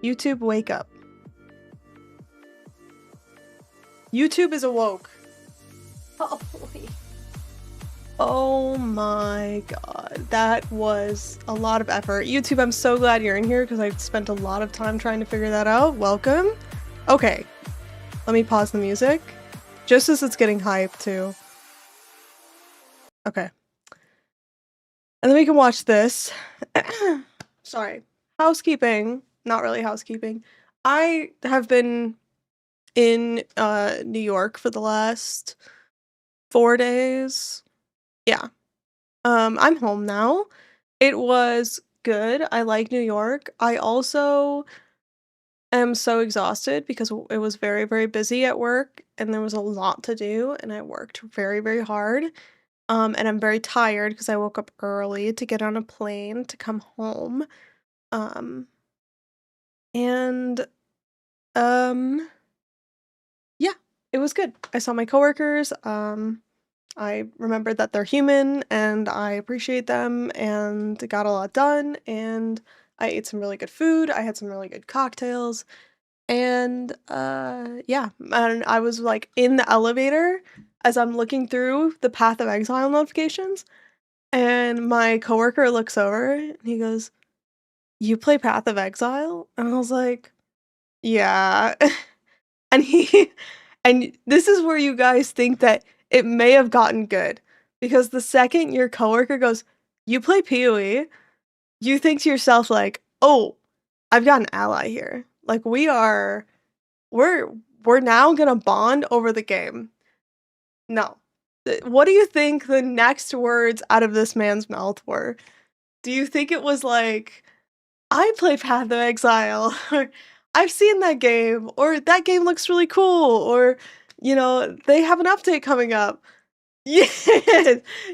YouTube, wake up. YouTube is awoke. Holy. Oh my god. That was a lot of effort. YouTube, I'm so glad you're in here because I spent a lot of time trying to figure that out. Welcome. Okay. Let me pause the music. Just as it's getting hyped too. Okay. And then we can watch this. Sorry. Housekeeping. Not really housekeeping. I have been in New York for the last 4 days. Yeah. I'm home now. It was good. I like New York. I also am so exhausted because it was very, very busy at work and there was a lot to do and I worked very, very hard. And I'm very tired because I woke up early to get on a plane to come home. Um, and yeah, it was good. I saw my coworkers. I remembered that they're human and I appreciate them and got a lot done and I ate some really good food. I had some really good cocktails and yeah, and I was like in the elevator as I'm looking through the Path of Exile notifications and my coworker looks over and he goes, "You play Path of Exile?" And I was like, "Yeah." And he and this is where you guys think that it may have gotten good, because the second your coworker goes, "You play PoE," you think to yourself like, "Oh, I've got an ally here. Like we're we're now gonna bond over the game." No. What do you think the next words out of this man's mouth were? Do you think it was like, "I play Path of Exile," or "I've seen that game," or "That game looks really cool," or, "They have an update coming up." Yes,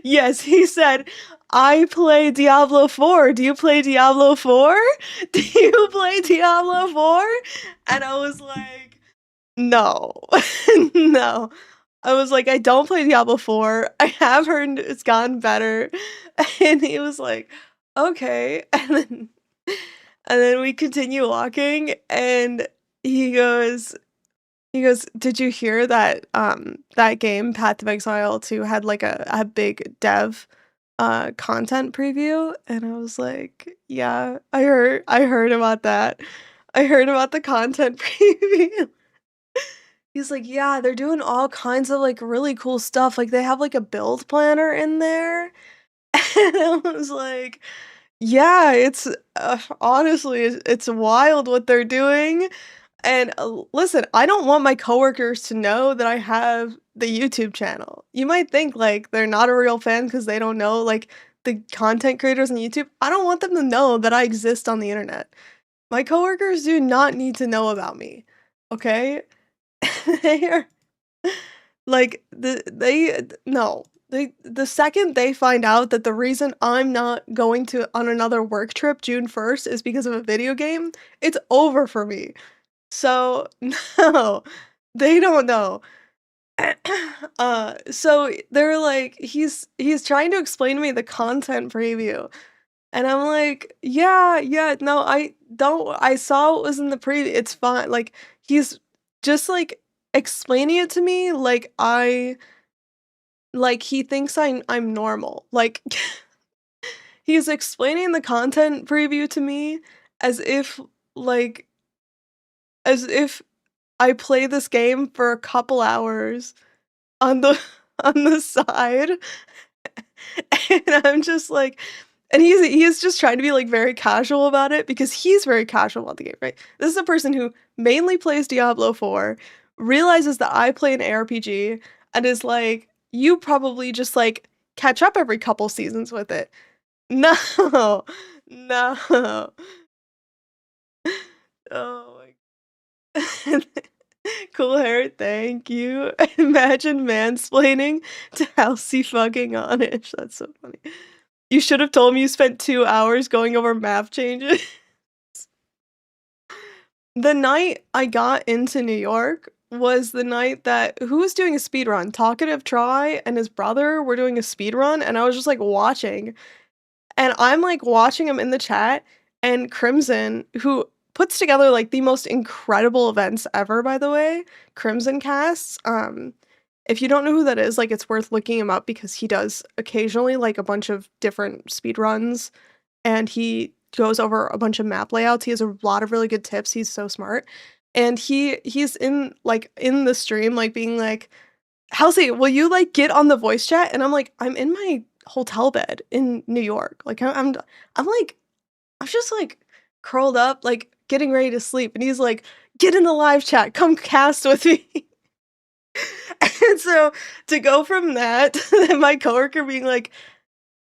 yes, he said, "I play Diablo 4. Do you play Diablo 4? Do you play Diablo 4?" And I was like, "No." No. I was like, "I don't play Diablo 4. I have heard it's gotten better." And he was like, "Okay." And then we continue walking and he goes "Did you hear that that game Path of Exile 2 had like a big dev content preview?" And I was like, "Yeah, I heard about that. I heard about the content preview." He's like, "Yeah, they're doing all kinds of like really cool stuff. Like they have like a build planner in there." And I was like, "Yeah, it's honestly it's wild what they're doing." And, listen, I don't want my coworkers to know that I have the YouTube channel. You might think, like, they're not a real fan because they don't know, like, the content creators on YouTube. I don't want them to know that I exist on the internet. My coworkers do not need to know about me, okay? They are like, no. The second they find out that the reason I'm not going to on another work trip June 1st is because of a video game, it's over for me. So, no, they don't know. So they're like, he's trying to explain to me the content preview, and I'm like, "Yeah, yeah, no, I saw what was in the preview, it's fine." Like, he's just, like, explaining it to me like he thinks I'm normal. Like, he's explaining the content preview to me as if, like as if I play this game for a couple hours on the on the side, and I'm just like and he is just trying to be, like, very casual about it because he's very casual about the game, right? This is a person who mainly plays Diablo 4, realizes that I play an ARPG, and is like, "You probably just, like, catch up every couple seasons with it." No. No. Oh my Cool hair, thank you. Imagine mansplaining to Halsey fucking Onish. That's so funny. You should have told me you spent 2 hours going over map changes. The night I got into New York was the night that who was doing a speed run? Talkative Try and his brother were doing a speed run, and I was just, like, watching. And I'm, like, watching him in the chat, and Crimson, who puts together like the most incredible events ever, by the way. Crimson Casts. If you don't know who that is, like it's worth looking him up because he does occasionally like a bunch of different speed runs and he goes over a bunch of map layouts. He has a lot of really good tips. He's so smart. And he's in the stream like being like, "Halsey, will you like get on the voice chat?" And I'm like, "I'm in my hotel bed in New York. Like I'm just like curled up, like getting ready to sleep." And he's like, "Get in the live chat, come cast with me." And so to go from that to my coworker being like,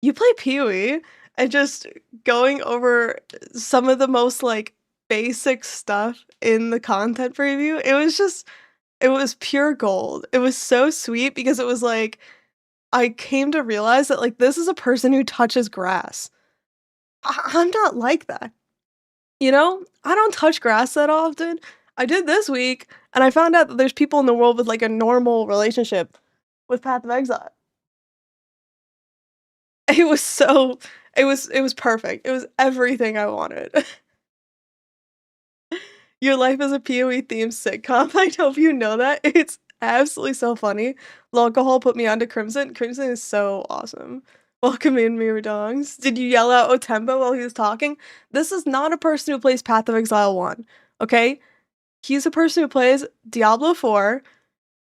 "You play PoE," and just going over some of the most like basic stuff in the content preview, it was pure gold. It was so sweet because it was like I came to realize that like this is a person who touches grass. I'm not like that. You know? I don't touch grass that often. I did this week, and I found out that there's people in the world with like a normal relationship with Path of Exile. It was perfect. It was everything I wanted. Your life is a PoE themed sitcom. I hope you know that. It's absolutely so funny. Alcohol put me onto Crimson. Crimson is so awesome. Welcome in, Mirror Dongs. Did you yell out Otemba while he was talking? This is not a person who plays Path of Exile 1, okay? He's a person who plays Diablo 4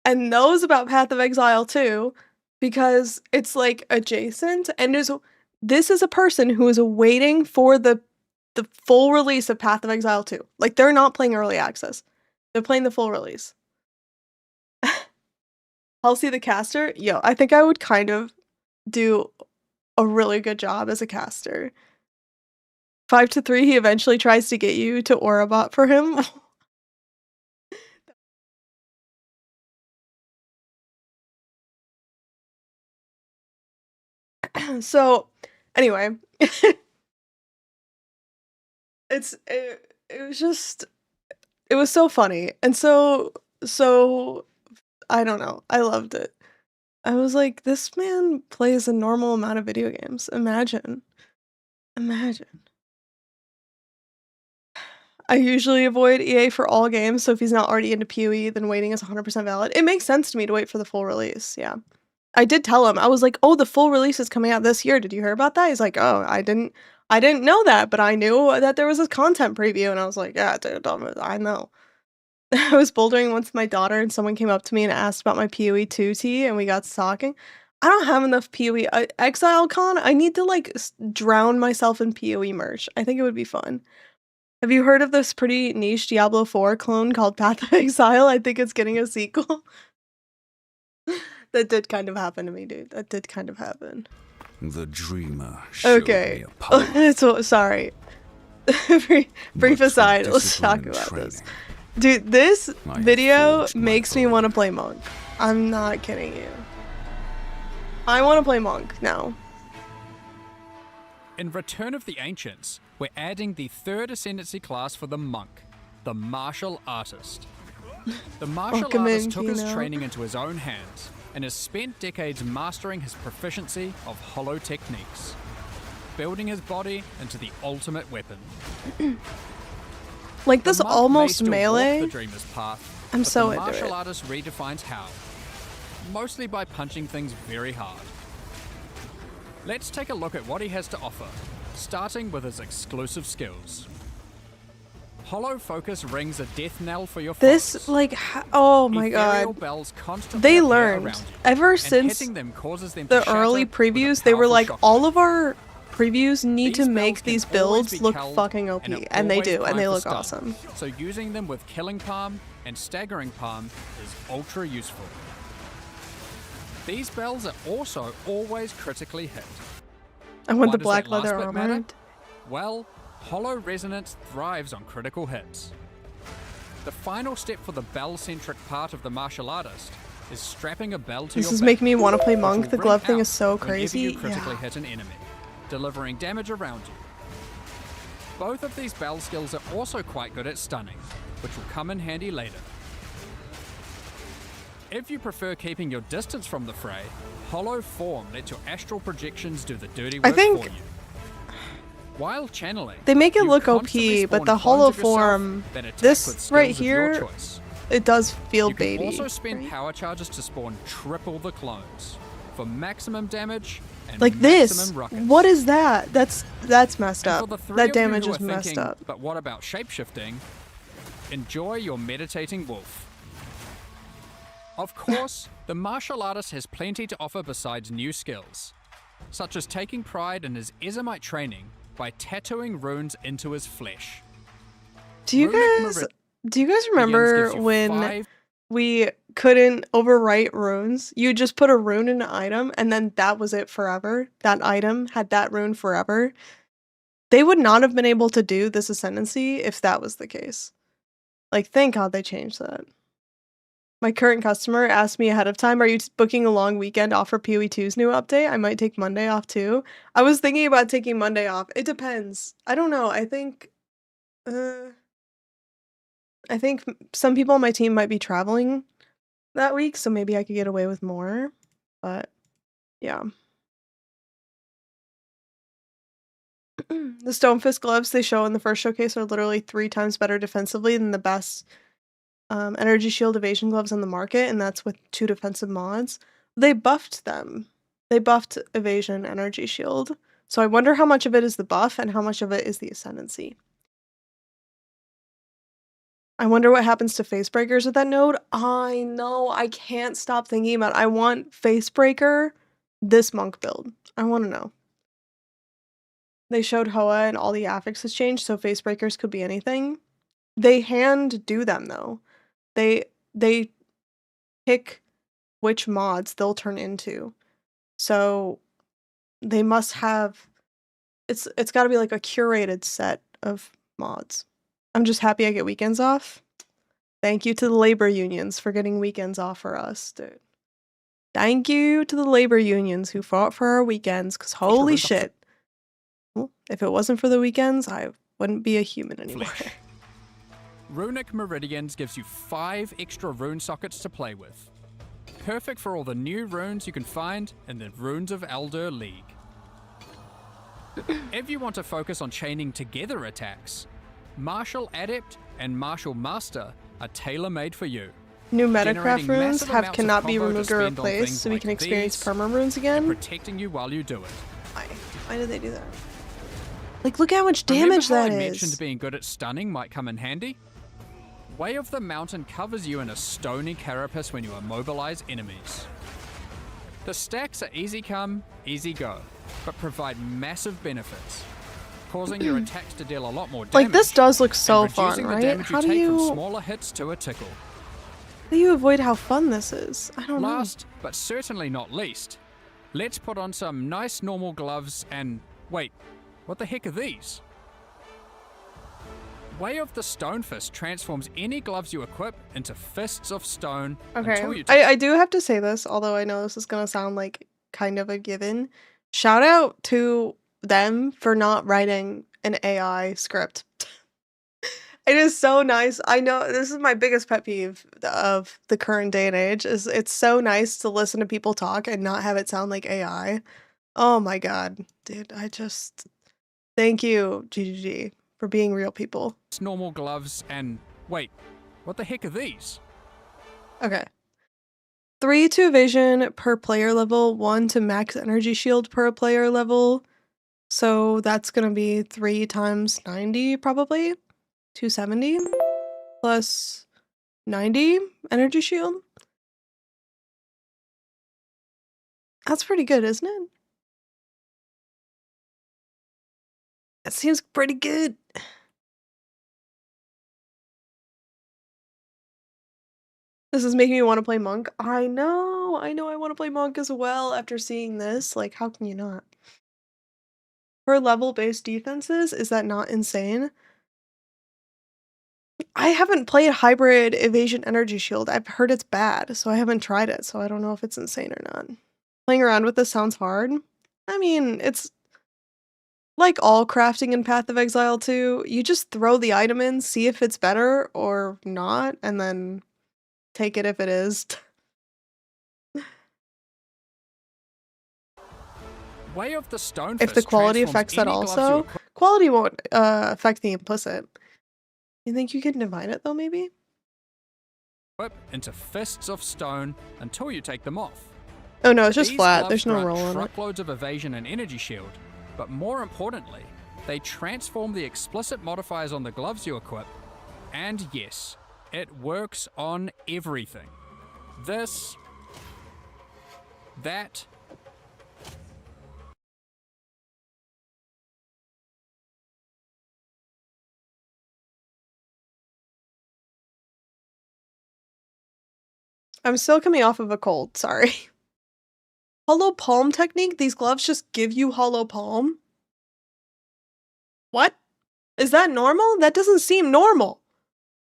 and knows about Path of Exile 2 because it's like adjacent, and this is a person who is waiting for the full release of Path of Exile 2. Like, they're not playing early access. They're playing the full release. Halsey the caster? Yo, I think I would kind of do a really good job as a caster. 5 to 3, he eventually tries to get you to Aurabot for him. So, anyway. It was so funny. And so I don't know. I loved it. I was like, this man plays a normal amount of video games. Imagine. I usually avoid EA for all games, so if he's not already into PoE, then waiting is 100% valid. It makes sense to me to wait for the full release, yeah. I did tell him, I was like, "Oh, the full release is coming out this year. Did you hear about that?" He's like, "Oh, I didn't know that, but I knew that there was a content preview." And I was like, "Yeah, dude, I know." I was bouldering once with my daughter, and someone came up to me and asked about my PoE 2T, and we got talking. I don't have enough PoE. ExileCon, I need to, like, drown myself in PoE merch. I think it would be fun. Have you heard of this pretty niche Diablo 4 clone called Path of Exile? I think it's getting a sequel. That did kind of happen to me, dude. That did kind of happen. The dreamer showed Okay. me a path. So, sorry. Brief aside, let's talk about this. Dude, this video makes me want to play Monk. I'm not kidding you. I want to play Monk now. In Return of the Ancients, we're adding the third ascendancy class for the Monk, the Martial Artist. The Martial Artist took his training into his own hands and has spent decades mastering his proficiency of hollow techniques, building his body into the ultimate weapon. Like this almost melee. The dreamer's path, I'm so into it. The martial artist redefines how, mostly by punching things very hard. Let's take a look at what he has to offer, starting with his exclusive skills. Hollow Focus rings a death knell for your foes. This, like, oh my god. They learned, ever since the early previews, they were like, all of our previews need to make these builds look fucking OP, and they do, and they look awesome. So using them with Killing Palm and Staggering Palm is ultra useful. These bells are also always critically hit. I want the black leather armor. Well, Hollow Resonance thrives on critical hits. The final step for the bell-centric part of the martial artist is strapping a bell to your back. This is making me want to play Monk. The glove thing is so crazy. You critically hit an enemy, delivering damage around you. Both of these bell skills are also quite good at stunning, which will come in handy later. If you prefer keeping your distance from the fray, Hollow Form lets your astral projections do the dirty work for you. While channeling, they make it you look constantly OP, but spawn the clones hollow of yourself form, that attack with this skills right of your here, choice. it does feel You can baity. also spend right? power charges to spawn triple the clones for maximum damage and Like this. maximum ruckus. What is that? That's messed And up. for the three That of you damage who is are messed thinking, up. but what about shapeshifting? Enjoy your meditating wolf. Of course, the martial artist has plenty to offer besides new skills, such as taking pride in his Ezomite training by tattooing runes into his flesh. Do you guys remember when we couldn't overwrite runes? You just put a rune in an item and then that was it forever. That item had that rune forever. They would not have been able to do this ascendancy if that was the case. Like, thank God they changed that. My current customer asked me ahead of time, are you booking a long weekend off for PoE2's new update? I might take Monday off too. I was thinking about taking Monday off. It depends. I don't know. I think some people on my team might be traveling that week, so maybe I could get away with more. But yeah. The Stonefist gloves they show in the first showcase are literally 3 times better defensively than the best energy shield evasion gloves on the market, and that's with 2 defensive mods. They buffed them. They buffed evasion energy shield. So I wonder how much of it is the buff and how much of it is the ascendancy. I wonder what happens to Facebreakers with that node. I know, I can't stop thinking about it. I want Facebreaker, this monk build. I want to know. They showed Hoa and all the affixes changed, so Facebreakers could be anything. They hand do them though. They pick which mods they'll turn into. So they must have it's got to be like a curated set of mods. I'm just happy I get weekends off. Thank you to the labor unions for getting weekends off for us, dude. Thank you to the labor unions who fought for our weekends, cuz holy shit. Well, if it wasn't for the weekends, I wouldn't be a human anymore. Runic Meridians gives you 5 extra rune sockets to play with. Perfect for all the new runes you can find in the Runes of Elder League. If you want to focus on chaining together attacks, Martial Adept and Martial Master are tailor-made for you. New Metacraft runes cannot be removed or replaced, so we can experience perma runes again. Protecting you while you do it. Why did they do that? Like, look how much damage that is. I mentioned being good at stunning might come in handy. Way of the Mountain covers you in a stony carapace when you immobilize enemies. The stacks are easy come, easy go, but provide massive benefits, causing your attacks to deal a lot more damage. Like, this does look so fun, right? How do you from smaller hits to a tickle? How do you avoid how fun this is? I don't know. Last, but certainly not least, let's put on some nice normal gloves and wait, what the heck are these? Way of the Stonefist transforms any gloves you equip into fists of stone. Okay, I do have to say this, although I know this is gonna sound like kind of a given. Shout out to them for not writing an AI script. It is so nice. I know this is my biggest pet peeve of the current day and age. Is it's so nice to listen to people talk and not have it sound like AI. Oh my god, dude! Thank you, GGG, for being real people. Normal gloves and wait, what the heck are these? Okay. 3 to evasion per player level, 1 to max energy shield per player level. So that's gonna be 3 times 90 probably. 270 plus 90 energy shield. That's pretty good, isn't it? That seems pretty good. This is making me want to play Monk. I know I want to play Monk as well after seeing this. Like, how can you not? Per level-based defenses, is that not insane? I haven't played hybrid evasion energy shield. I've heard it's bad, so I haven't tried it, so I don't know if it's insane or not. Playing around with this sounds hard. I mean, it's like all crafting in Path of Exile 2. You just throw the item in, see if it's better or not, and then take it if it is. Way of the Stonefist if the quality affects that also. quality won't affect the implicit. You think you can divine it though, maybe? Whip into fists of stone until you take them off. Oh no, it's just These flat. gloves There's no grant roll on it. truckloads of evasion and energy shield, but more importantly, they transform the explicit modifiers on the gloves you equip, and yes, it works on everything. This, that, I'm still coming off of a cold, sorry. Hollow palm technique? These gloves just give you hollow palm? What? Is that normal? That doesn't seem normal.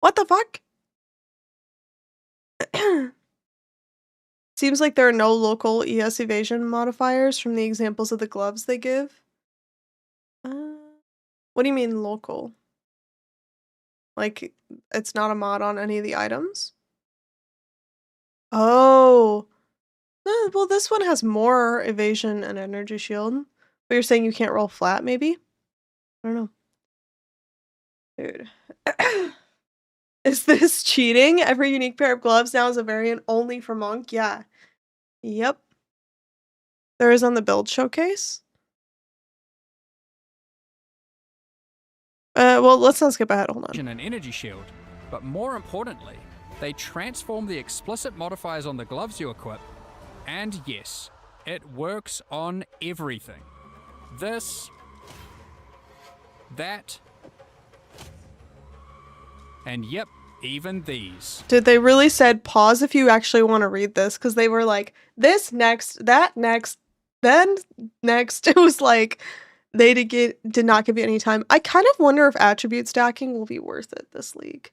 What the fuck? Seems like there are no local ES evasion modifiers from the examples of the gloves they give. What do you mean local? Like, it's not a mod on any of the items? Oh. Well, this one has more evasion and energy shield. But you're saying you can't roll flat, maybe? I don't know. Dude. Is this cheating? Every unique pair of gloves now is a variant only for Monk? Yeah. Yep. There is on the build showcase. Well, let's not skip ahead. Hold on. and energy shield, but more importantly, they transform the explicit modifiers on the gloves you equip, and yes, it works on everything. This, that, and yep, even these. Dude, they really said pause if you actually want to read this, because they were like, this next, that next, then next. It was like, they did not give you any time. I kind of wonder if attribute stacking will be worth it this league.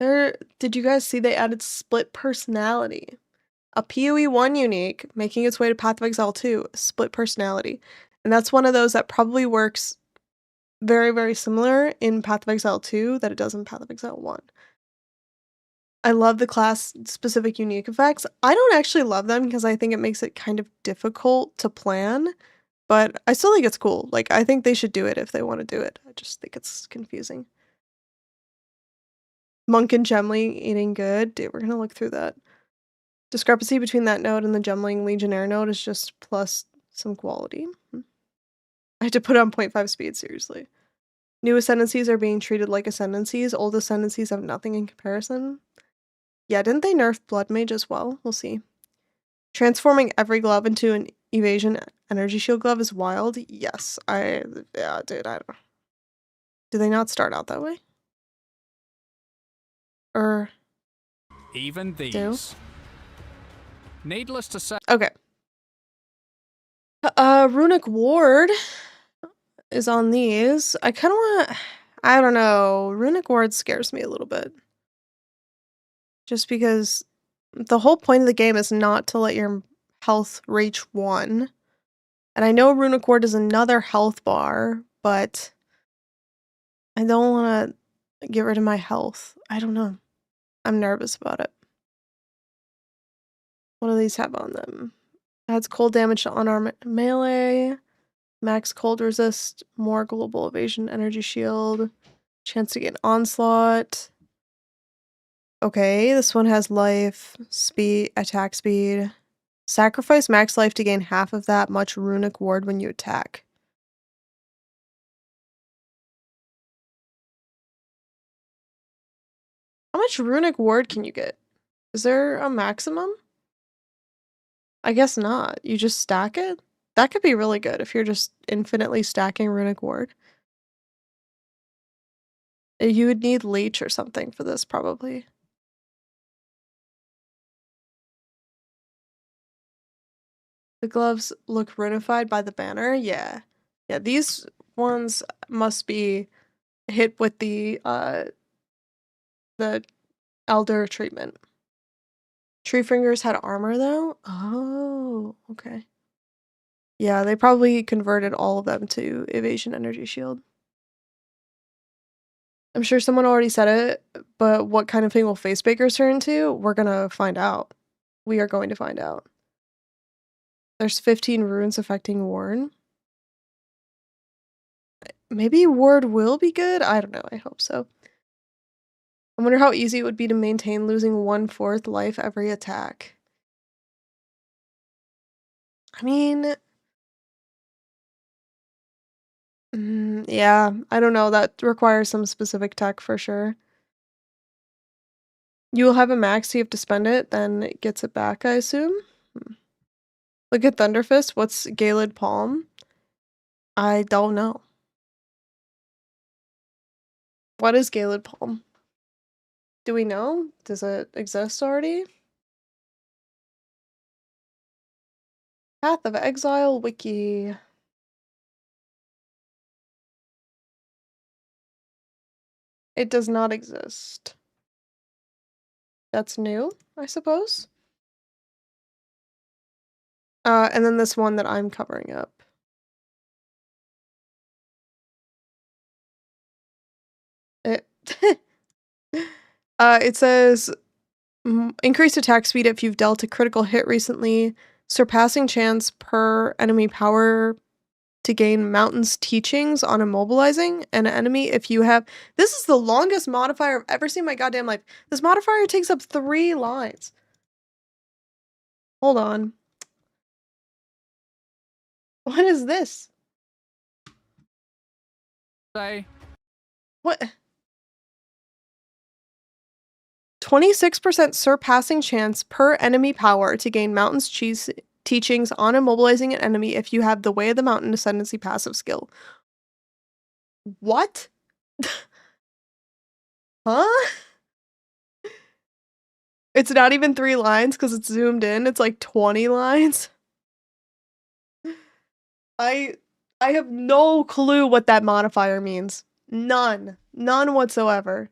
Did you guys see they added split personality? A PoE 1 unique, making its way to Path of Exile 2, split personality. And that's one of those that probably works very, very similar in Path of Exile 2 that it does in Path of Exile 1. I love the class-specific unique effects. I don't actually love them because I think it makes it kind of difficult to plan, but I still think it's cool. Like, I think they should do it if they want to do it. I just think it's confusing. Monk and Gemling eating good. Dude, we're gonna look through that. Discrepancy between that node and the Gemling Legionnaire node is just plus some quality. I had to put on 0.5 speed, seriously. New ascendancies are being treated like ascendancies. Old ascendancies have nothing in comparison. Yeah, didn't they nerf Blood Mage as well? We'll see. Transforming every glove into an evasion energy shield glove is wild. Yes, yeah, dude, I don't know. Do they not start out that way? Or Even these. do? Needless to say. Okay. Runic Ward is on these. I kind of want, I don't know. Runic Ward scares me a little bit. Just because the whole point of the game is not to let your health reach 1. And I know Runic Ward is another health bar, but I don't want to get rid of my health. I don't know. I'm nervous about it. What do these have on them? Adds cold damage to unarmed melee. Max cold resist. More global evasion energy shield. Chance to get onslaught. Okay, this one has life, speed, attack speed. Sacrifice max life to gain half of that much runic ward when you attack. How much runic ward can you get? Is there a maximum? I guess not. You just stack it? That could be really good if you're just infinitely stacking runic ward. You would need leech or something for this, probably. The gloves look runified by the banner? Yeah. Yeah, these ones must be hit with the elder treatment. Tree Fingers had armor though? Oh, okay. Yeah, they probably converted all of them to evasion energy shield. I'm sure someone already said it, but what kind of thing will face bakers turn into? We're gonna find out. We are going to find out. There's 15 runes affecting Warren. maybe Ward will be good? I don't know, I hope so. I wonder how easy it would be to maintain losing 1/4 life every attack. I mean, yeah, I don't know, that requires some specific tech for sure. You will have a max, so you have to spend it, then it gets it back, I assume? Look at Thunderfist, what's Galed Palm? I don't know. What is Galed Palm? Do we know? Does it exist already? Path of Exile Wiki. It does not exist. That's new, I suppose? And then this one that I'm covering up. It it says, increased attack speed if you've dealt a critical hit recently, surpassing chance per enemy power to gain Mountain's teachings on immobilizing an enemy if you have. This is the longest modifier I've ever seen in my goddamn life. This modifier takes up 3 lines. Hold on. What is this? Say, What? 26% surpassing chance per enemy power to gain Mountain's teachings on immobilizing an enemy if you have the Way of the Mountain Ascendancy passive skill. What? Huh? It's not even 3 lines because it's zoomed in. It's like 20 lines. I have no clue what that modifier means. None. None whatsoever.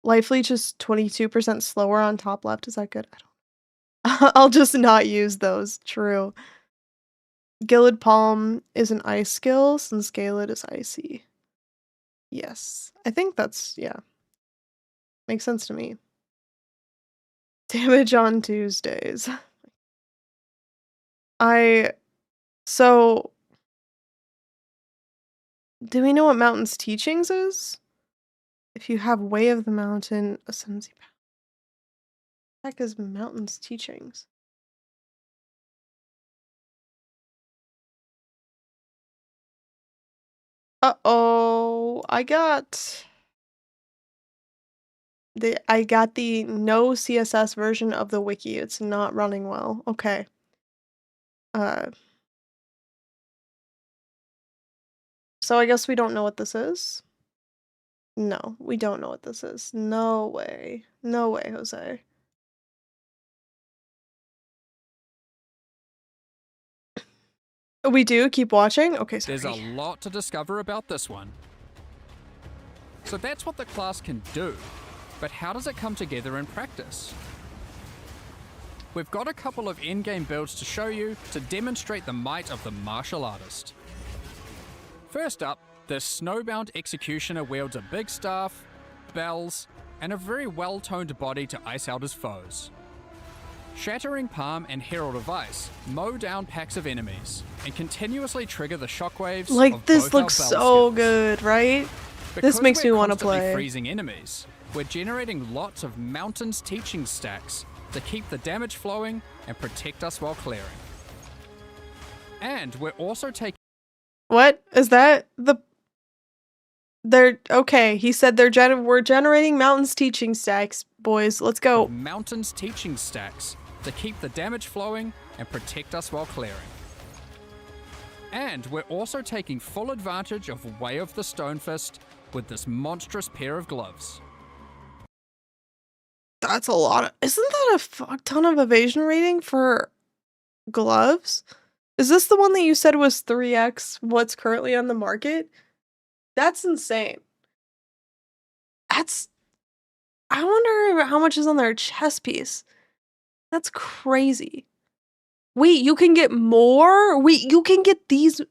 Life leech is 22% slower on top left. Is that good? I don't. I'll just not use those. True. Gilded Palm is an ice skill since Galed is icy. Yes. I think that's, yeah. Makes sense to me. Damage on Tuesdays. So, do we know what Mountain's teachings is? If you have Way of the Mountain Ascendancy path. What the heck is Mountain's teachings? Uh-oh, I got the no CSS version of the wiki. It's not running well. Okay. So I guess we don't know what this is? No, we don't know what this is. No way. No way, Jose. We do? Keep watching? Okay, sorry. there's a lot to discover about this one. So that's what the class can do, but how does it come together in practice? We've got a couple of endgame builds to show you to demonstrate the might of the martial artist. First up, the Snowbound Executioner wields a big staff, bells, and a very well-toned body to ice out his foes. Shattering Palm and Herald of Ice mow down packs of enemies and continuously trigger the shockwaves of this both our looks bell so skills. good, right? Because This makes me we're want to constantly play. freezing enemies, we're generating lots of Mountain's teaching stacks to keep the damage flowing and protect us while clearing. And we're also taking What? Is that they're okay, he said we're generating Mountain's teaching stacks, boys. Let's go. Mountain's teaching stacks to keep the damage flowing and protect us while clearing. And we're also taking full advantage of Way of the Stonefist with this monstrous pair of gloves. That's a lot of, isn't that a fuck ton of evasion rating for gloves? Is this the one that you said was 3x what's currently on the market? That's insane. I wonder how much is on their chest piece. That's crazy. Wait, you can get more? Wait, you can get these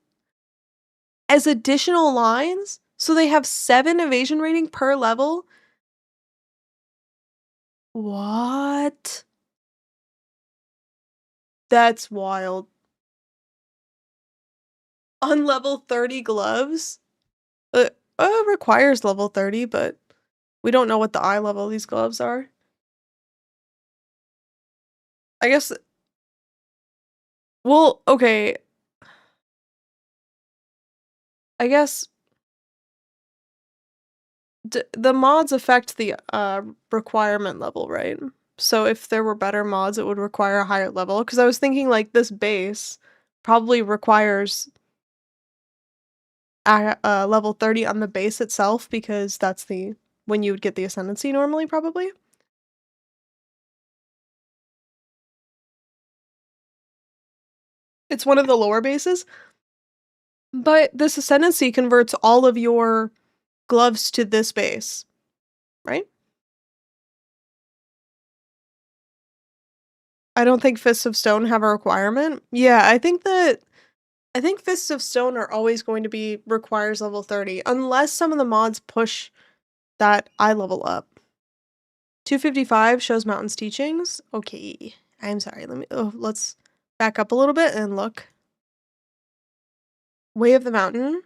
as additional lines? So they have 7 evasion rating per level? What? That's wild. On level 30 gloves? Requires level 30, but we don't know what the eye level of these gloves are. I guess... Well, okay. I guess... the mods affect the requirement level, right? So if there were better mods, it would require a higher level. Because I was thinking, like, this base probably requires level 30 on the base itself, because that's when you would get the ascendancy normally, probably. It's one of the lower bases. But this ascendancy converts all of your gloves to this base, right? I don't think Fists of Stone have a requirement. Yeah, I think Fists of Stone are always going to be requires level 30, unless some of the mods push that eye level up. 255 shows Mountain's teachings. Okay, I'm sorry. Let's back up a little bit and look. Way of the Mountain.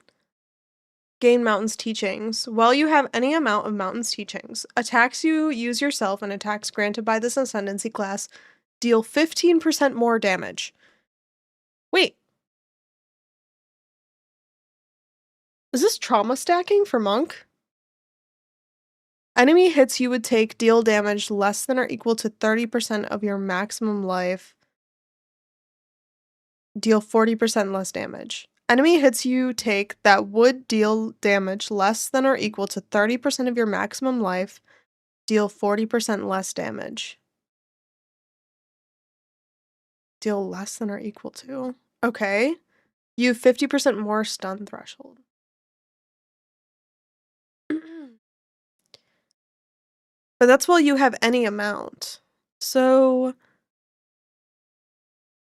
Gain Mountain's teachings. While you have any amount of Mountain's teachings, attacks you use yourself and attacks granted by this ascendancy class deal 15% more damage. Wait. Is this trauma stacking for Monk? Enemy hits you would take deal damage less than or equal to 30% of your maximum life. Deal 40% less damage. Enemy hits you take that would deal damage less than or equal to 30% of your maximum life. Deal 40% less damage. Deal less than or equal to. Okay. You have 50% more stun threshold. But that's while you have any amount. So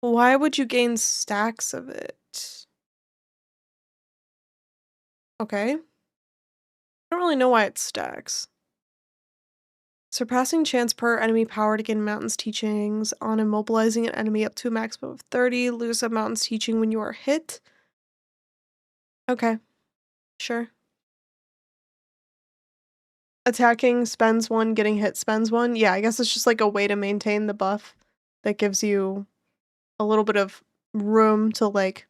why would you gain stacks of it? Okay. I don't really know why it stacks. Surpassing chance per enemy power to gain Mountain's teachings on immobilizing an enemy up to a maximum of 30. Lose a Mountain's teaching when you are hit. Okay. Sure. Attacking spends 1, getting hit spends 1. Yeah, I guess it's just like a way to maintain the buff that gives you a little bit of room to like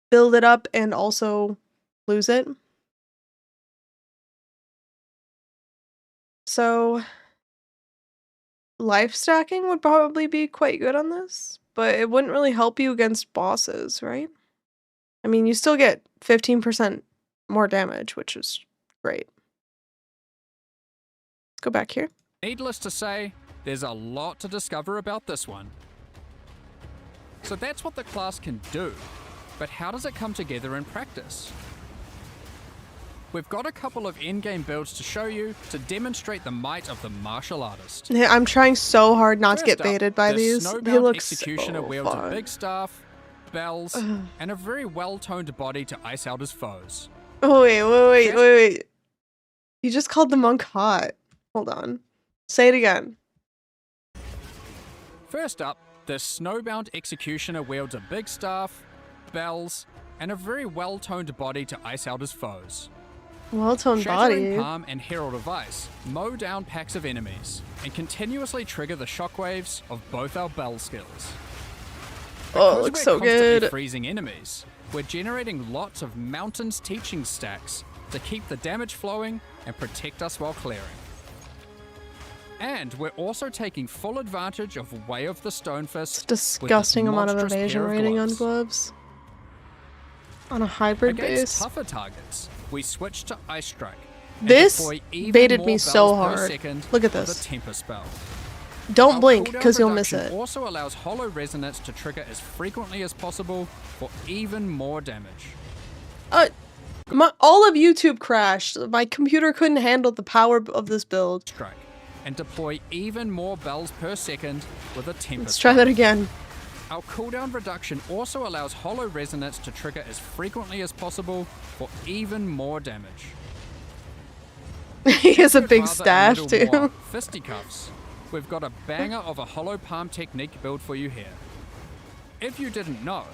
build it up and also lose it. So life stacking would probably be quite good on this, but it wouldn't really help you against bosses, right? I mean, you still get 15% more damage, which is great. Let's go back here. Needless to say, there's a lot to discover about this one. So that's what the class can do, but how does it come together in practice? We've got a couple of endgame builds to show you to demonstrate the might of the martial artist. Yeah, I'm trying so hard not to get First baited up, by the these. Snowbound He looks Executioner so wields fun. a big staff, bells, and a very well-toned body to ice out his foes. Oh, wait. You just called the monk hot. Hold on. Say it again. First up, the Snowbound Executioner wields a big staff, bells, and a very well-toned body to ice out his foes. Well-toned Shattering body. Palm and Herald of Ice mow down packs of enemies and continuously trigger the shockwaves of both our bell skills. Oh, it looks so good. Freezing enemies, we're generating lots of Mountain's teaching stacks to keep the damage flowing and protect us while clearing. And we're also taking full advantage of Way of the Stonefist. It's a disgusting amount of evasion rating on gloves. On a hybrid Against base. tougher targets, we switch to Ice Strike. This baited me so hard. Look at this. Temper spell. Don't blink, because you'll miss it. Also allows Hollow Resonance to trigger as frequently as possible for even more damage. All of YouTube crashed. My computer couldn't handle the power of this build. Strike. And deploy even more bells per second with a temper. Let's try that again. Our cooldown reduction also allows Hollow Resonance to trigger as frequently as possible for even more damage. He has a big stash too. Fisticuffs. We've got a banger of a Hollow Palm technique build for you here. If you didn't know,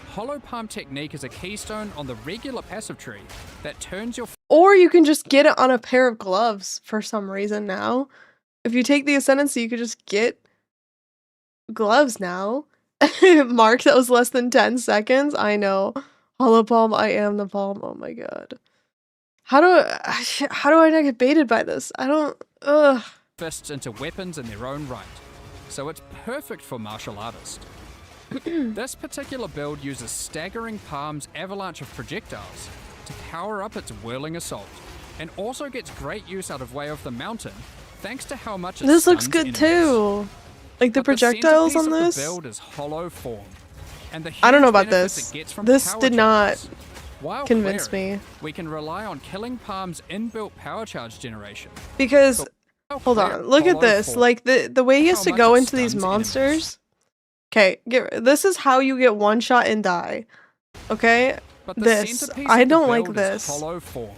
Hollow Palm technique is a keystone on the regular passive tree that turns your... Or you can just get it on a pair of gloves for some reason now. If you take the Ascendancy, you could just get gloves now. Mark, that was less than 10 seconds. I know. Hollow Palm, I am the palm. Oh my god. How do I not get baited by this? I don't... Ugh. Fists into weapons in their own right, so it's perfect for martial artists. This particular build uses staggering Palm's avalanche of projectiles to power up its whirling assault, and also gets great use out of Way of the Mountain thanks to how much it This looks stuns good enemies. too. Like the projectiles on this. The build is hollow form, and the I don't know huge about benefits this. it gets from This power did not charges. While convince clearing, me. we can rely on killing Palm's inbuilt power charge generation. Because While hold on, clearing look at hollow this. form, Like the way he has how to much go it into these stuns monsters. Okay, this is how you get one shot and die. Okay? but the This. centerpiece I of the don't like build is this. hollow form.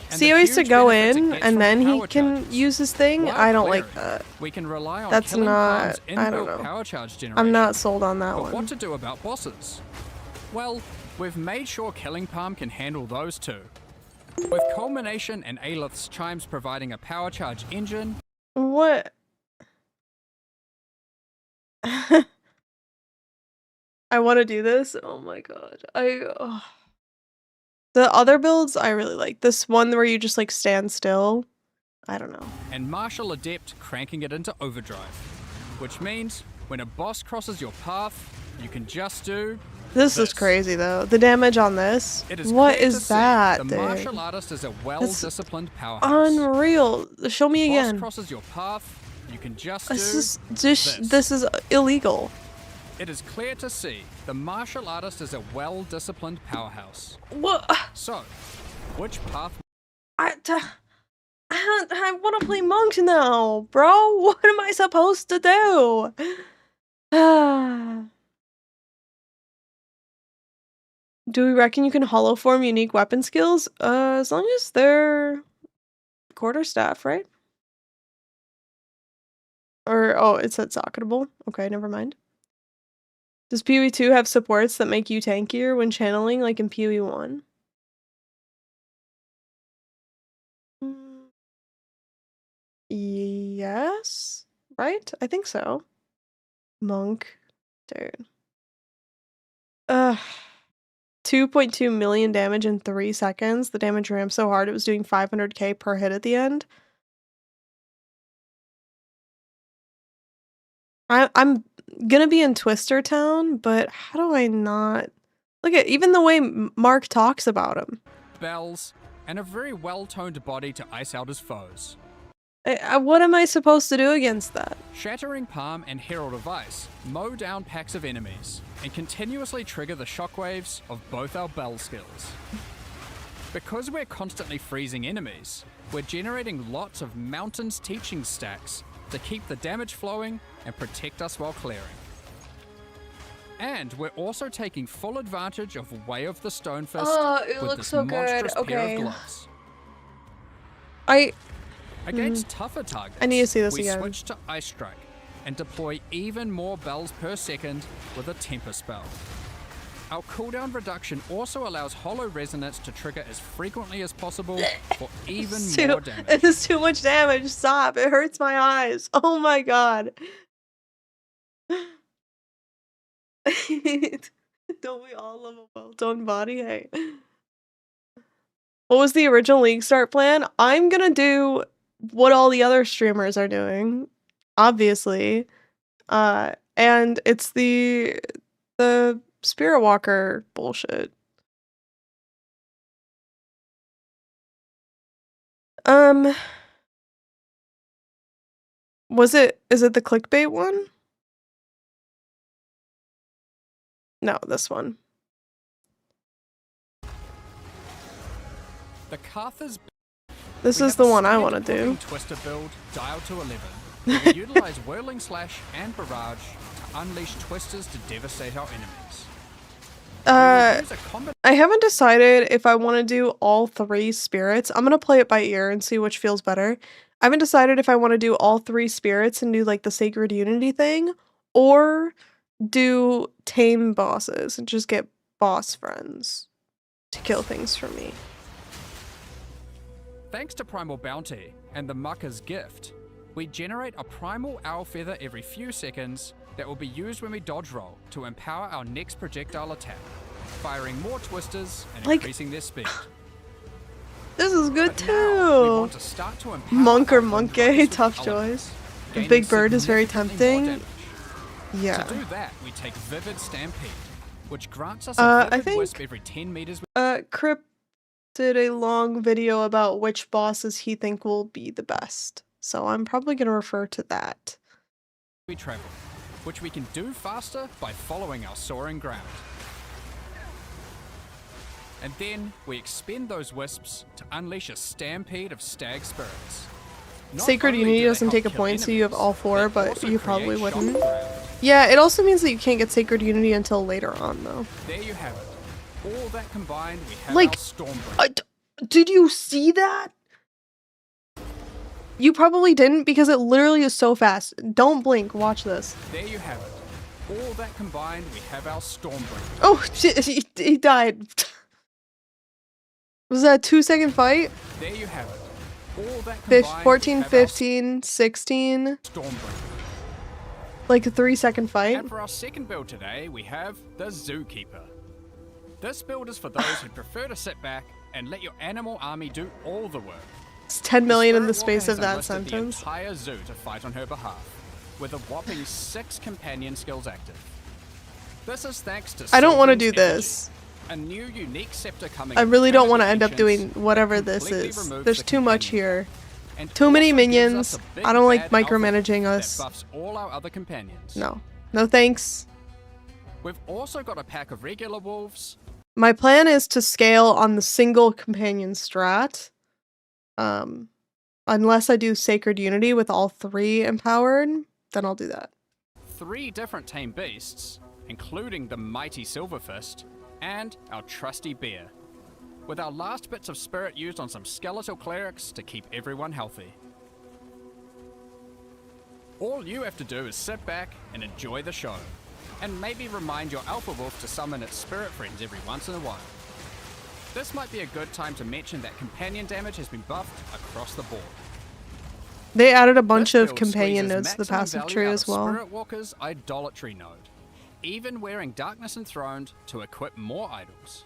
And See the how he has to huge go benefits it in gets and from then he power can charges. use his thing? While I don't like clearing, that. We can rely on That's killing not- Palm's I don't inbuilt know. power charge generation. I'm not sold on that But one. what to do about bosses? Well, we've made sure Killing Palm can handle those too. With Culmination and Aelith's Chimes providing a power charge engine, What? I want to do this. Oh my god. The other builds I really like. This one where you just like stand still. I don't know. and Martial Adept cranking it into overdrive. Which means, when a boss crosses your path, you can just do... This is This. crazy though. The damage on this. It is What clear to is see that, The dude? martial artist is a well-disciplined powerhouse. Unreal. Show me Boss again. crosses your path, you can just do... This is illegal. It is clear to see the martial artist is a well-disciplined powerhouse. What? So, which path... I want to play monk now, bro. What am I supposed to do? Do we reckon you can hollow form unique weapon skills? As long as they're quarterstaff, right? Or oh, it said socketable. Okay, never mind. Does PoE 2 have supports that make you tankier when channeling, like in PoE 1? Yes, right? I think so. Monk, dude. 2.2 million damage in 3 seconds. The damage ramped so hard it was doing 500k per hit at the end. I'm gonna be in Twister Town, but how do I not... Look at even the way Mark talks about him. bells, and a very well-toned body to ice out his foes. What am I supposed to do against that? Shattering Palm and Herald of Ice mow down packs of enemies and continuously trigger the shockwaves of both our bell skills. Because we're constantly freezing enemies, we're generating lots of Mountains teaching stacks to keep the damage flowing and protect us while clearing. And we're also taking full advantage of Way of the Stonefist Oh, it with looks this so good. monstrous pair Okay. of gloves. I Against tougher targets, I need to see this we again. switch to Ice Strike and deploy even more bells per second with a Temper spell. Our cooldown reduction also allows Hollow Resonance to trigger as frequently as possible for even more damage. It is too much damage. Stop. It hurts my eyes. Oh my god. Don't we all love a well-done body? Hey. What was the original League start plan? I'm gonna do what all the other streamers are doing, obviously. And it's the Spirit Walker bullshit. Is it the clickbait one? No, this one. The Carthers. This we is have the a one I want to standard-looking do. Twister build dialed to 11. We utilize Whirling Slash and Barrage to unleash Twisters to devastate our enemies. We will use a I haven't decided if I want to do all 3 spirits. I'm gonna play it by ear and see which feels better. I haven't decided if I want to do all 3 spirits and do like the Sacred Unity thing, or do tame bosses and just get boss friends to kill things for me. Thanks to Primal Bounty and the Mucker's Gift, we generate a Primal Owl Feather every few seconds that will be used when we dodge roll to empower our next projectile attack, firing more twisters and increasing their speed. This is good But now, we want too! to start to empower Monk or our monkey, Windruckers with tough the elements, choice. gaining Big Bird is very significantly more tempting. damage. Yeah. To do that, we take Vivid Stampede, which grants us I a Vivid think- Wisp every 10 meters. Crip did a long video about which bosses he think will be the best. So I'm probably gonna refer to that. We travel, which we can do faster by following our soaring ground. And then we expend those wisps to unleash a stampede of stag spirits. Not Sacred only Unity do they doesn't help take a kill point, so you have enemies, all four, they but also you probably create shock wouldn't. ground. Yeah, it also means that you can't get Sacred Unity until later on, though. There you have it. All that combined, we have Like, our Stormbreaker. Did you see that? You probably didn't because it literally is so fast. Don't blink. Watch this. There you have it. All that combined, we have our Stormbreaker. Oh, shit, he died. Was that a 2-second fight? There you have it. All that combined, 14, we have 15, 16. our Stormbreaker. Like a 3-second fight. And for our second build today, we have the Zookeeper. This build is for those who prefer to sit back and let your animal army do all the work. It's 10 million in the Spirit space Walker of that has enlisted sentence. the entire zoo to fight on her behalf, with a whopping 6 companion skills active. This is thanks to I don't want to Sylvan's do Energy, this. a new unique scepter coming. I in really don't want to primitive end up doing ancients, whatever this completely is. removes There's the too much companion here. and Too many also gives us minions. a big I don't like bad alpha micromanaging that us. buffs all our other companions. No. No thanks. We've also got a pack of regular wolves. My plan is to scale on the single companion strat. Unless I do Sacred Unity with all 3 empowered, then I'll do that. 3 different tame beasts, including the mighty Silverfist, and our trusty bear, with our last bits of spirit used on some skeletal clerics to keep everyone healthy. All you have to do is sit back and enjoy the show, and maybe remind your alpha wolf to summon its spirit friends every once in a while. This might be a good time to mention that companion damage has been buffed across the board. They added a bunch This of build companion squeezes nodes to the maximum passive value tree out as of well. Spirit Walker's idolatry node, even wearing Darkness Enthroned to equip more idols.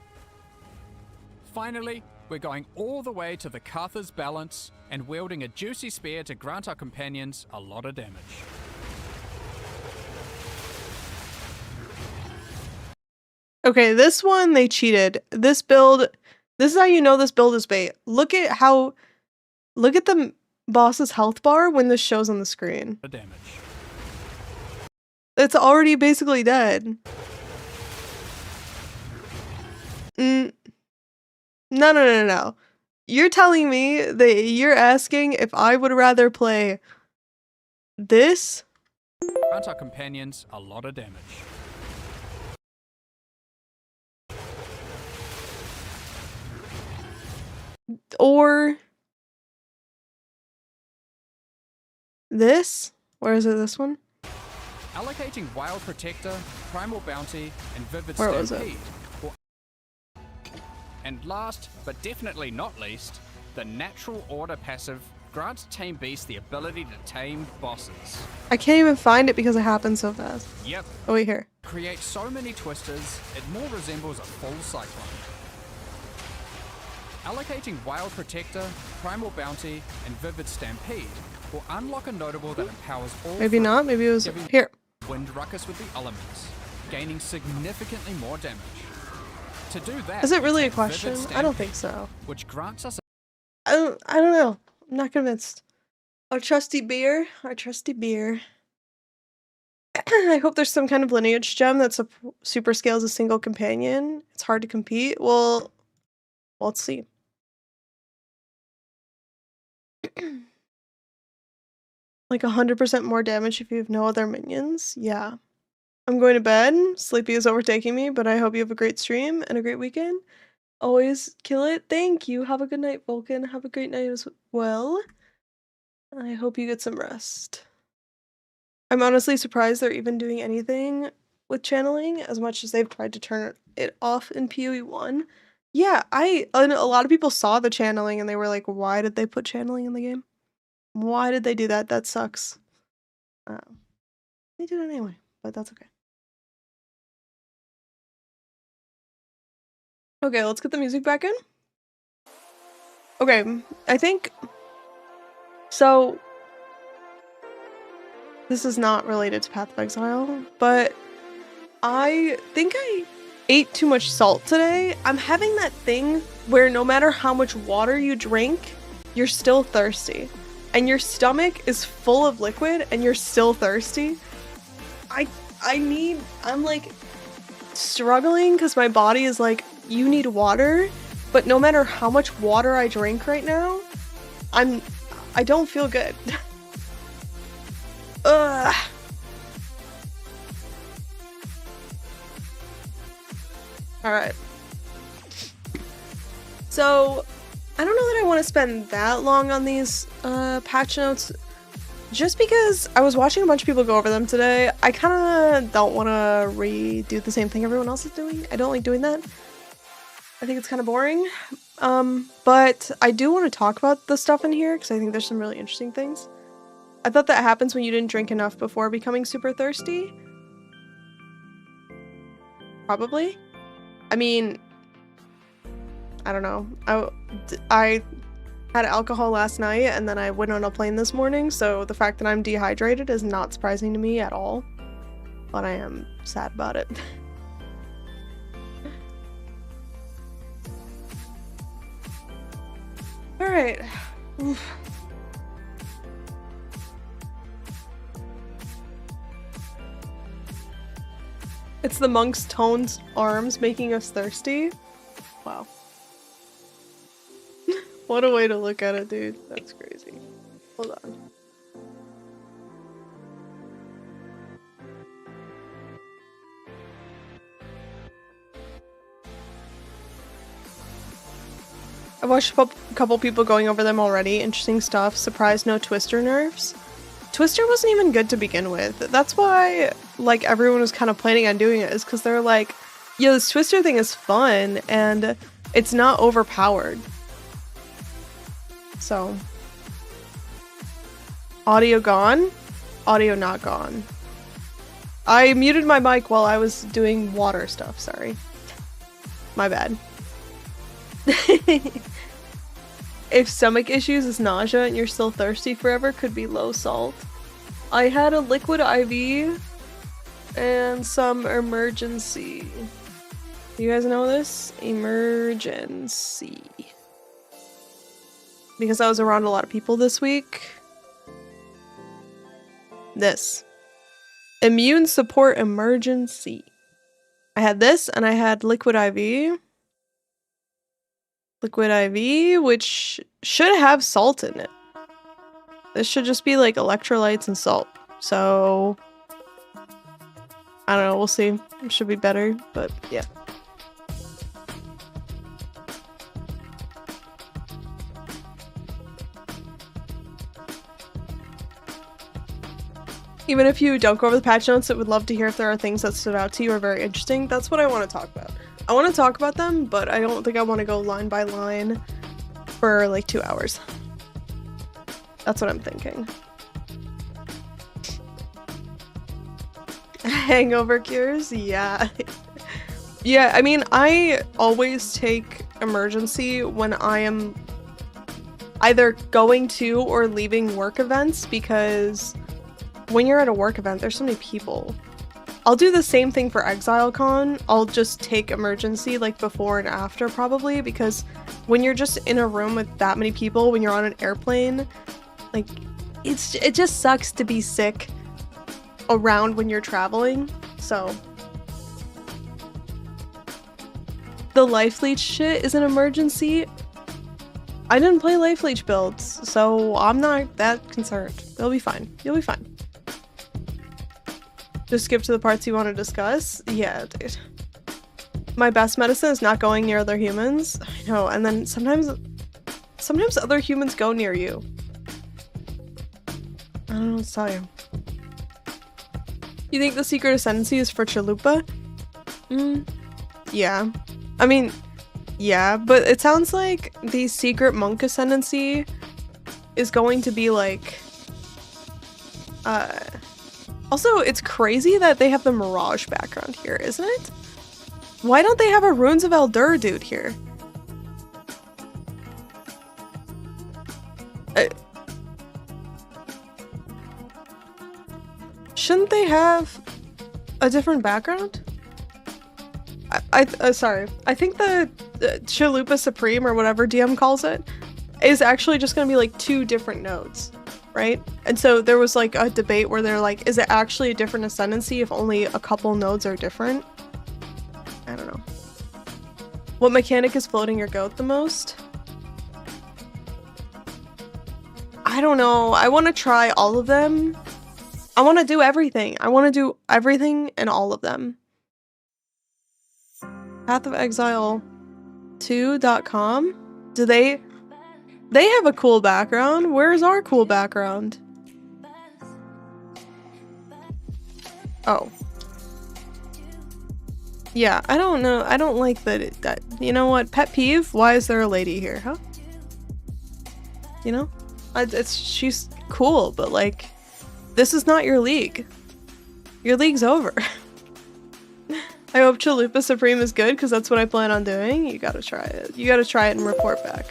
Finally, we're going all the way to the Cartha's Balance and wielding a juicy spear to grant our companions a lot of damage. Okay, this one they cheated. This build, this is how you know this build is bait. Look at the boss's health bar when this shows on the screen. The damage. It's already basically dead. No, no, no, no. You're telling me that you're asking if I would rather play this? Grant our companions a lot of damage. Or this? Where is it, this one? Allocating Wild Protector, Primal Bounty, and Vivid Where was it? Stampede. And last, but definitely not least, the Natural Order passive grants Tame Beast the ability to tame bosses. I can't even find it because it happens so fast. Yep, Oh, wait, here. create so many twisters, it more resembles a full cyclone. Allocating Wild Protector, Primal Bounty, and Vivid Stampede will unlock a notable that empowers all Maybe three, not. Maybe it was giving here. Wind Ruckus with the elements, gaining significantly more damage. To do that, Is it we really a take Vivid question? I Stampede, don't think so. which grants us I don't know. I'm not convinced. Our trusty beer. Our trusty beer. I hope there's some kind of lineage gem that's a super scales a single companion. It's hard to compete. Well, let's see. Like 100% more damage if you have no other minions. Yeah. I'm going to bed. Sleepy is overtaking me, but I hope you have a great stream and a great weekend. Always kill it. Thank you. Have a good night, Vulcan. Have a great night as well. I hope you get some rest. I'm honestly surprised they're even doing anything with channeling as much as they've tried to turn it off in PoE1. Yeah, and a lot of people saw the channeling and they were like, why did they put channeling in the game? Why did they do that? That sucks. They did it anyway, but that's okay. Okay, let's get the music back in. Okay, I think... So... This is not related to Path of Exile, but I think I ate too much salt today. I'm having that thing where no matter how much water you drink, you're still thirsty. And your stomach is full of liquid and you're still thirsty. I'm like struggling because my body is like, you need water, but no matter how much water I drink right now, I don't feel good. Ugh. Alright. So, I don't know that I want to spend that long on these patch notes, just because I was watching a bunch of people go over them today. I kind of don't want to redo the same thing everyone else is doing. I don't like doing that. I think it's kind of boring. But I do want to talk about the stuff in here, because I think there's some really interesting things. I thought that happens when you didn't drink enough before becoming super thirsty. Probably. I mean, I don't know. I had alcohol last night and then I went on a plane this morning, so the fact that I'm dehydrated is not surprising to me at all. But I am sad about it. Alright. It's the monk's toned arms making us thirsty. Wow. What a way to look at it, dude. That's crazy. Hold on. I watched a couple people going over them already. Interesting stuff. Surprised no Twister nerfs. Twister wasn't even good to begin with. That's why, like, everyone was kind of planning on doing it, is because they're like, yo, this Twister thing is fun, and it's not overpowered. So. Audio gone? Audio not gone. I muted my mic while I was doing water stuff, sorry. My bad. If stomach issues is nausea and you're still thirsty forever, could be low salt. I had a liquid IV and some emergency. You guys know this? Emergency. Because I was around a lot of people this week. This. Immune support emergency. I had this and I had liquid IV. Liquid IV, which should have salt in it. This should just be like electrolytes and salt. So, I don't know, we'll see. It should be better, but yeah. Even if you don't go over the patch notes, I would love to hear if there are things that stood out to you or very interesting. That's what I want to talk about. I want to talk about them, but I don't think I want to go line by line for like 2 hours. That's what I'm thinking. Hangover cures? Yeah. Yeah, I mean, I always take emergency when I am either going to or leaving work events, because when you're at a work event, there's so many people. I'll do the same thing for ExileCon. I'll just take emergency like before and after probably, because when you're just in a room with that many people, when you're on an airplane, like it just sucks to be sick around when you're traveling. So the life leech shit is an emergency. I didn't play life leech builds, so I'm not that concerned. They'll be fine. You'll be fine. Just skip to the parts you want to discuss? Yeah, dude. My best medicine is not going near other humans. I know, and then sometimes other humans go near you. I don't know what to tell you. You think the secret ascendancy is for Chalupa? Yeah. I mean, yeah, but it sounds like the secret monk ascendancy is going to be like... Also, it's crazy that they have the Mirage background here, isn't it? Why don't they have a Runes of Eldur dude here? Shouldn't they have a different background? Sorry. I think the Chalupa Supreme or whatever DM calls it is actually just gonna be like 2 different nodes, right? And so there was like a debate where they're like, is it actually a different ascendancy if only a couple nodes are different? I don't know. What mechanic is floating your goat the most? I don't know. I want to try all of them. I want to do everything. I want to do everything and all of them. Path of Exile 2.com? Do they have a cool background? Where's our cool background? Oh. Yeah, I don't know. I don't like that you know what? Pet peeve? Why is there a lady here, huh? You know? She's cool, but like, this is not your league. Your league's over. I hope Chalupa Supreme is good, because that's what I plan on doing. You gotta try it. You gotta try it and report back.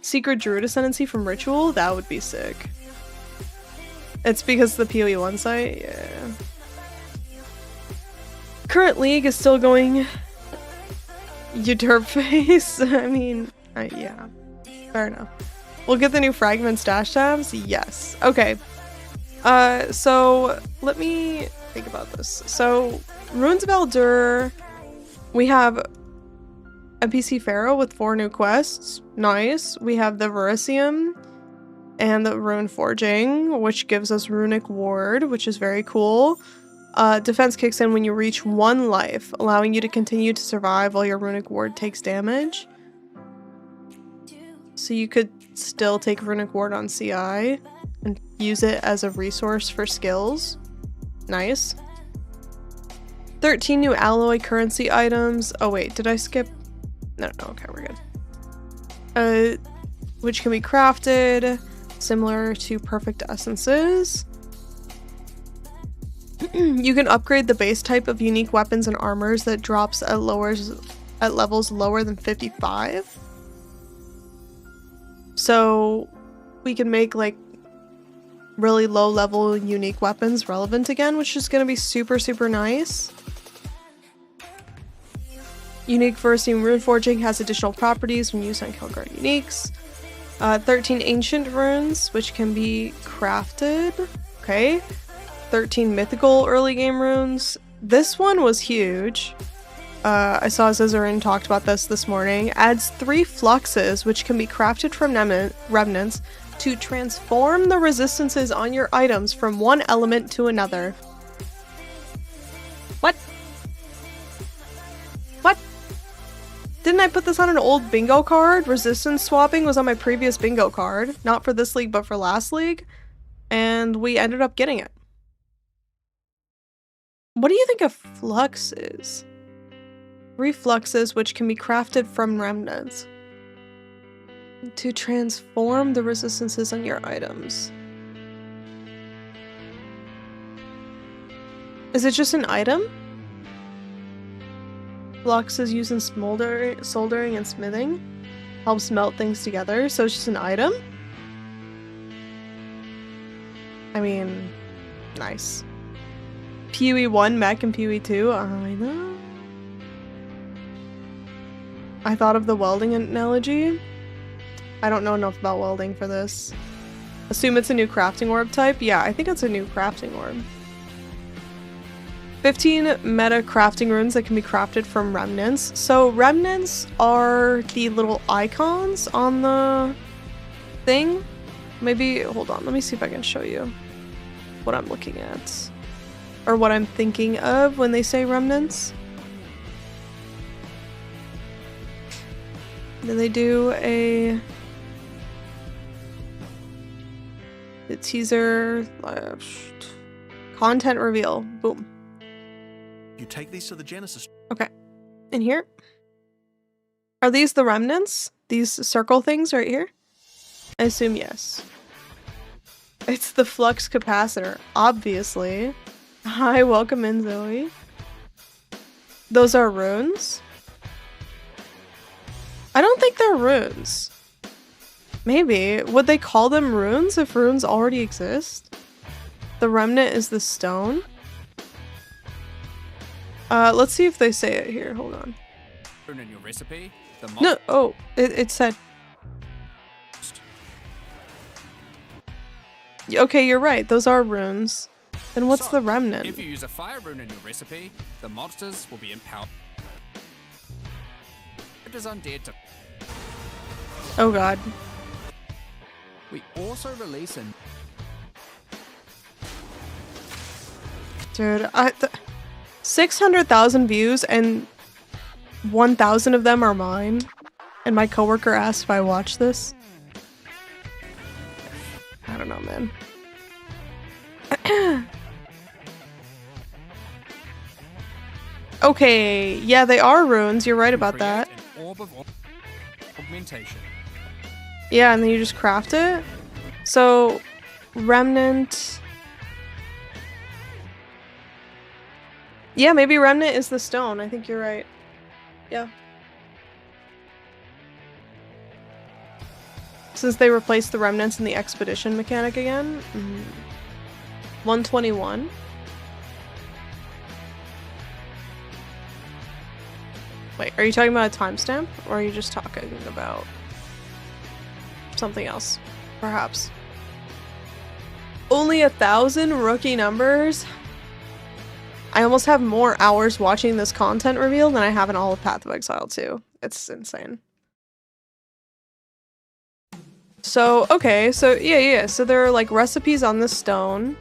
Secret Druid Ascendancy from Ritual? That would be sick. It's because the PoE1 site? Yeah. Current league is still going... You derp face? I mean, yeah. Fair enough. We'll get the new Fragments dash tabs? Yes. Okay. So let me think about this. So, Runes of Eldur, we have NPC Pharaoh with 4 new quests. Nice. We have the Verisium and the Rune Forging, which gives us Runic Ward, which is very cool. Defense kicks in when you reach 1 life, allowing you to continue to survive while your Runic Ward takes damage. So you could still take Runic Ward on CI and use it as a resource for skills. Nice. 13 new alloy currency items. Oh wait, did I skip? No, okay, we're good. Which can be crafted, similar to perfect essences. You can upgrade the base type of unique weapons and armors that drops at levels lower than 55. So we can make like really low level unique weapons relevant again, which is going to be super, super nice. Unique Verisium Rune Forging has additional properties when used on Kilguard uniques. 13 ancient runes, which can be crafted. Okay. 13 mythical early game runes. This one was huge. I saw Zizarin talked about this morning. Adds 3 fluxes, which can be crafted from remnants to transform the resistances on your items from one element to another. What? What? Didn't I put this on an old bingo card? Resistance swapping was on my previous bingo card. Not for this league, but for last league. And we ended up getting it. What do you think a flux is? 3 fluxes, which can be crafted from remnants to transform the resistances on your items. Is it just an item? Flux is used in soldering and smithing. Helps melt things together, so it's just an item? I mean, nice. PoE 1, mech, and PoE 2, I know. I thought of the welding analogy. I don't know enough about welding for this. Assume it's a new crafting orb type? Yeah, I think it's a new crafting orb. 15 meta crafting runes that can be crafted from remnants. So remnants are the little icons on the thing. Maybe, hold on, let me see if I can show you what I'm looking at. Or what I'm thinking of when they say remnants. Then they do the teaser. Content reveal. Boom. You take these to the Genesis. Okay. In here? Are these the remnants? These circle things right here? I assume yes. It's the flux capacitor, obviously. Hi, welcome in, Zoe. Those are runes? I don't think they're runes. Maybe. Would they call them runes if runes already exist? The remnant is the stone. Let's see if they say it here. Hold on. In your recipe, the No, oh, it said. Okay, you're right. Those are runes. Then what's the remnant? If you use a fire rune in your recipe, the monsters will be empowered. It is undead to. Oh god. We also release an. Dude, 600,000 views and 1,000 of them are mine. And my coworker asked if I watched this. I don't know, man. Okay, yeah, they are runes. You're right about that. An orb of augmentation. Yeah, and then you just craft it. So, remnant. Yeah, maybe remnant is the stone. I think you're right. Yeah. Since they replaced the remnants in the expedition mechanic again. 121. Wait, are you talking about a timestamp? Or are you just talking about something else? Perhaps. Only 1,000 rookie numbers? I almost have more hours watching this content reveal than I have in all of Path of Exile 2. It's insane. So, okay, so yeah, so there are like recipes on this stone.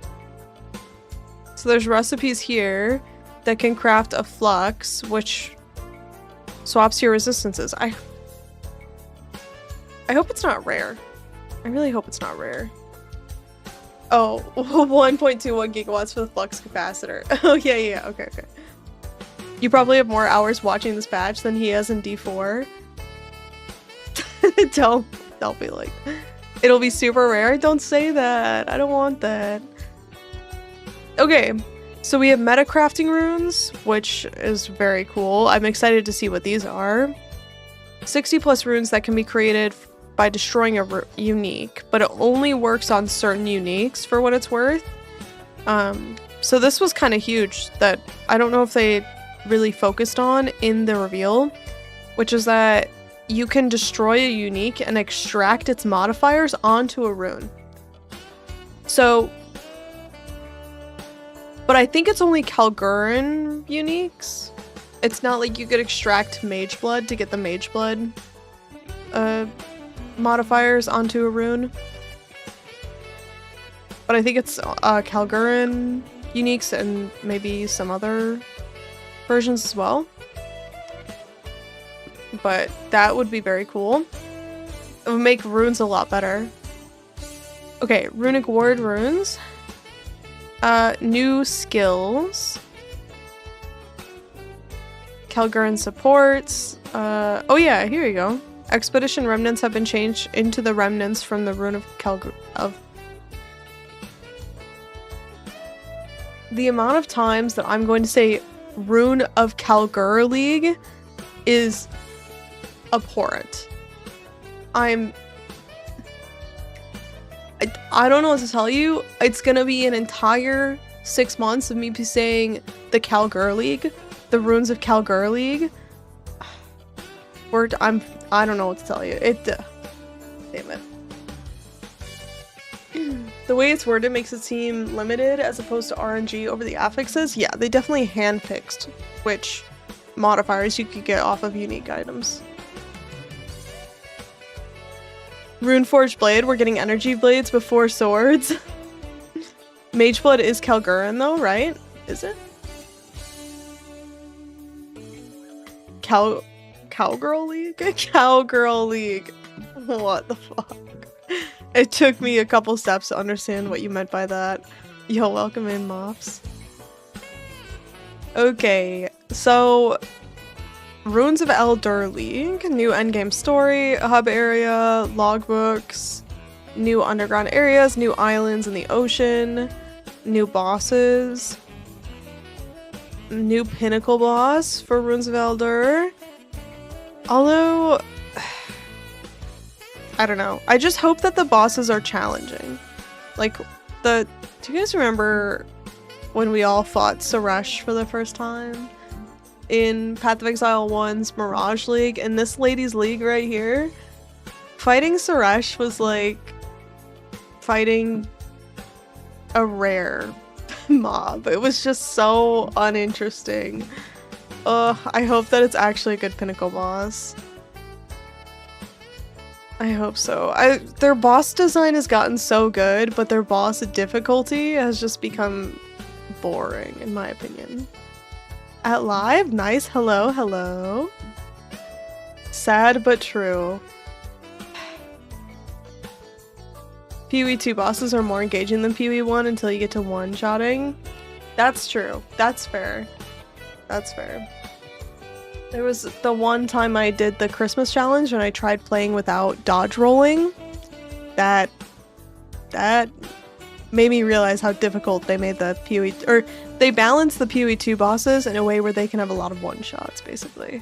So there's recipes here that can craft a flux, which swaps your resistances. I hope it's not rare. I really hope it's not rare. Oh, 1.21 gigawatts for the flux capacitor. Oh, yeah, okay. You probably have more hours watching this patch than he has in D4. Don't be like, it'll be super rare. Don't say that. I don't want that. Okay, so we have meta crafting runes, which is very cool. I'm excited to see what these are. 60 plus runes that can be created by destroying a unique, but it only works on certain uniques for what it's worth. So this was kind of huge that I don't know if they really focused on in the reveal, which is that you can destroy a unique and extract its modifiers onto a rune. So, but I think it's only Kalguran uniques. It's not like you could extract Mage Blood to get the Mage Blood modifiers onto a rune. But I think it's Kalguran uniques and maybe some other versions as well. But that would be very cool. It would make runes a lot better. Okay, Runic Ward runes. New skills. Kalguran supports. Oh yeah, here you go. Expedition remnants have been changed into the remnants from the rune of The amount of times that I'm going to say rune of Kalgur League is abhorrent. I don't know what to tell you. It's gonna be an entire 6 months of me saying the Kalgur League, the runes of Kalgur League. I don't know what to tell you. Damn it. The way it's worded makes it seem limited as opposed to RNG over the affixes. Yeah, they definitely handpicked which modifiers you could get off of unique items. Runeforged Blade, we're getting energy blades before swords. Mage Blood is Kalguran though, right? Is it? Cowgirl League? Cowgirl League. What the fuck? It took me a couple steps to understand what you meant by that. Yo, welcome in, Mops. Okay, so Ruins of Elder League, new endgame story, hub area, logbooks, new underground areas, new islands in the ocean, new bosses, new pinnacle boss for Ruins of Elder. Although, I don't know. I just hope that the bosses are challenging. Like, do you guys remember when we all fought Suresh for the first time? In Path of Exile 1's Mirage League, and this lady's league right here, fighting Suresh was like fighting a rare mob. It was just so uninteresting. I hope that it's actually a good pinnacle boss. I hope so. Their boss design has gotten so good, but their boss difficulty has just become boring, in my opinion. At live? Nice. Hello, hello. Sad but true. PoE 2 bosses are more engaging than PoE 1 until you get to one-shotting. That's true. That's fair. That's fair. There was the one time I did the Christmas challenge and I tried playing without dodge rolling. That made me realize how difficult they made the PoE, or they balanced the PoE 2 bosses in a way where they can have a lot of one-shots, basically.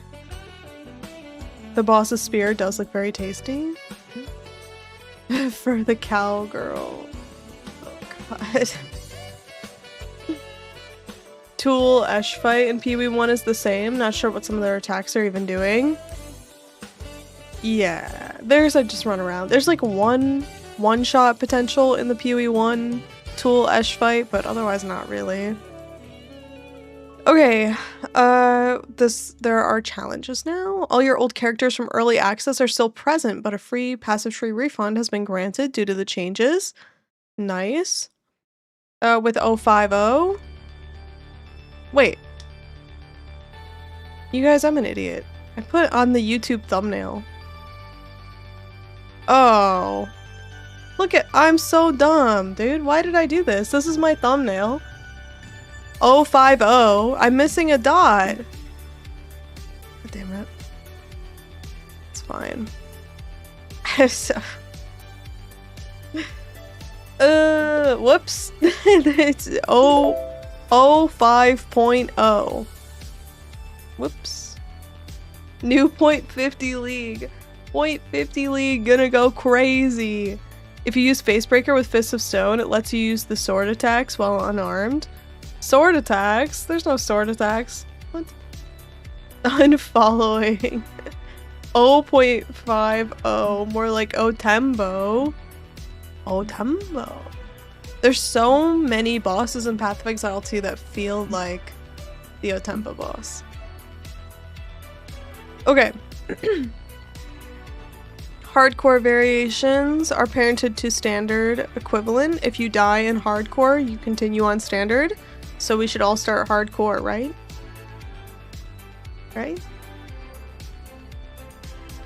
The boss's spear does look very tasty. For the cowgirl. Oh god. Tool Esh fight in PoE 1 is the same. Not sure what some of their attacks are even doing. Yeah, there's a just run around. There's like one-shot potential in the PoE 1 Tool Esh fight, but otherwise not really. Okay, there are challenges now. All your old characters from early access are still present, but a free passive tree refund has been granted due to the changes. Nice. With 050. Wait. You guys, I'm an idiot. I put it on the YouTube thumbnail. Oh. Look at, I'm so dumb, dude. Why did I do this? This is my thumbnail. 050. I'm missing a dot. God damn it. It's fine. So, whoops. It's 05.0. Whoops. New .50 league. .50 league gonna go crazy. If you use Facebreaker with Fists of Stone, it lets you use the sword attacks while unarmed. Sword attacks? There's no sword attacks. What? Unfollowing. 0.50. More like Otembo. Otembo. There's so many bosses in Path of Exile 2 that feel like the Otempo boss. Okay. Hardcore variations are parented to standard equivalent. If you die in hardcore, you continue on standard. So we should all start hardcore, right? Right?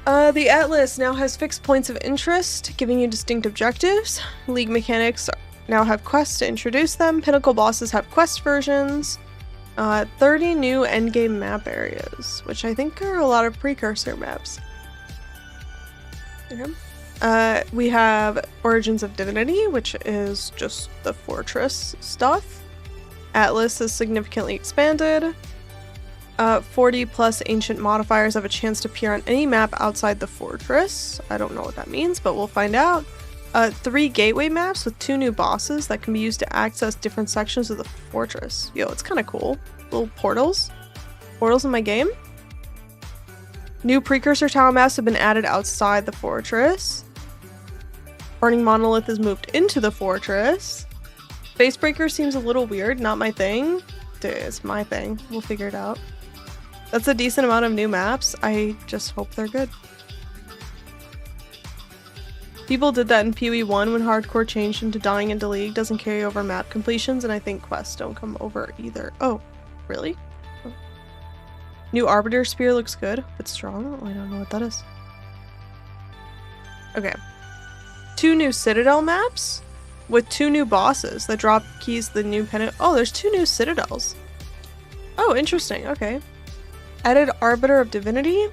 The Atlas now has fixed points of interest, giving you distinct objectives. League mechanics now have quests to introduce them. Pinnacle bosses have quest versions. 30 new endgame map areas, which I think are a lot of precursor maps. Okay. We have Origins of Divinity, which is just the fortress stuff. Atlas is significantly expanded. 40 plus ancient modifiers have a chance to appear on any map outside the fortress. I don't know what that means, but we'll find out. 3 gateway maps with 2 new bosses that can be used to access different sections of the fortress. Yo, it's kind of cool. Little portals. Portals in my game. New precursor tower maps have been added outside the fortress. Burning Monolith is moved into the fortress. Facebreaker seems a little weird, not my thing. Dude, it's my thing. We'll figure it out. That's a decent amount of new maps. I just hope they're good. People did that in PoE 1 when hardcore changed into dying into League. Doesn't carry over map completions, and I think quests don't come over either. Oh, really? Oh. New Arbiter Spear looks good, but strong. Oh, I don't know what that is. Okay. 2 new Citadel maps. with 2 new bosses that drop keys to the new pinnacle. Oh, there's 2 new citadels. Oh, interesting. Okay. Added Arbiter of Divinity.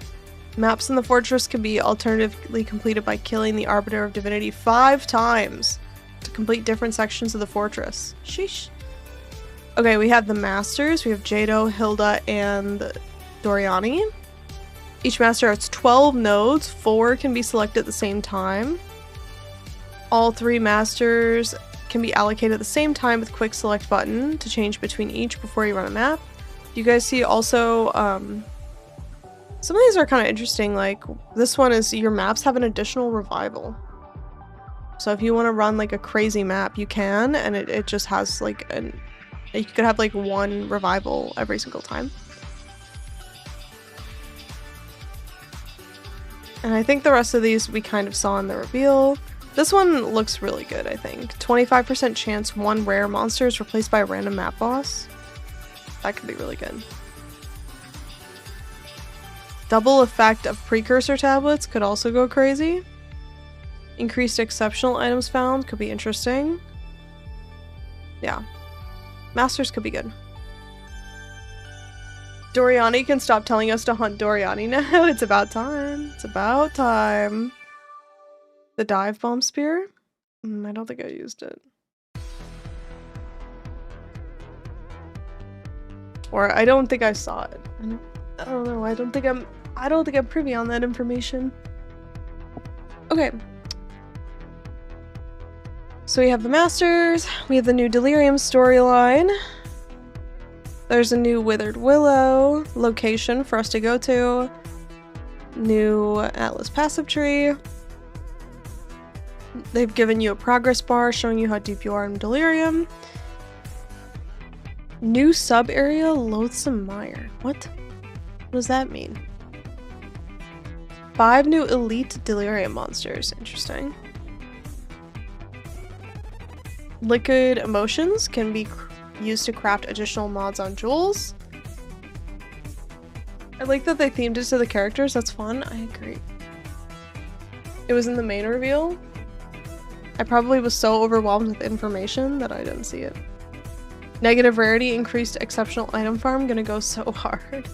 Maps in the fortress can be alternatively completed by killing the Arbiter of Divinity 5 times to complete different sections of the fortress. Sheesh. Okay, we have the Masters. We have Jado, Hilda, and Doriani. Each Master has 12 nodes. 4 can be selected at the same time. All 3 Masters can be allocated at the same time with quick select button to change between each before you run a map. You guys see also, some of these are kind of interesting, like this one is your maps have an additional revival. So if you want to run like a crazy map, you can, and it just has like you could have like 1 revival every single time. And I think the rest of these we kind of saw in the reveal. This one looks really good, I think. 25% chance 1 rare monster is replaced by a random map boss. That could be really good. Double effect of precursor tablets could also go crazy. Increased exceptional items found could be interesting. Yeah. Masters could be good. Doriani can stop telling us to hunt Doriani now. It's about time. It's about time. The dive bomb spear? I don't think I used it. Or I don't think I saw it. I don't know. I don't think I'm privy on that information. Okay. So we have the Masters. We have the new Delirium storyline. There's a new Withered Willow location for us to go to. New Atlas passive tree. They've given you a progress bar showing you how deep you are in Delirium. New sub-area, Loathsome Mire. What does that mean? 5 new elite Delirium monsters. Interesting. Liquid emotions can be used to craft additional mods on jewels. I like that they themed it to the characters. That's fun. I agree. It was in the main reveal. I probably was so overwhelmed with information that I didn't see it. Negative rarity, increased exceptional item farm. Gonna go so hard.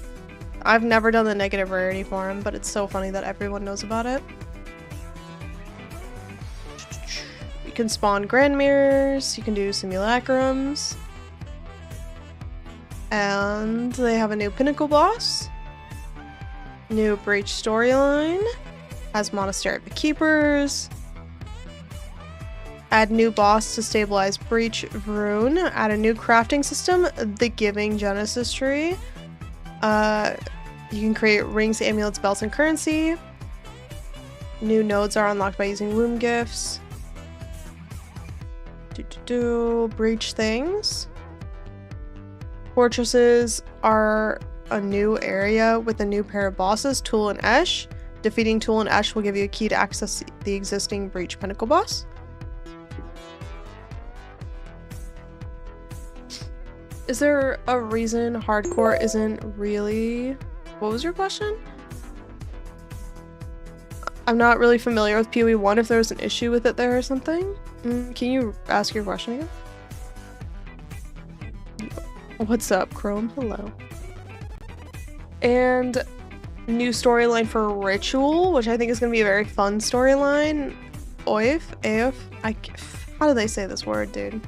I've never done the negative rarity farm, but it's so funny that everyone knows about it. You can spawn grand mirrors. You can do simulacrums. And they have a new pinnacle boss. New breach storyline. Has Monastery of the Keepers. Add new boss to stabilize breach rune. Add a new crafting system, the Giving Genesis tree. You can create rings, amulets, belts, and currency. New nodes are unlocked by using womb gifts. Breach things. Fortresses are a new area with a new pair of bosses, Tool and Esh. Defeating Tool and Esh will give you a key to access the existing breach pinnacle boss. Is there a reason hardcore isn't really... What was your question? I'm not really familiar with PoE 1 if there was an issue with it there or something. Can you ask your question again? What's up, Chrome? Hello. And new storyline for Ritual, which I think is going to be a very fun storyline. Oif? How do they say this word, dude?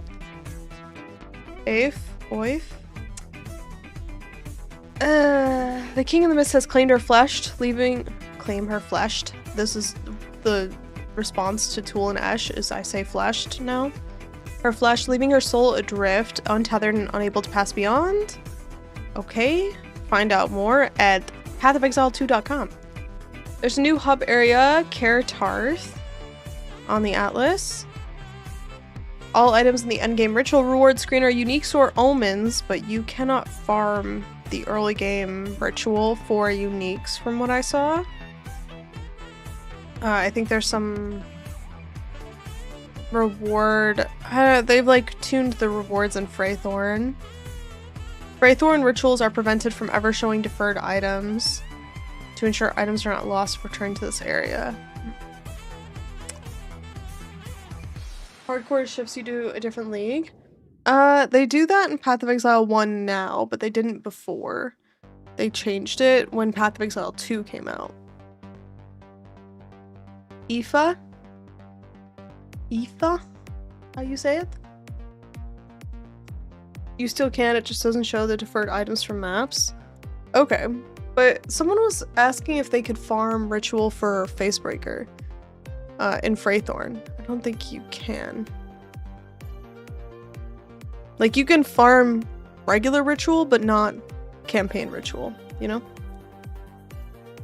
Oif? The King of the Mist has claimed her fleshed, claim her fleshed. This is the response to Tool and Esh, is I say fleshed now. Her flesh, leaving her soul adrift, untethered and unable to pass beyond. Okay, find out more at pathofexile2.com. There's a new hub area, Kaer Tarth, on the Atlas. All items in the endgame ritual reward screen are uniques or omens, but you cannot farm the early game ritual for uniques from what I saw. I think there's some reward. They've like tuned the rewards in Freythorn. Freythorn rituals are prevented from ever showing deferred items to ensure items are not lost. Return to this area. Hardcore shifts you to a different league. They do that in Path of Exile 1 now, but they didn't before. They changed it when Path of Exile 2 came out. Aoife? Aoife? How you say it? You still can, it just doesn't show the deferred items from maps. Okay, but someone was asking if they could farm Ritual for Facebreaker in Freythorn. I don't think you can. Like, you can farm regular Ritual, but not campaign Ritual, you know?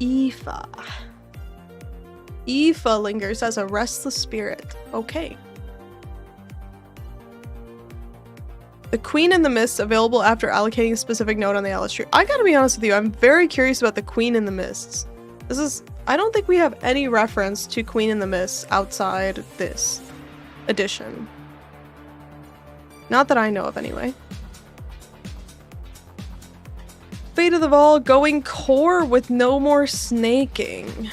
Aoife. Aoife lingers as a restless spirit. Okay. The Queen in the Mists available after allocating a specific node on the Atlas tree. I gotta be honest with you, I'm very curious about the Queen in the Mists. I don't think we have any reference to Queen in the Mists outside this edition. Not that I know of anyway. Fate of the Vol going core with no more snaking.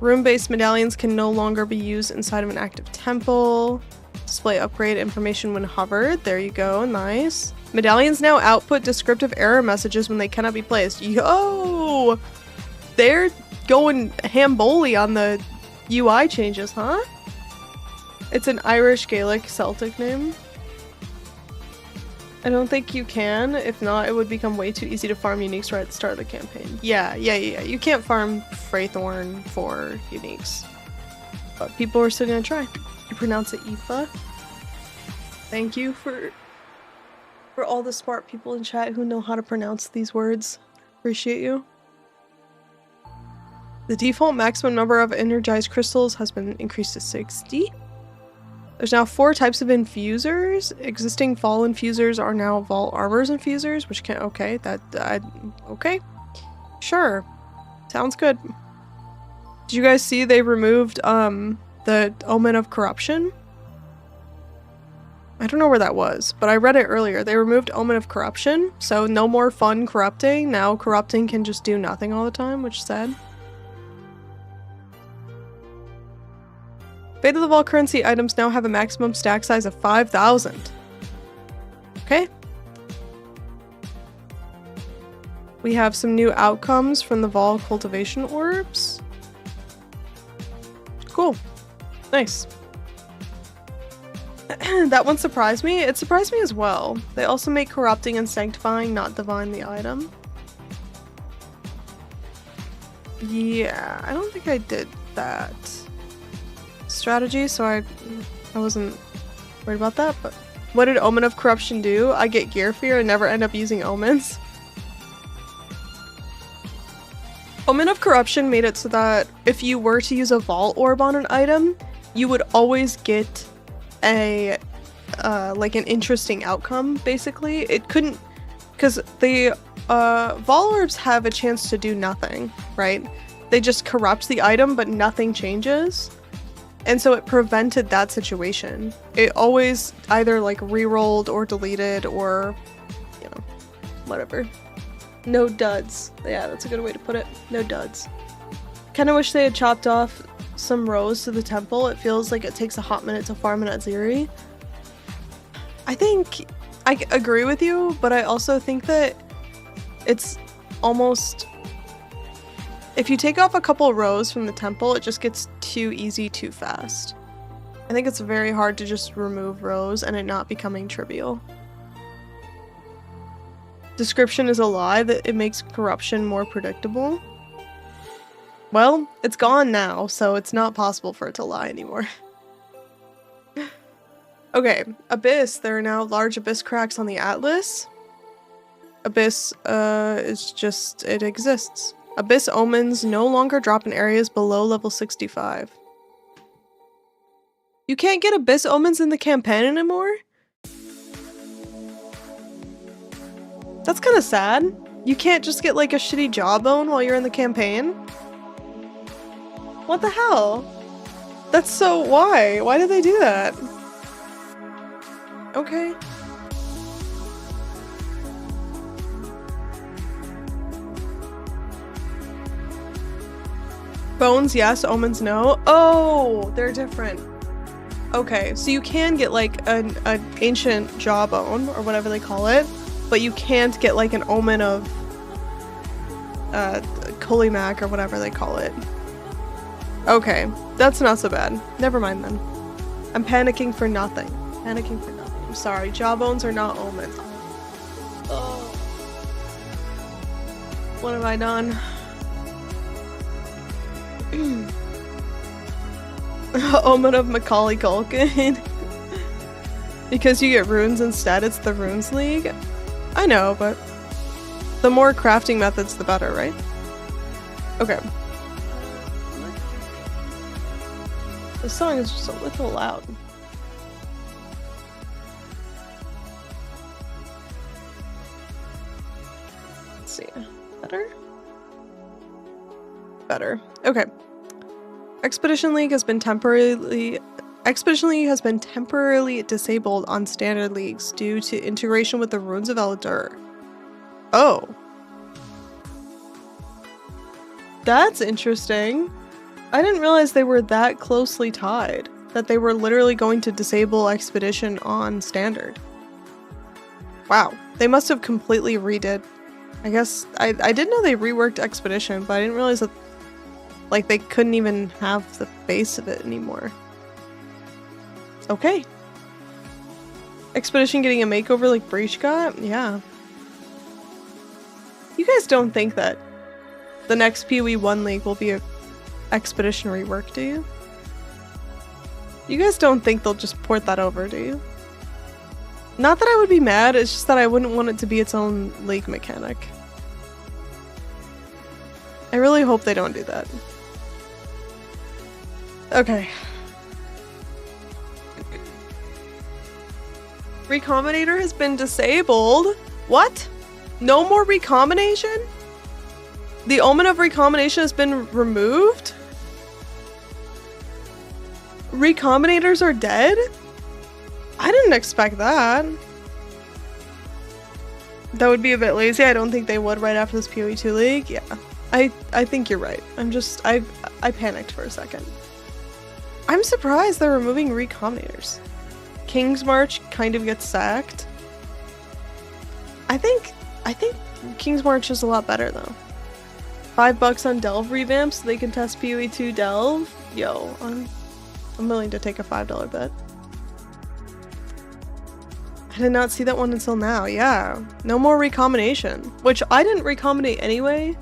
Room-based medallions can no longer be used inside of an active temple. Display upgrade information when hovered. There you go, nice. Medallions now output descriptive error messages when they cannot be placed. Yo! They're going hamboli on the UI changes, huh? It's an Irish Gaelic Celtic name. I don't think you can. If not, it would become way too easy to farm uniques right at the start of the campaign. Yeah. You can't farm Freythorn for uniques. But people are still gonna try. You pronounce it Aoife. Thank you for all the smart people in chat who know how to pronounce these words. Appreciate you. The default maximum number of energized crystals has been increased to 60. There's now 4 types of infusers. Existing Fall infusers are now Vol Armor's infusers, which can okay. Okay, sure, sounds good. Did you guys see they removed the Omen of Corruption? I don't know where that was, but I read it earlier. They removed Omen of Corruption, so no more fun corrupting. Now corrupting can just do nothing all the time, which is sad. Fate of the Vol currency items now have a maximum stack size of 5,000. Okay. We have some new outcomes from the Vol cultivation orbs. Cool. Nice. That one surprised me. It surprised me as well. They also make corrupting and sanctifying not divine the item. Yeah, I don't think I did that strategy, so I wasn't worried about that, but what did Omen of Corruption do? I get gear fear and never end up using omens. Omen of Corruption made it so that if you were to use a Vol Orb on an item, you would always get a like an interesting outcome, basically. It couldn't, because the Vol Orbs have a chance to do nothing, right? They just corrupt the item, but nothing changes. And so it prevented that situation. It always either like re-rolled or deleted or, you know, whatever. No duds. Yeah, that's a good way to put it. No duds. Kinda wish they had chopped off some rows to the temple. It feels like it takes a hot minute to farm an Aziri. I think I agree with you, but I also think that it's almost... If you take off a couple rows from the temple, it just gets too easy too fast. I think it's very hard to just remove rows and it not becoming trivial. Description is a lie that it makes corruption more predictable. Well, it's gone now, so it's not possible for it to lie anymore. Okay, Abyss. There are now large Abyss cracks on the Atlas. Abyss is just, it exists. Abyss omens no longer drop in areas below level 65. You can't get Abyss omens in the campaign anymore? That's kind of sad. You can't just get like a shitty jawbone while you're in the campaign? What the hell? That's so... why? Why did they do that? Okay. Bones, yes. Omens, no. Oh, they're different. Okay, so you can get like an ancient jawbone or whatever they call it, but you can't get like an omen of Kolimak or whatever they call it. Okay, that's not so bad. Never mind then. I'm panicking for nothing. Panicking for nothing. I'm sorry, jawbones are not omens. Oh. What have I done? Omen of Macaulay Culkin. Because you get runes instead, it's the Runes League. I know, but the more crafting methods, the better, right? Okay. This song is just a little loud. Let's see. Better? Better. Okay. Expedition League has been temporarily disabled on standard leagues due to integration with the Runes of Eldur. Oh. That's interesting. I didn't realize they were that closely tied. That they were literally going to disable Expedition on standard. Wow. They must have completely redid. I guess I didn't know they reworked Expedition, but I didn't realize that like they couldn't even have the base of it anymore. Okay. Expedition getting a makeover like Breach got? Yeah. You guys don't think that the next PoE 1 League will be a Expedition rework, do you? You guys don't think they'll just port that over, do you? Not that I would be mad, it's just that I wouldn't want it to be its own league mechanic. I really hope they don't do that. Okay. Recombinator has been disabled? What? No more recombination? The omen of recombination has been removed? Recombinators are dead? I didn't expect that. That would be a bit lazy. I don't think they would right after this PoE 2 League. Yeah. I think you're right. I panicked for a second. I'm surprised they're removing recombinators. King's March kind of gets sacked. I think King's March is a lot better though. $5 on Delve revamp so they can test PoE 2 Delve. Yo, I'm willing to take a $5 bet. I did not see that one until now. Yeah, no more recombination, which I didn't recombinate anyway,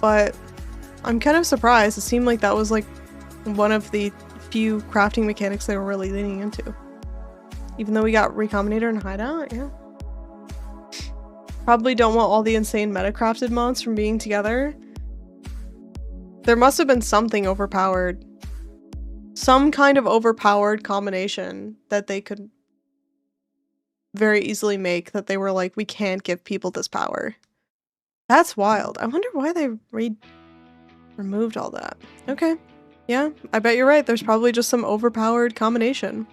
but I'm kind of surprised. It seemed like that was like one of the few crafting mechanics they were really leaning into. Even though we got Recombinator and Hideout, yeah. Probably don't want all the insane meta-crafted mods from being together. There must have been something overpowered. Some kind of overpowered combination that they could very easily make that they were like, we can't give people this power. That's wild. I wonder why they removed all that. Okay. Yeah, I bet you're right. There's probably just some overpowered combination.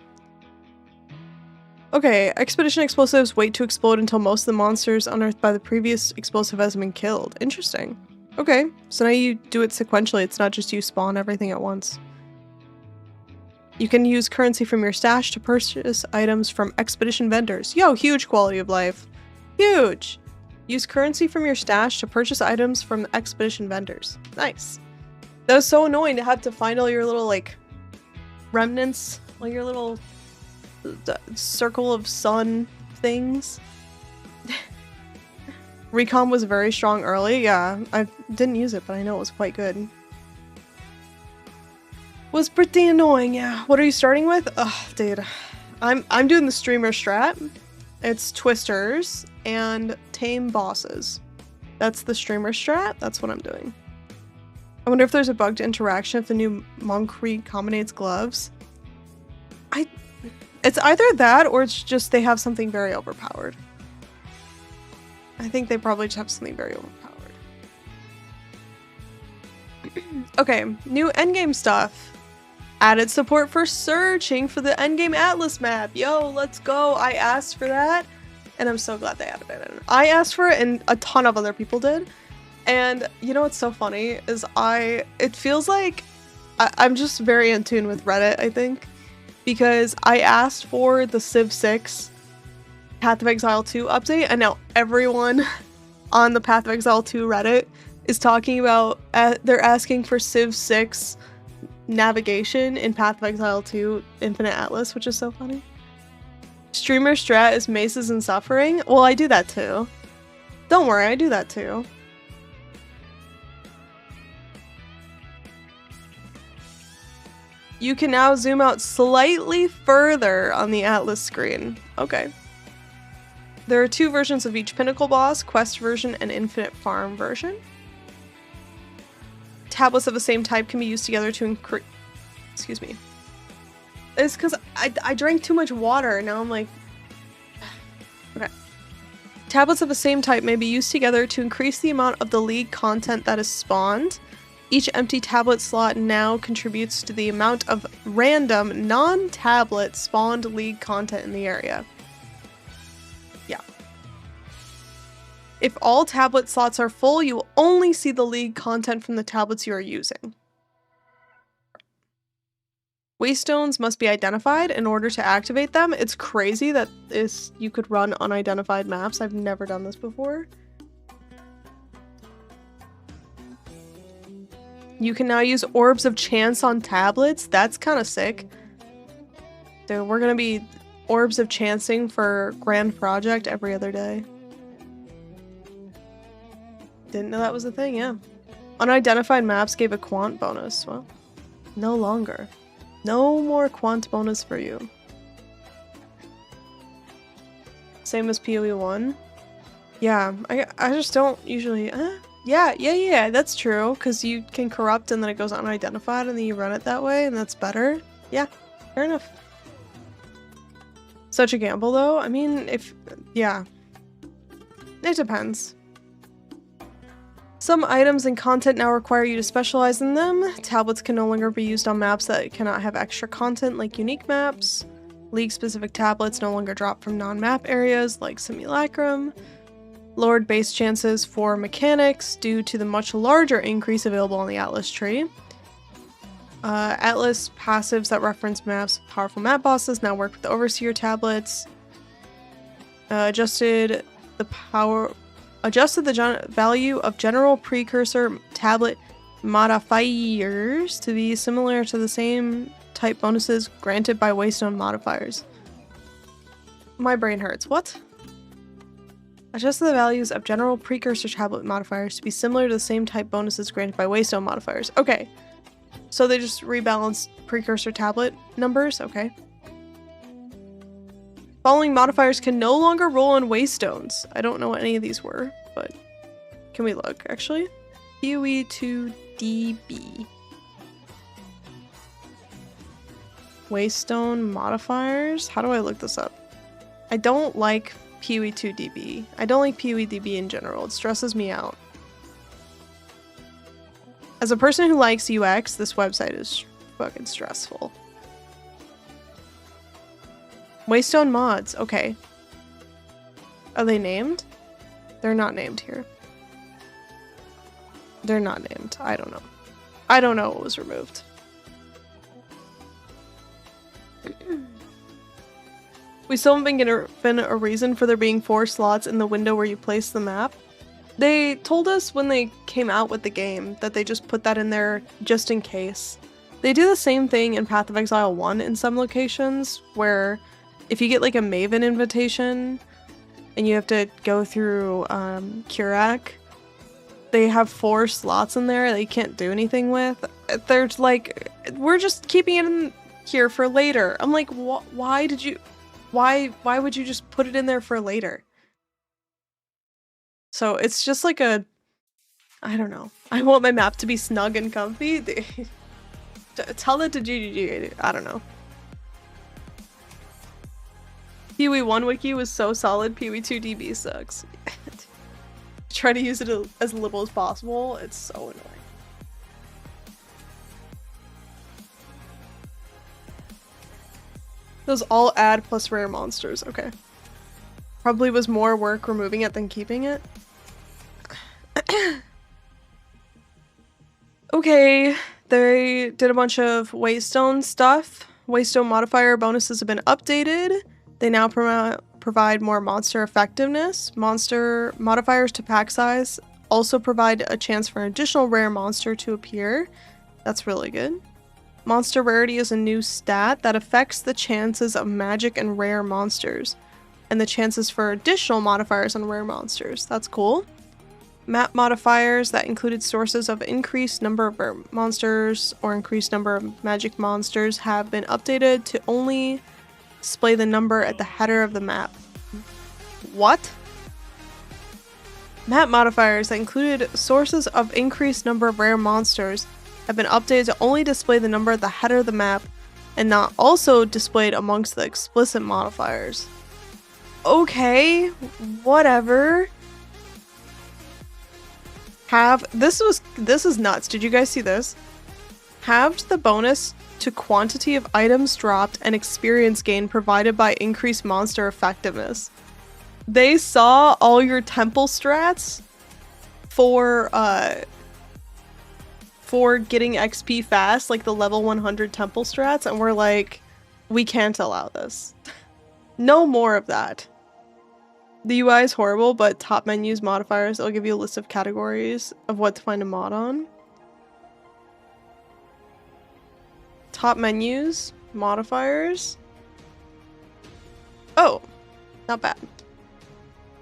Okay, Expedition explosives wait to explode until most of the monsters unearthed by the previous explosive has been killed. Interesting. Okay, so now you do it sequentially. It's not just you spawn everything at once. You can use currency from your stash to purchase items from Expedition vendors. Yo, huge quality of life. Huge! Use currency from your stash to purchase items from Expedition vendors. Nice. That was so annoying to have to find all your little, like, remnants, all your little circle of sun things. Recon was very strong early. Yeah, I didn't use it, but I know it was quite good. Was pretty annoying, yeah. What are you starting with? Ugh, dude. I'm doing the streamer strat. It's twisters and tame bosses. That's the streamer strat. That's what I'm doing. I wonder if there's a bugged interaction if the new monk recombinates gloves. It's either that or it's just they have something very overpowered. I think they probably just have something very overpowered. Okay, new endgame stuff. Added support for searching for the endgame atlas map. Yo, let's go. I asked for that and I'm so glad they added it in. I asked for it and a ton of other people did. And you know what's so funny is it feels like I'm just very in tune with Reddit, I think. because I asked for the Civ 6 Path of Exile 2 update, and now everyone on the Path of Exile 2 Reddit is talking about, they're asking for Civ 6 navigation in Path of Exile 2 Infinite Atlas, which is so funny. Streamer strat is maces and suffering. Well, I do that too. Don't worry, I do that too. You can now zoom out slightly further on the Atlas screen. Okay. There are 2 versions of each Pinnacle boss, Quest version and Infinite Farm version. Tablets of the same type can be used together to increase... Excuse me. It's because I drank too much water, now I'm like... Okay. Tablets of the same type may be used together to increase the amount of the League content that is spawned. Each empty tablet slot now contributes to the amount of random, non-tablet spawned League content in the area. Yeah. If all tablet slots are full, you will only see the League content from the tablets you are using. Waystones must be identified in order to activate them. It's crazy that you could run unidentified maps. I've never done this before. You can now use Orbs of Chance on tablets. That's kind of sick. Dude, we're gonna be Orbs of Chancing for Grand Project every other day. Didn't know that was a thing, yeah. Unidentified maps gave a quant bonus. Well, no longer. No more quant bonus for you. Same as PoE 1. Yeah, I just don't usually... Yeah, that's true. Because you can corrupt and then it goes unidentified and then you run it that way and that's better. Yeah, fair enough. Such a gamble though. I mean, yeah. It depends. Some items and content now require you to specialize in them. Tablets can no longer be used on maps that cannot have extra content like unique maps. League-specific tablets no longer drop from non-map areas like Simulacrum. Lowered base chances for mechanics due to the much larger increase available on the Atlas tree. Atlas passives that reference maps with powerful map bosses now work with the Overseer tablets. Adjusted the value of general precursor tablet modifiers to be similar to the same type bonuses granted by Waystone modifiers. My brain hurts. What? Adjusted the values of general precursor tablet modifiers to be similar to the same type bonuses granted by Waystone modifiers. Okay. So they just rebalanced precursor tablet numbers? Okay. Following modifiers can no longer roll on Waystones. I don't know what any of these were, but can we look, actually? PoE 2DB. Waystone modifiers? How do I look this up? I don't like PoE 2DB. I don't like PoE DB in general. It stresses me out. As a person who likes UX, this website is fucking stressful. Waystone mods. Okay. Are they named? They're not named here. They're not named. I don't know. I don't know what was removed. We still haven't been given a reason for there being 4 slots in the window where you place the map. They told us when they came out with the game that they just put that in there just in case. They do the same thing in Path of Exile 1 in some locations, where if you get like a Maven invitation and you have to go through Kurak, they have 4 slots in there that you can't do anything with. They're like, we're just keeping it in here for later. I'm like, why would you just put it in there for later? So it's just like I don't know. I want my map to be snug and comfy. Tell it to GGG. I don't know. PoE 1 wiki was so solid, PoE 2 DB sucks. Try to use it as little as possible. It's so annoying. Those all add plus rare monsters. Okay. Probably was more work removing it than keeping it. Okay, they did a bunch of Waystone stuff, Waystone modifier bonuses have been updated. They now provide more monster effectiveness. Monster modifiers to pack size also provide a chance for an additional rare monster to appear. That's really good. Monster rarity is a new stat that affects the chances of magic and rare monsters, and the chances for additional modifiers on rare monsters. That's cool. Map modifiers that included sources of increased number of rare monsters or increased number of magic monsters have been updated to only display the number at the header of the map. What? Map modifiers that included sources of increased number of rare monsters have been updated to only display the number at the header of the map and not also displayed amongst the explicit modifiers. Okay, whatever. This is nuts. Did you guys see this? Halved the bonus to quantity of items dropped and experience gain provided by increased monster effectiveness. They saw all your temple strats for getting XP fast, like the level 100 temple strats, and we're like, we can't allow this. No more of that. The UI is horrible, but top menus, modifiers, it'll give you a list of categories of what to find a mod on. Top menus, modifiers. Oh, not bad.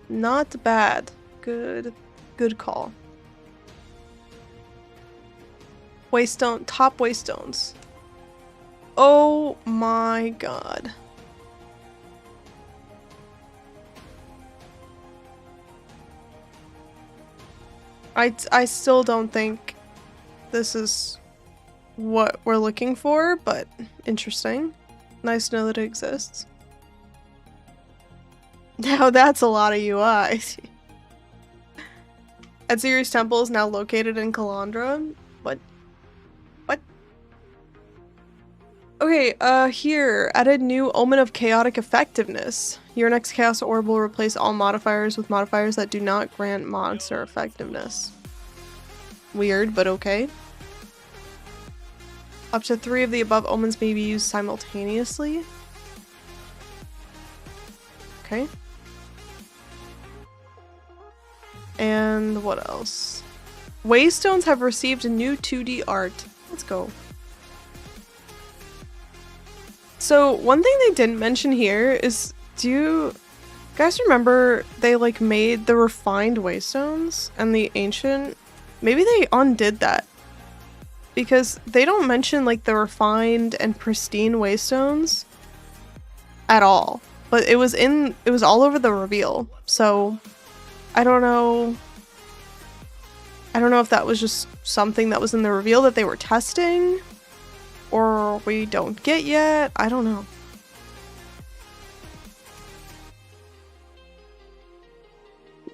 Not bad. Good call. Waystone, top waystones. Oh my god. I still don't think this is what we're looking for, but interesting. Nice to know that it exists. Now that's a lot of UI. Edziri's temple is now located in Kalandra. What? Okay, here, added new Omen of Chaotic Effectiveness. Your next Chaos Orb will replace all modifiers with modifiers that do not grant monster effectiveness. Weird, but okay. Up to 3 of the above omens may be used simultaneously. Okay. And what else? Waystones have received a new 2D art. Let's go. So one thing they didn't mention here is, do you guys remember they like made the refined waystones and the ancient? Maybe they undid that because they don't mention like the refined and pristine waystones at all. But it was all over the reveal. So I don't know if that was just something that was in the reveal that they were testing, or we don't get yet. I don't know.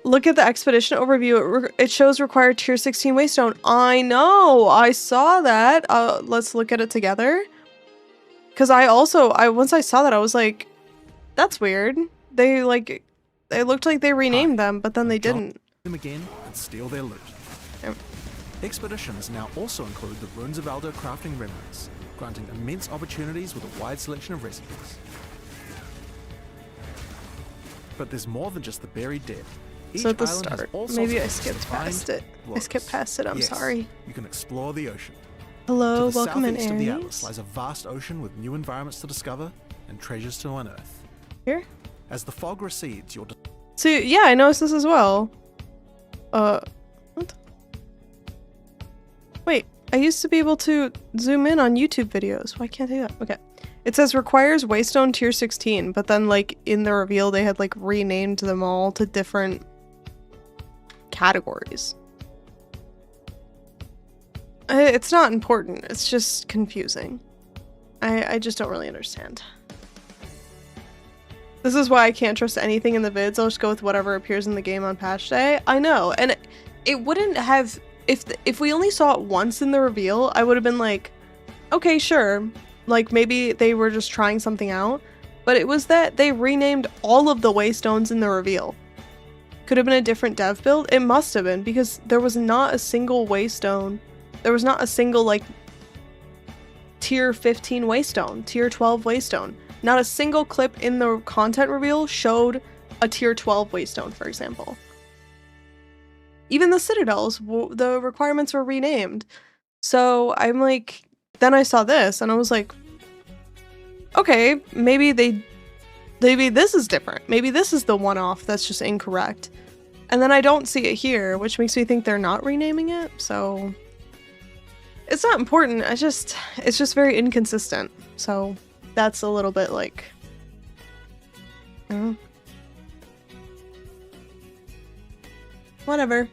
Look at the expedition overview. It shows required tier 16 waystone. I know. I saw that. Let's look at it together. Because once I saw that, I was like, that's weird. They looked like they renamed them, but then they didn't. Them again and steal their loot. Yep. Expeditions now also include the Runes of Elder crafting remnants, granting immense opportunities with a wide selection of recipes. But there's more than just the buried dead. So at the start, maybe I skipped past it. I'm sorry. You can explore the ocean. Hello, to the welcome in southeast of the Aries. Atlas lies a vast ocean with new environments to discover and treasures to unearth. Here? As the fog recedes, you'll So yeah, I noticed this as well. What? Wait, I used to be able to zoom in on YouTube videos. Why can't I do that? Okay. It says requires Waystone tier 16, but then like in the reveal they had like renamed them all to different categories. It's not important, it's just confusing. I just don't really understand. This is why I can't trust anything in the vids. I'll just go with whatever appears in the game on patch day. I know, and it wouldn't have, if we only saw it once in the reveal, I would have been like, okay, sure. Like maybe they were just trying something out, but it was that they renamed all of the waystones in the reveal. Could have been a different dev build. It must have been, because there was not a single waystone. There was not a single like tier 15 Waystone, tier 12 Waystone. Not a single clip in the content reveal showed a tier 12 Waystone, for example. Even the Citadels, the requirements were renamed. So I'm like, then I saw this and I was like, okay, maybe this is different. Maybe this is the one-off that's just incorrect. And then I don't see it here, which makes me think they're not renaming it, so it's not important. It's just very inconsistent. So that's a little bit like, I don't know. Whatever.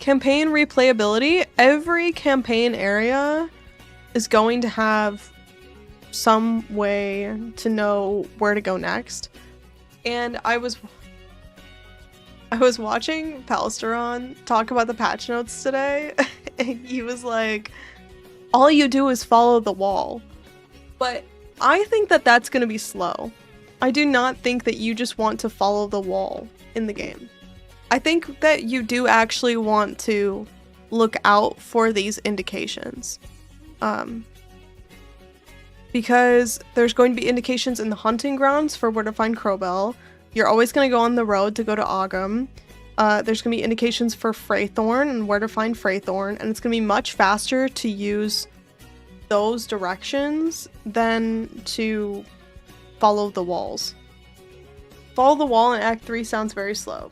Campaign replayability. Every campaign area is going to have some way to know where to go next. And I was watching Palsteron talk about the patch notes today, and he was like, all you do is follow the wall. But I think that that's going to be slow. I do not think that you just want to follow the wall in the game. I think that you do actually want to look out for these indications. Because there's going to be indications in the hunting grounds for where to find Crowbell. You're always going to go on the road to go to Ogham. There's going to be indications for Freythorn and where to find Freythorn, and it's going to be much faster to use those directions than to follow the walls. Follow the wall in Act 3 sounds very slow.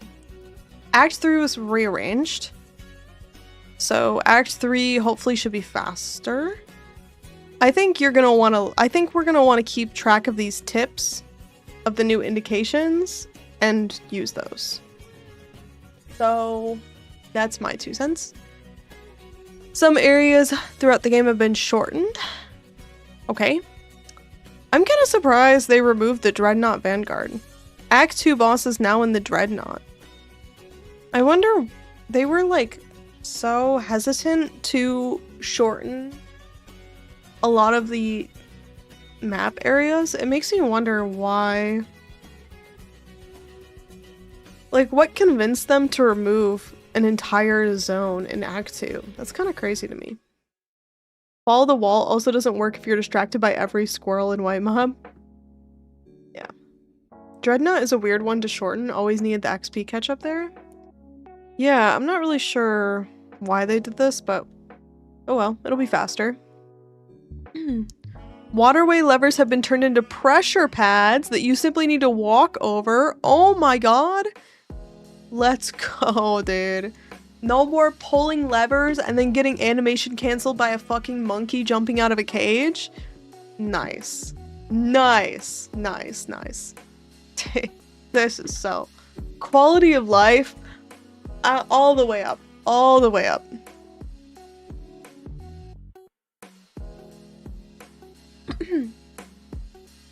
Act 3 was rearranged, so Act 3 hopefully should be faster. I think we're gonna want to keep track of these tips of the new indications and use those. So that's my 2 cents. Some areas throughout the game have been shortened. Okay. I'm kind of surprised they removed the Dreadnought Vanguard. Act 2 boss is now in the Dreadnought. I wonder, they were like so hesitant to shorten a lot of the map areas. It makes me wonder why. Like, what convinced them to remove an entire zone in Act 2? That's kind of crazy to me. Follow the wall also doesn't work if you're distracted by every squirrel in White Mob. Yeah. Dreadnought is a weird one to shorten. Always needed the XP catch up there. Yeah, I'm not really sure why they did this, but oh well, it'll be faster. Waterway levers have been turned into pressure pads that you simply need to walk over. Oh my god. Let's go, dude. No more pulling levers and then getting animation canceled by a fucking monkey jumping out of a cage. Nice. Nice. Nice, nice. This is so... Quality of life, all the way up. All the way up.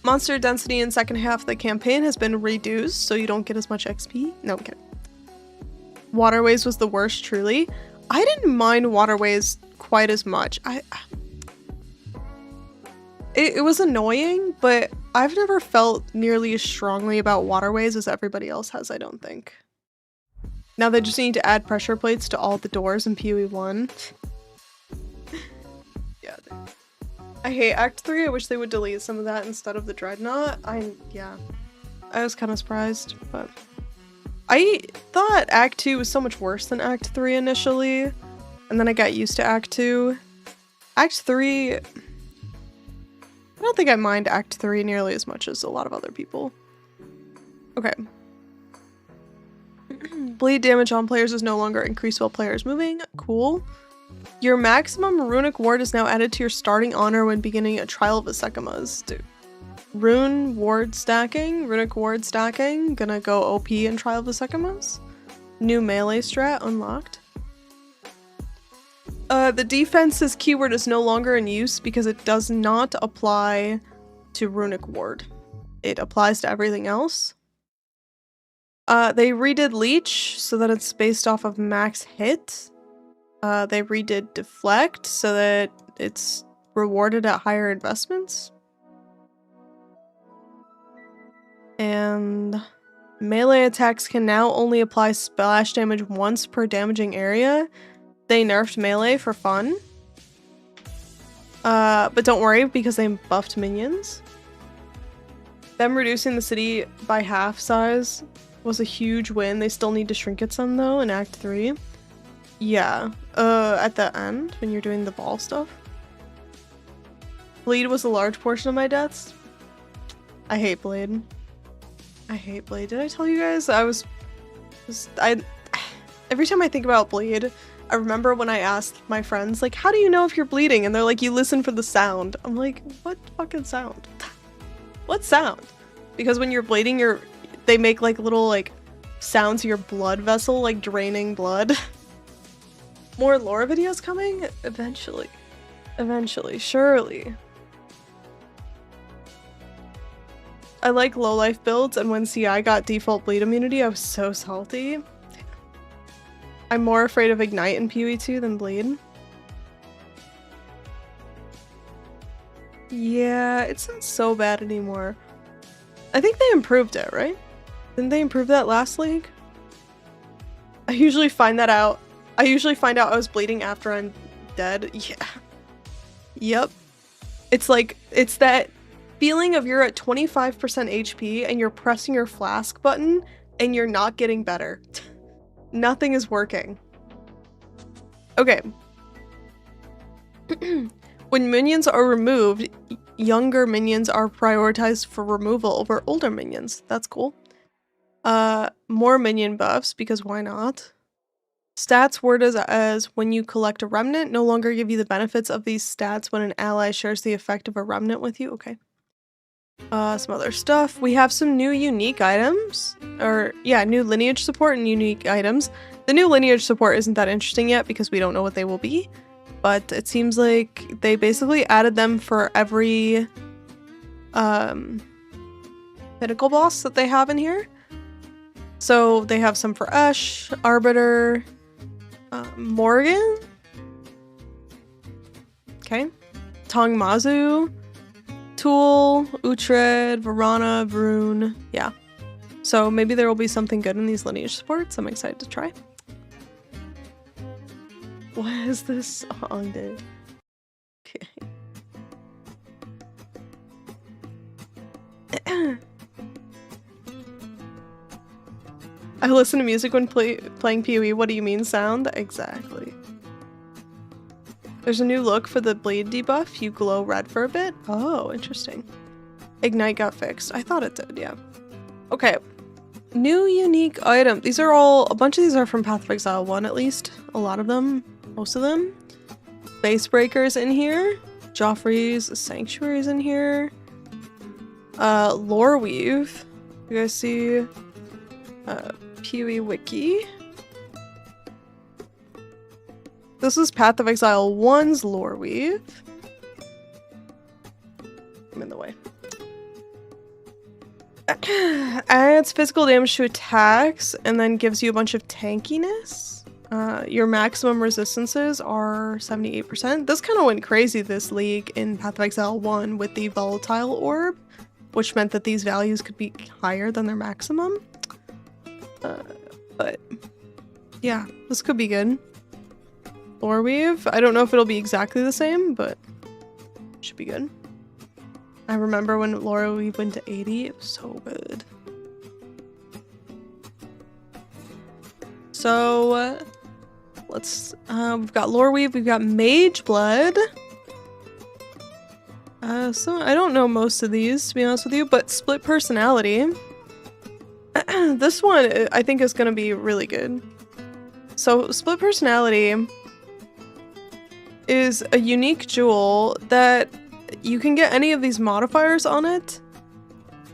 Monster density in second half of the campaign has been reduced, so you don't get as much XP. No, I'm kidding. Waterways was the worst, truly. I didn't mind Waterways quite as much. It was annoying, but I've never felt nearly as strongly about Waterways as everybody else has, I don't think. Now they just need to add pressure plates to all the doors in PoE 1. Yeah, I hate Act 3. I wish they would delete some of that instead of the Dreadnought. Yeah. I was kind of surprised, but... I thought Act 2 was so much worse than Act 3 initially, and then I got used to Act 2. Act 3... I don't think I mind Act 3 nearly as much as a lot of other people. Okay. Bleed damage on players is no longer increased while players moving. Cool. Your maximum runic ward is now added to your starting honor when beginning a Trial of the Sekimas. Dude. Runic ward stacking, gonna go OP in Trial of the Sekimas. New melee strat unlocked. The defense's keyword is no longer in use because it does not apply to Runic ward. It applies to everything else. They redid Leech so that it's based off of max hit. They redid Deflect so that it's rewarded at higher investments. And melee attacks can now only apply splash damage once per damaging area. They nerfed melee for fun. But don't worry, because they buffed minions. Them reducing the city by half size was a huge win. They still need to shrink it some though in Act 3. Yeah, at the end, when you're doing the ball stuff. Bleed was a large portion of my deaths. I hate Bleed. I hate Bleed. Did I tell you guys? Every time I think about Bleed, I remember when I asked my friends, like, how do you know if you're bleeding? And they're like, you listen for the sound. I'm like, what fucking sound? What sound? Because when you're bleeding, they make like little like sounds of your blood vessel, like draining blood. More lore videos coming? Eventually. Eventually. Surely. I like low life builds, and when CI got default bleed immunity, I was so salty. I'm more afraid of Ignite in PoE2 than Bleed. Yeah, it's not so bad anymore. I think they improved it, right? Didn't they improve that last league? I usually find that out. I usually find out I was bleeding after I'm dead. Yeah. Yep. It's like, it's that feeling of you're at 25% HP and you're pressing your flask button and you're not getting better. Nothing is working. Okay. When minions are removed, younger minions are prioritized for removal over older minions. That's cool. More minion buffs, because why not? Stats worded as when you collect a remnant no longer give you the benefits of these stats when an ally shares the effect of a remnant with you. Okay. Some other stuff. We have some new unique items. Or, yeah, new lineage support and unique items. The new lineage support isn't that interesting yet because we don't know what they will be. But it seems like they basically added them for every pinnacle boss that they have in here. So they have some for Esh, Arbiter, Morgan. Okay. Tongmazu, Tool, Uhtred, Varana, Varun. Yeah. So maybe there will be something good in these lineage supports. I'm excited to try. What is this song, dude? Okay. I listen to music when playing PoE. What do you mean sound? Exactly. There's a new look for the bleed debuff. You glow red for a bit. Oh, interesting. Ignite got fixed. I thought it did, yeah. Okay. New unique item. These are all, a bunch of these are from Path of Exile 1 at least. A lot of them. Most of them. Base Breakers in here. Joffrey's Sanctuary's in here. Lore Weave. You guys see PoE Wiki. This is Path of Exile 1's Lore Weave. I'm in the way. Adds physical damage to attacks and then gives you a bunch of tankiness. Your maximum resistances are 78%. This kind of went crazy this league in Path of Exile 1 with the volatile orb, which meant that these values could be higher than their maximum. But yeah, this could be good. Lore Weave, I don't know if it'll be exactly the same, but it should be good. I remember when Lore Weave went to 80, it was so good. So let's we've got Lore Weave, we've got Mage Blood. So I don't know most of these, to be honest with you, but Split Personality. This one I think is gonna be really good. So Split Personality is a unique jewel that you can get any of these modifiers on it.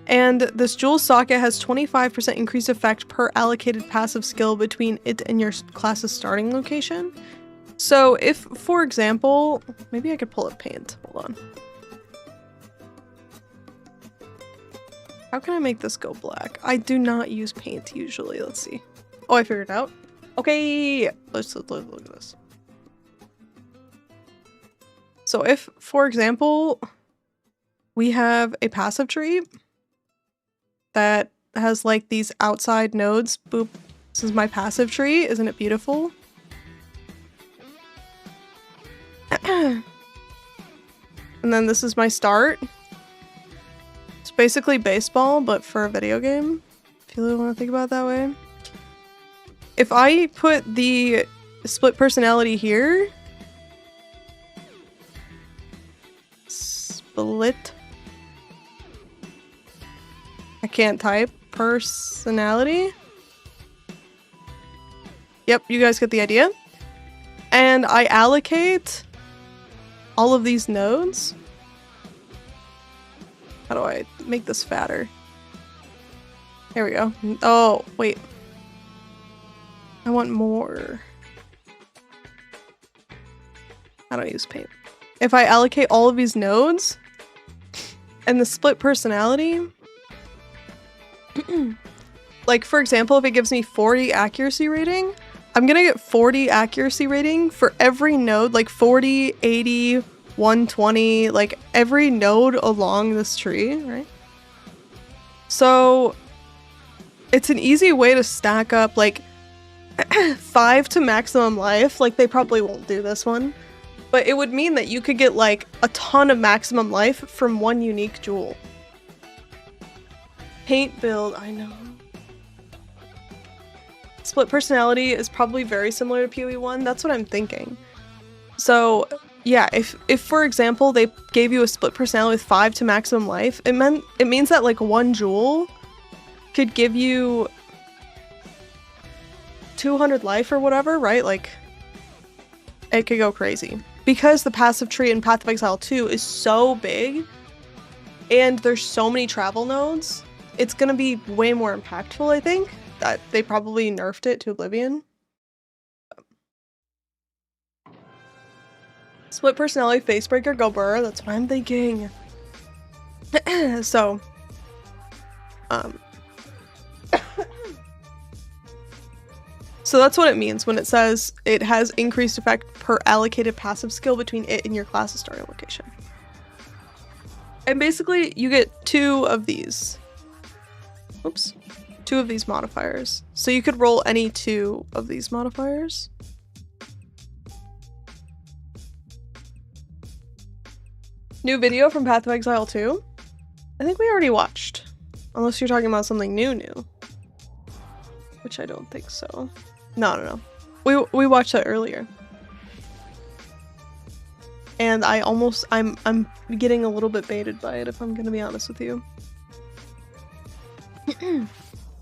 And this jewel socket has 25% increased effect per allocated passive skill between it and your class's starting location. So if, for example, maybe I could pull up paint. Hold on. How can I make this go black? I do not use paint usually. Let's see. Oh, I figured it out. Okay, let's look at this. So if, for example, we have a passive tree that has like these outside nodes. Boop. This is my passive tree. Isn't it beautiful? And then this is my start. It's basically baseball, but for a video game. If you really want to think about it that way. If I put the split personality here. Split. I can't type. Personality. Yep, you guys get the idea. And I allocate all of these nodes. How do I make this fatter? There we go. Oh, wait. I want more. I don't use paint. If I allocate all of these nodes and the split personality, like for example, if it gives me 40 accuracy rating, I'm gonna get 40 accuracy rating for every node, like 40, 80, 120, like every node along this tree, right? So it's an easy way to stack up like 5 to maximum life. Like they probably won't do this one, but it would mean that you could get like a ton of maximum life from one unique jewel. Paint build, I know. Split personality is probably very similar to PoE1. That's what I'm thinking. So yeah, if for example they gave you a split personality with 5 to maximum life, it means that like one jewel could give you 200 life or whatever, right? Like it could go crazy. Because the passive tree in Path of Exile 2 is so big and there's so many travel nodes, it's gonna be way more impactful, I think. That they probably nerfed it to oblivion. Split personality, facebreaker, go burr. That's what I'm thinking. So, so that's what it means when it says it has increased effect per allocated passive skill between it and your class's starting location. And basically, you get 2 of these. Oops. 2 of these modifiers. So you could roll any 2 of these modifiers. New video from Path of Exile 2? I think we already watched. Unless you're talking about something new. Which I don't think so. No. We watched that earlier. And I'm getting a little bit baited by it, if I'm gonna be honest with you.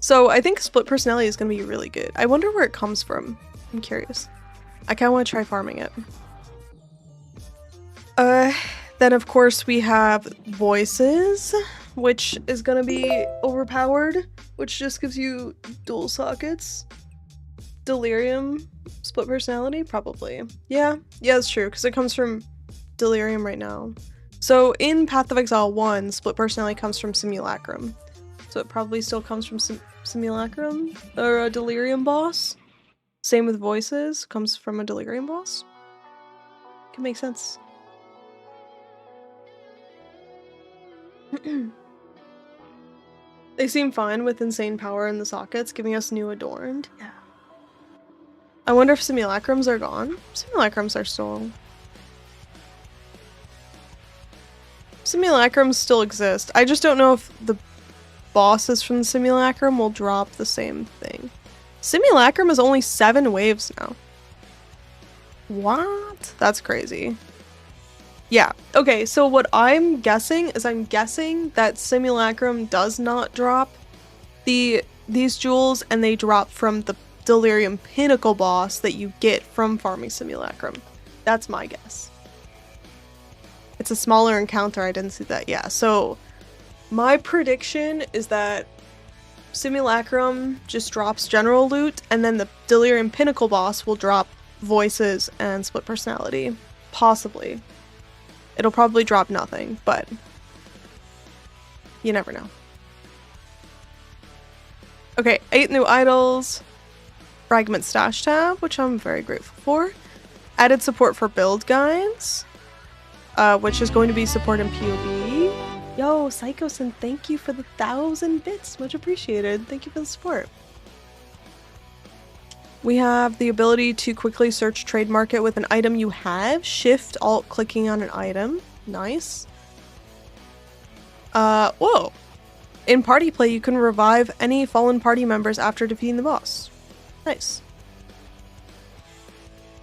So I think split personality is going to be really good. I wonder where it comes from. I'm curious. I kind of want to try farming it. Then of course we have voices, which is going to be overpowered, which just gives you dual sockets. Delirium, split personality, probably. Yeah, it's true, because it comes from Delirium right now. So in Path of Exile 1, split personality comes from Simulacrum. So it probably still comes from Simulacrum or a Delirium boss. Same with voices, comes from a Delirium boss. Can make sense. They seem fine with insane power in the sockets, giving us new adorned. Yeah. I wonder if simulacrums are gone. Simulacrums are still... Simulacrums still exist. I just don't know if the bosses from the simulacrum will drop the same thing. Simulacrum is only 7 waves now. What? That's crazy. Yeah, okay, so what I'm guessing is that Simulacrum does not drop these jewels, and they drop from the Delirium Pinnacle boss that you get from farming Simulacrum. That's my guess. It's a smaller encounter, I didn't see that. Yeah, so my prediction is that Simulacrum just drops general loot, and then the Delirium Pinnacle boss will drop voices and split personality. Possibly. It'll probably drop nothing, but you never know. Okay, 8 new idols. Fragment stash tab, which I'm very grateful for. Added support for build guides, which is going to be support in PoE. Yo, Psychosin, thank you for the 1,000 bits. Much appreciated. Thank you for the support. We have the ability to quickly search trade market with an item you have. Shift Alt clicking on an item. Nice. Whoa. In party play, you can revive any fallen party members after defeating the boss. Nice.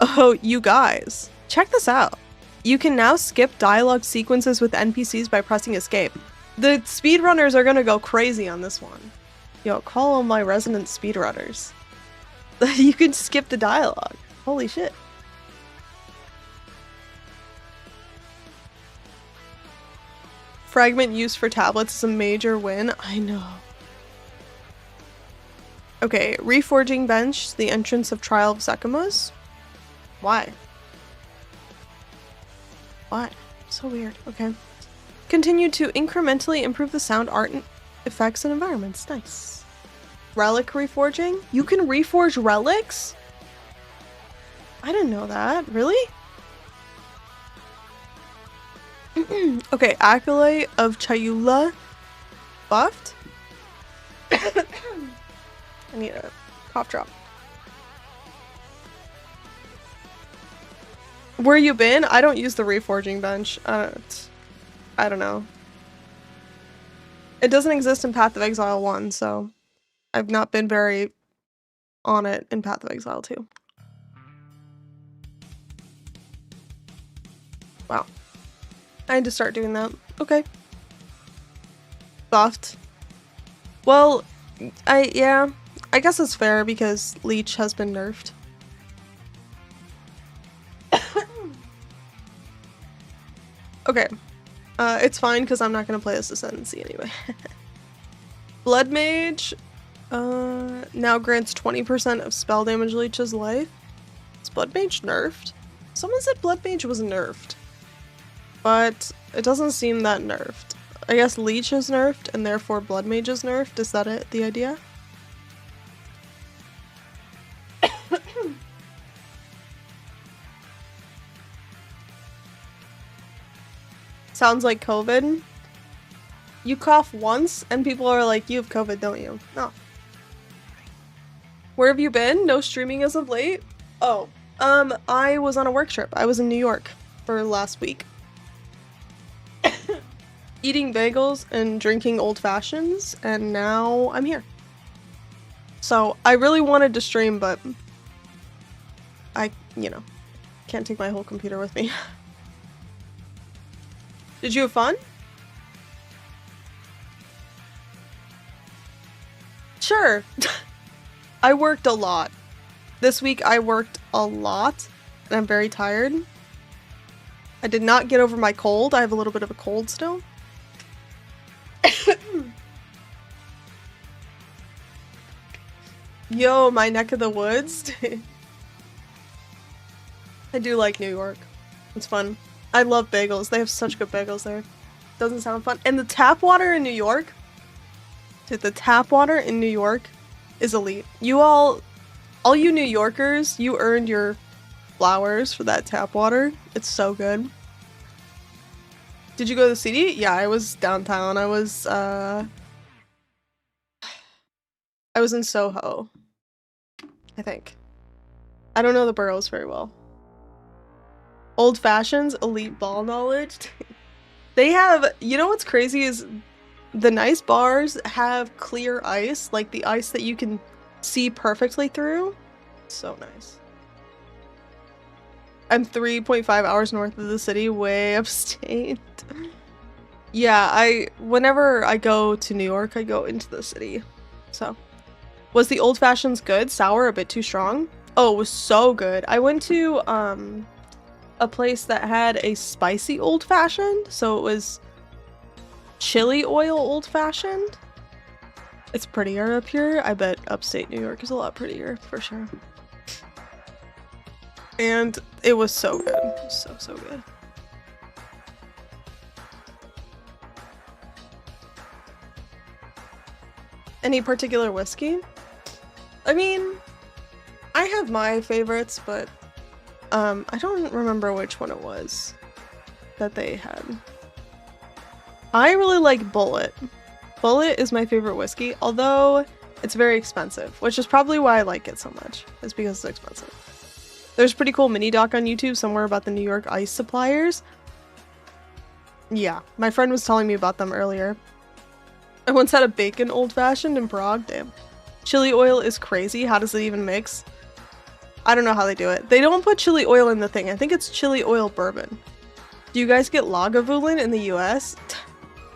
Oh, you guys. Check this out. You can now skip dialogue sequences with NPCs by pressing escape. The speedrunners are gonna go crazy on this one. Yo, call all my resident speedrunners. You can skip the dialogue. Holy shit. Fragment use for tablets is a major win. I know. Okay, reforging bench, the entrance of Trial of Sekimus. Why? Why? So weird. Okay. Continue to incrementally improve the sound, art, and effects and environments. Nice. Relic reforging? You can reforge relics? I didn't know that. Really? Okay, Acolyte of Chayula buffed. I need a cough drop. Where you been? I don't use the reforging bench. I don't know. It doesn't exist in Path of Exile 1, so I've not been very on it in Path of Exile 2. Wow. I had to start doing that. Okay. Buffed. Well, yeah. I guess it's fair because Leech has been nerfed. Okay. It's fine because I'm not going to play this Ascendancy anyway. Blood Mage now grants 20% of spell damage Leech's life. Is Blood Mage nerfed? Someone said Blood Mage was nerfed. But it doesn't seem that nerfed. I guess Leech is nerfed and therefore Blood Mage is nerfed. Is that it? The idea? Sounds like COVID. You cough once and people are like, you have COVID, don't you? No. Where have you been? No streaming as of late? Oh, I was on a work trip. I was in New York for last week. Eating bagels and drinking old fashions, and now I'm here. So I really wanted to stream, but I, can't take my whole computer with me. Did you have fun? Sure. I worked a lot. This week I worked a lot, and I'm very tired. I did not get over my cold. I have a little bit of a cold still. Yo, my neck of the woods. I do like New York. It's fun. I love bagels. They have such good bagels there. Doesn't sound fun. And the tap water in New York. Dude, the tap water in New York is elite. You all you New Yorkers, you earned your flowers for that tap water. It's so good. Did you go to the city? Yeah, I was downtown. I was in Soho, I think. I don't know the boroughs very well. Old fashions, elite ball knowledge. They have, you know what's crazy is the nice bars have clear ice, like the ice that you can see perfectly through. So nice. I'm 3.5 hours north of the city, way upstate. Yeah, whenever I go to New York, I go into the city. So, was the old fashions good? Sour, a bit too strong? Oh, it was so good. I went to a place that had a spicy old fashioned, so it was chili oil old fashioned. It's prettier up here. I bet upstate New York is a lot prettier for sure. And it was so good. So good. Any particular whiskey? I mean, I have my favorites, but I don't remember which one it was that they had. I really like Bullet. Bullet is my favorite whiskey, although it's very expensive, which is probably why I like it so much, is because it's expensive. There's a pretty cool mini doc on YouTube somewhere about the New York ice suppliers. Yeah, my friend was telling me about them earlier. I once had a bacon old-fashioned in Prague. Damn. Chili oil is crazy. How does it even mix? I don't know how they do it. They don't put chili oil in the thing. I think it's chili oil bourbon. Do you guys get Lagavulin in the US?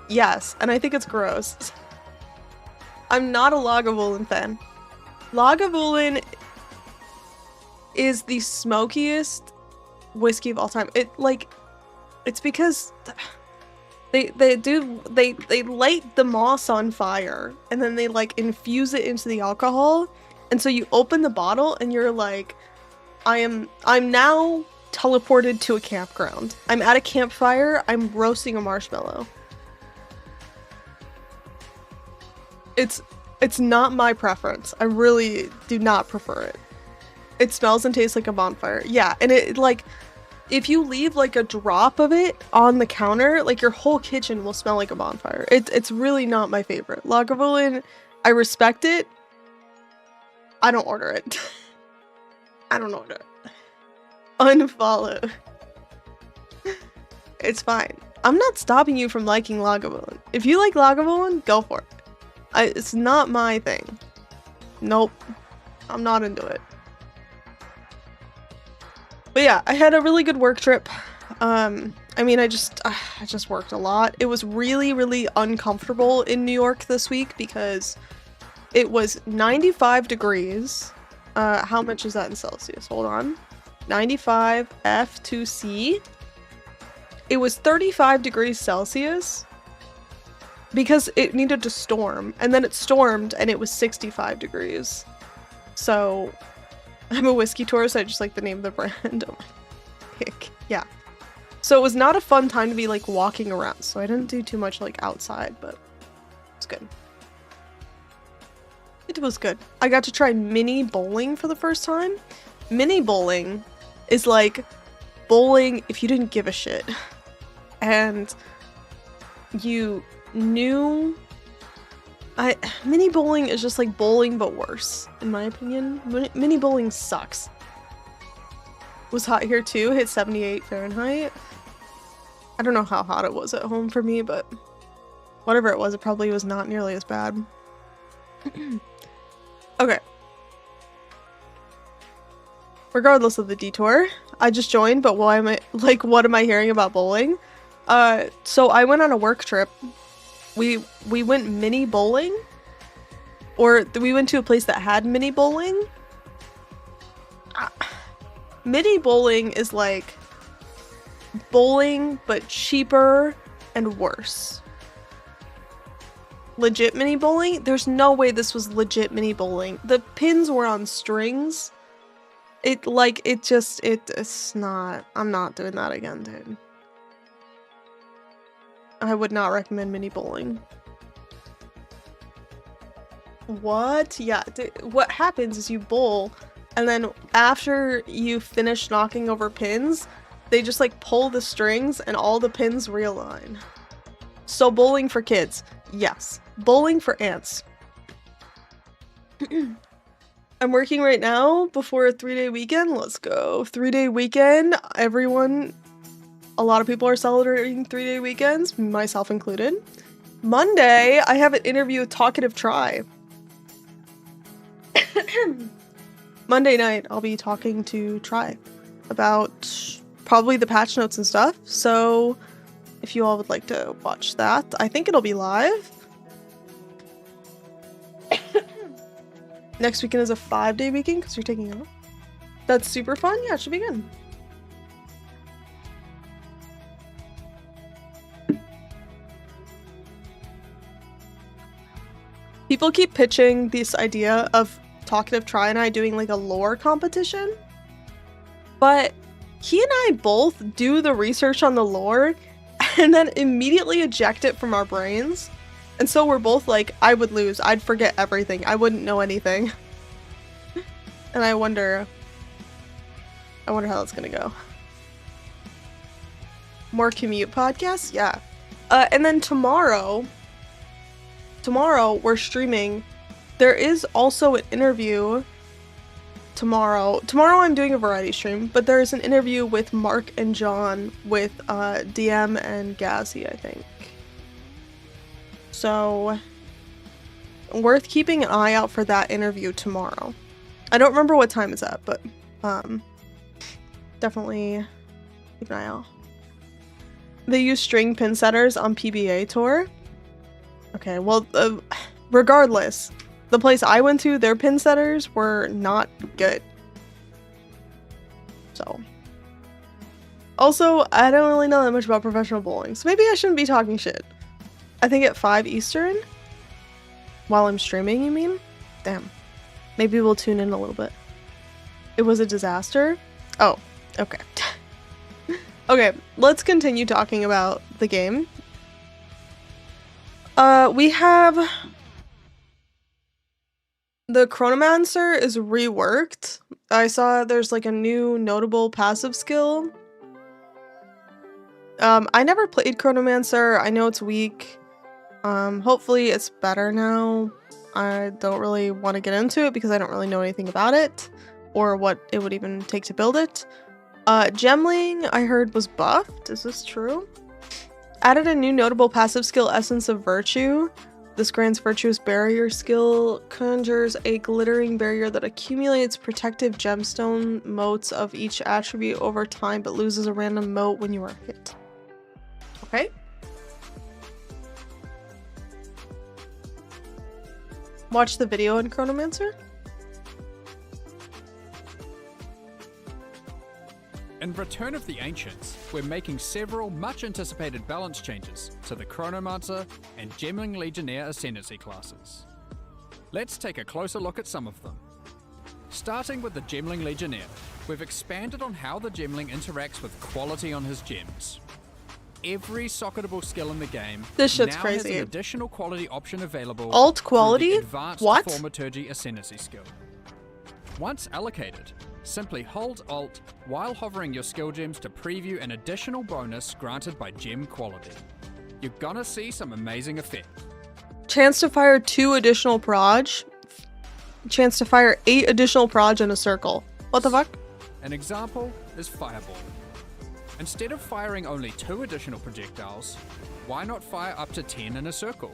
Yes, and I think it's gross. I'm not a Lagavulin fan. Lagavulin is the smokiest whiskey of all time. It's because they light the moss on fire and then they like infuse it into the alcohol, and so you open the bottle and you're like, I'm now teleported to a campground. I'm at a campfire. I'm roasting a marshmallow. It's not my preference. I really do not prefer it. It smells and tastes like a bonfire. Yeah, and it like, if you leave like a drop of it on the counter, like your whole kitchen will smell like a bonfire. It's really not my favorite. Lagavulin, I respect it. I don't order it. I don't order it. Unfollow. It's fine. I'm not stopping you from liking Lagavulin. If you like Lagavulin, go for it. It's not my thing. Nope. I'm not into it. But yeah, I had a really good work trip. I mean, I just worked a lot. It was really, really uncomfortable in New York this week because it was 95 degrees. How much is that in Celsius? Hold on. 95 F2C. It was 35 degrees Celsius because it needed to storm, and then it stormed and it was 65 degrees. So I'm a whiskey tourist. I just like the name of the brand. Oh my pick. Yeah. So it was not a fun time to be like walking around. So I didn't do too much like outside, but it's good. It was good. I got to try mini bowling for the first time. Mini bowling is like bowling if you didn't give a shit. And you knew... mini bowling is just like bowling but worse, in my opinion. Mini bowling sucks. It was hot here too, hit 78 Fahrenheit. I don't know how hot it was at home for me, but whatever it probably was not nearly as bad. Okay. Regardless of the detour, I just joined, but why am I, like, what am I hearing about bowling? So I went on a work trip. We went mini bowling, or we went to a place that had mini bowling. Mini bowling is like bowling, but cheaper and worse. Legit mini bowling? There's no way this was legit mini bowling. The pins were on strings. It's not, I'm not doing that again, dude. I would not recommend mini bowling. What? Yeah, what happens is you bowl, and then after you finish knocking over pins, they just like pull the strings and all the pins realign. So bowling for kids, yes. Bowling for ants. I'm working right now before a 3-day weekend. Let's go. 3-day weekend. Everyone, a lot of people are celebrating 3-day weekends, myself included. Monday, I have an interview with Talkative Try. Monday night, I'll be talking to Try about probably the patch notes and stuff. So if you all would like to watch that, I think it'll be live. Next weekend is a 5-day weekend because you're taking off. That's super fun. Yeah, it should be good. People keep pitching this idea of Talkative Try and I doing like a lore competition. But he and I both do the research on the lore and then immediately eject it from our brains. And so we're both like, I would lose. I'd forget everything. I wouldn't know anything. And I wonder how that's gonna go. More commute podcasts? Yeah. And then tomorrow we're streaming. There is also an interview tomorrow. Tomorrow I'm doing a variety stream, but there's an interview with Mark and John with DM and Gazzy, I think. So worth keeping an eye out for that interview tomorrow. I don't remember what time it's at, but definitely keep an eye out. They use string pin setters on PBA tour. Okay, well, regardless, the place I went to, their pin setters were not good. So. Also, I don't really know that much about professional bowling, so maybe I shouldn't be talking shit. I think at 5 Eastern? While I'm streaming, you mean? Damn. Maybe we'll tune in a little bit. It was a disaster? Oh, okay. Okay, let's continue talking about the game. We have... The Chronomancer is reworked. I saw there's like a new notable passive skill. I never played Chronomancer. I know it's weak. Hopefully it's better now. I don't really want to get into it because I don't really know anything about it or what it would even take to build it. Gemling, I heard, was buffed. Is this true? Added a new notable passive skill, Essence of Virtue. This grants Virtuous Barrier skill, conjures a glittering barrier that accumulates protective gemstone motes of each attribute over time but loses a random mote when you are hit. Okay. Watch the video in Chronomancer. In Return of the Ancients, we're making several much anticipated balance changes to the Chronomancer and Gemling Legionnaire Ascendancy classes. Let's take a closer look at some of them. Starting with the Gemling Legionnaire, we've expanded on how the Gemling interacts with quality on his gems. Every socketable skill in the game this shit's now crazy. has an additional quality option available. Alt quality? Through the advanced What? Thaumaturgy Ascendancy skill. Once allocated, simply hold Alt while hovering your skill gems to preview an additional bonus granted by gem quality. You're gonna see some amazing effects. Chance to fire 2 additional proj. Chance to fire 8 additional proj in a circle. What the fuck? An example is Fireball. Instead of firing only 2 additional projectiles, why not fire up to 10 in a circle?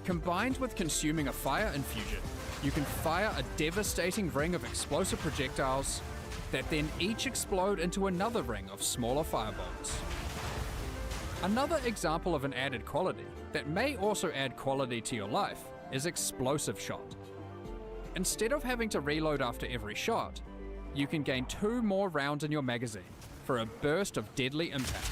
Combined with consuming a fire infusion, you can fire a devastating ring of explosive projectiles that then each explode into another ring of smaller firebolts. Another example of an added quality that may also add quality to your life is Explosive Shot. Instead of having to reload after every shot, you can gain 2 more rounds in your magazine for a burst of deadly impact.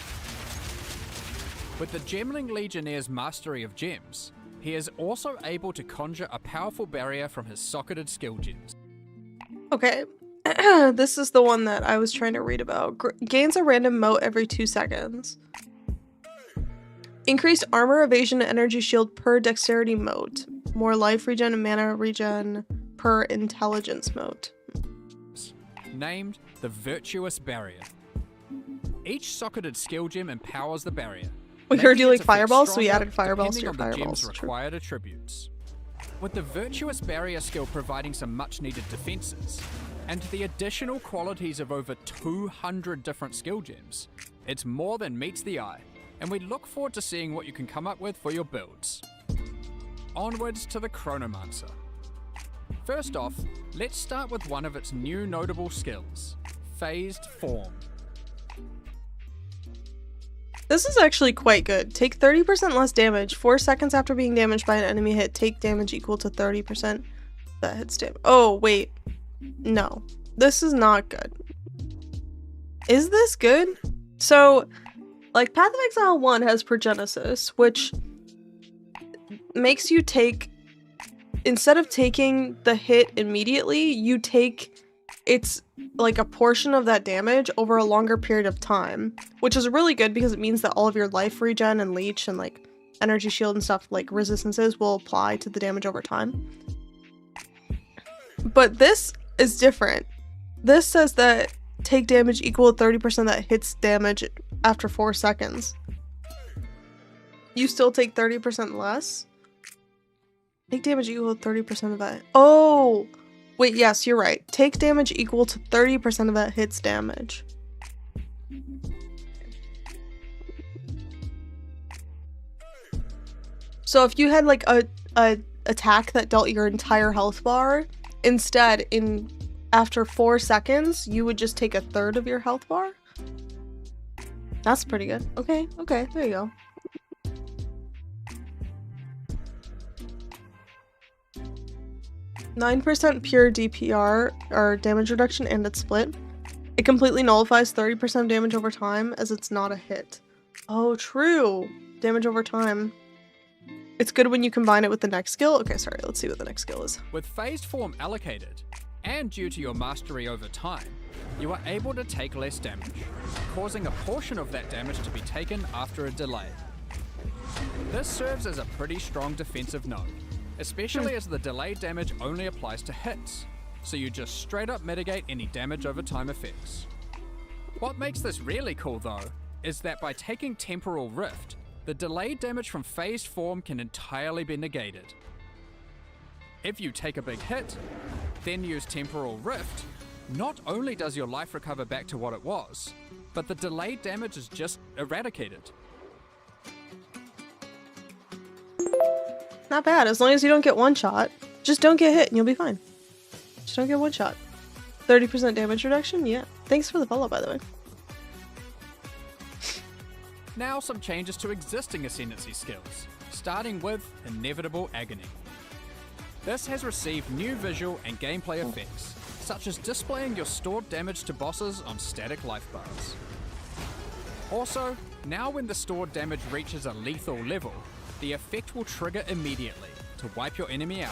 With the Gemling Legionnaire's mastery of gems, he is also able to conjure a powerful barrier from his socketed skill gems. Okay. This is the one that I was trying to read about. Gains a random mote every 2 seconds. Increased armor, evasion, and energy shield per dexterity mote. More life regen and mana regen per intelligence mote. Named the Virtuous Barrier. Each socketed skill gem empowers the barrier. We heard you making like its effect fireballs, so we stronger added fireballs to depending your on the fireballs. gem's True. required attributes. With the Virtuous Barrier skill providing some much needed defenses, and the additional qualities of over 200 different skill gems, it's more than meets the eye, and we look forward to seeing what you can come up with for your builds. Onwards to the Chronomancer. First off, let's start with one of its new notable skills, Phased Form. This is actually quite good. Take 30% less damage. 4 seconds after being damaged by an enemy hit, take damage equal to 30% that hits damage. Oh, wait. No. This is not good. Is this good? So, like, Path of Exile 1 has Progenesis, which makes you take... Instead of taking the hit immediately, you take... It's like a portion of that damage over a longer period of time, which is really good because it means that all of your life regen and leech and like energy shield and stuff like resistances will apply to the damage over time. But this is different. This says that take damage equal to 30% that hits damage after 4 seconds. You still take 30% less? Take damage equal to 30% of that. Oh! Wait, yes, you're right. Take damage equal to 30% of that hit's damage. So if you had like a attack that dealt your entire health bar, instead after 4 seconds, you would just take a third of your health bar? That's pretty good. Okay, there you go. %9 pure DPR, or damage reduction, and it's split. It completely nullifies 30% damage over time, as it's not a hit. Oh, true. Damage over time. It's good when you combine it with the next skill. Okay, sorry, let's see what the next skill is. With phased form allocated, and due to your mastery over time, you are able to take less damage, causing a portion of that damage to be taken after a delay. This serves as a pretty strong defensive node, especially as the delayed damage only applies to hits, so you just straight up mitigate any damage over time effects. What makes this really cool though, is that by taking Temporal Rift, the delayed damage from phased form can entirely be negated. If you take a big hit, then use Temporal Rift, not only does your life recover back to what it was, but the delayed damage is just eradicated. Not bad, as long as you don't get one shot. Just don't get hit and you'll be fine. Just don't get one shot. 30% damage reduction? Yeah. Thanks for the follow, by the way. Now some changes to existing Ascendancy skills, starting with Inevitable Agony. This has received new visual and gameplay effects, such as displaying your stored damage to bosses on static life bars. Also, now when the stored damage reaches a lethal level, the effect will trigger immediately to wipe your enemy out.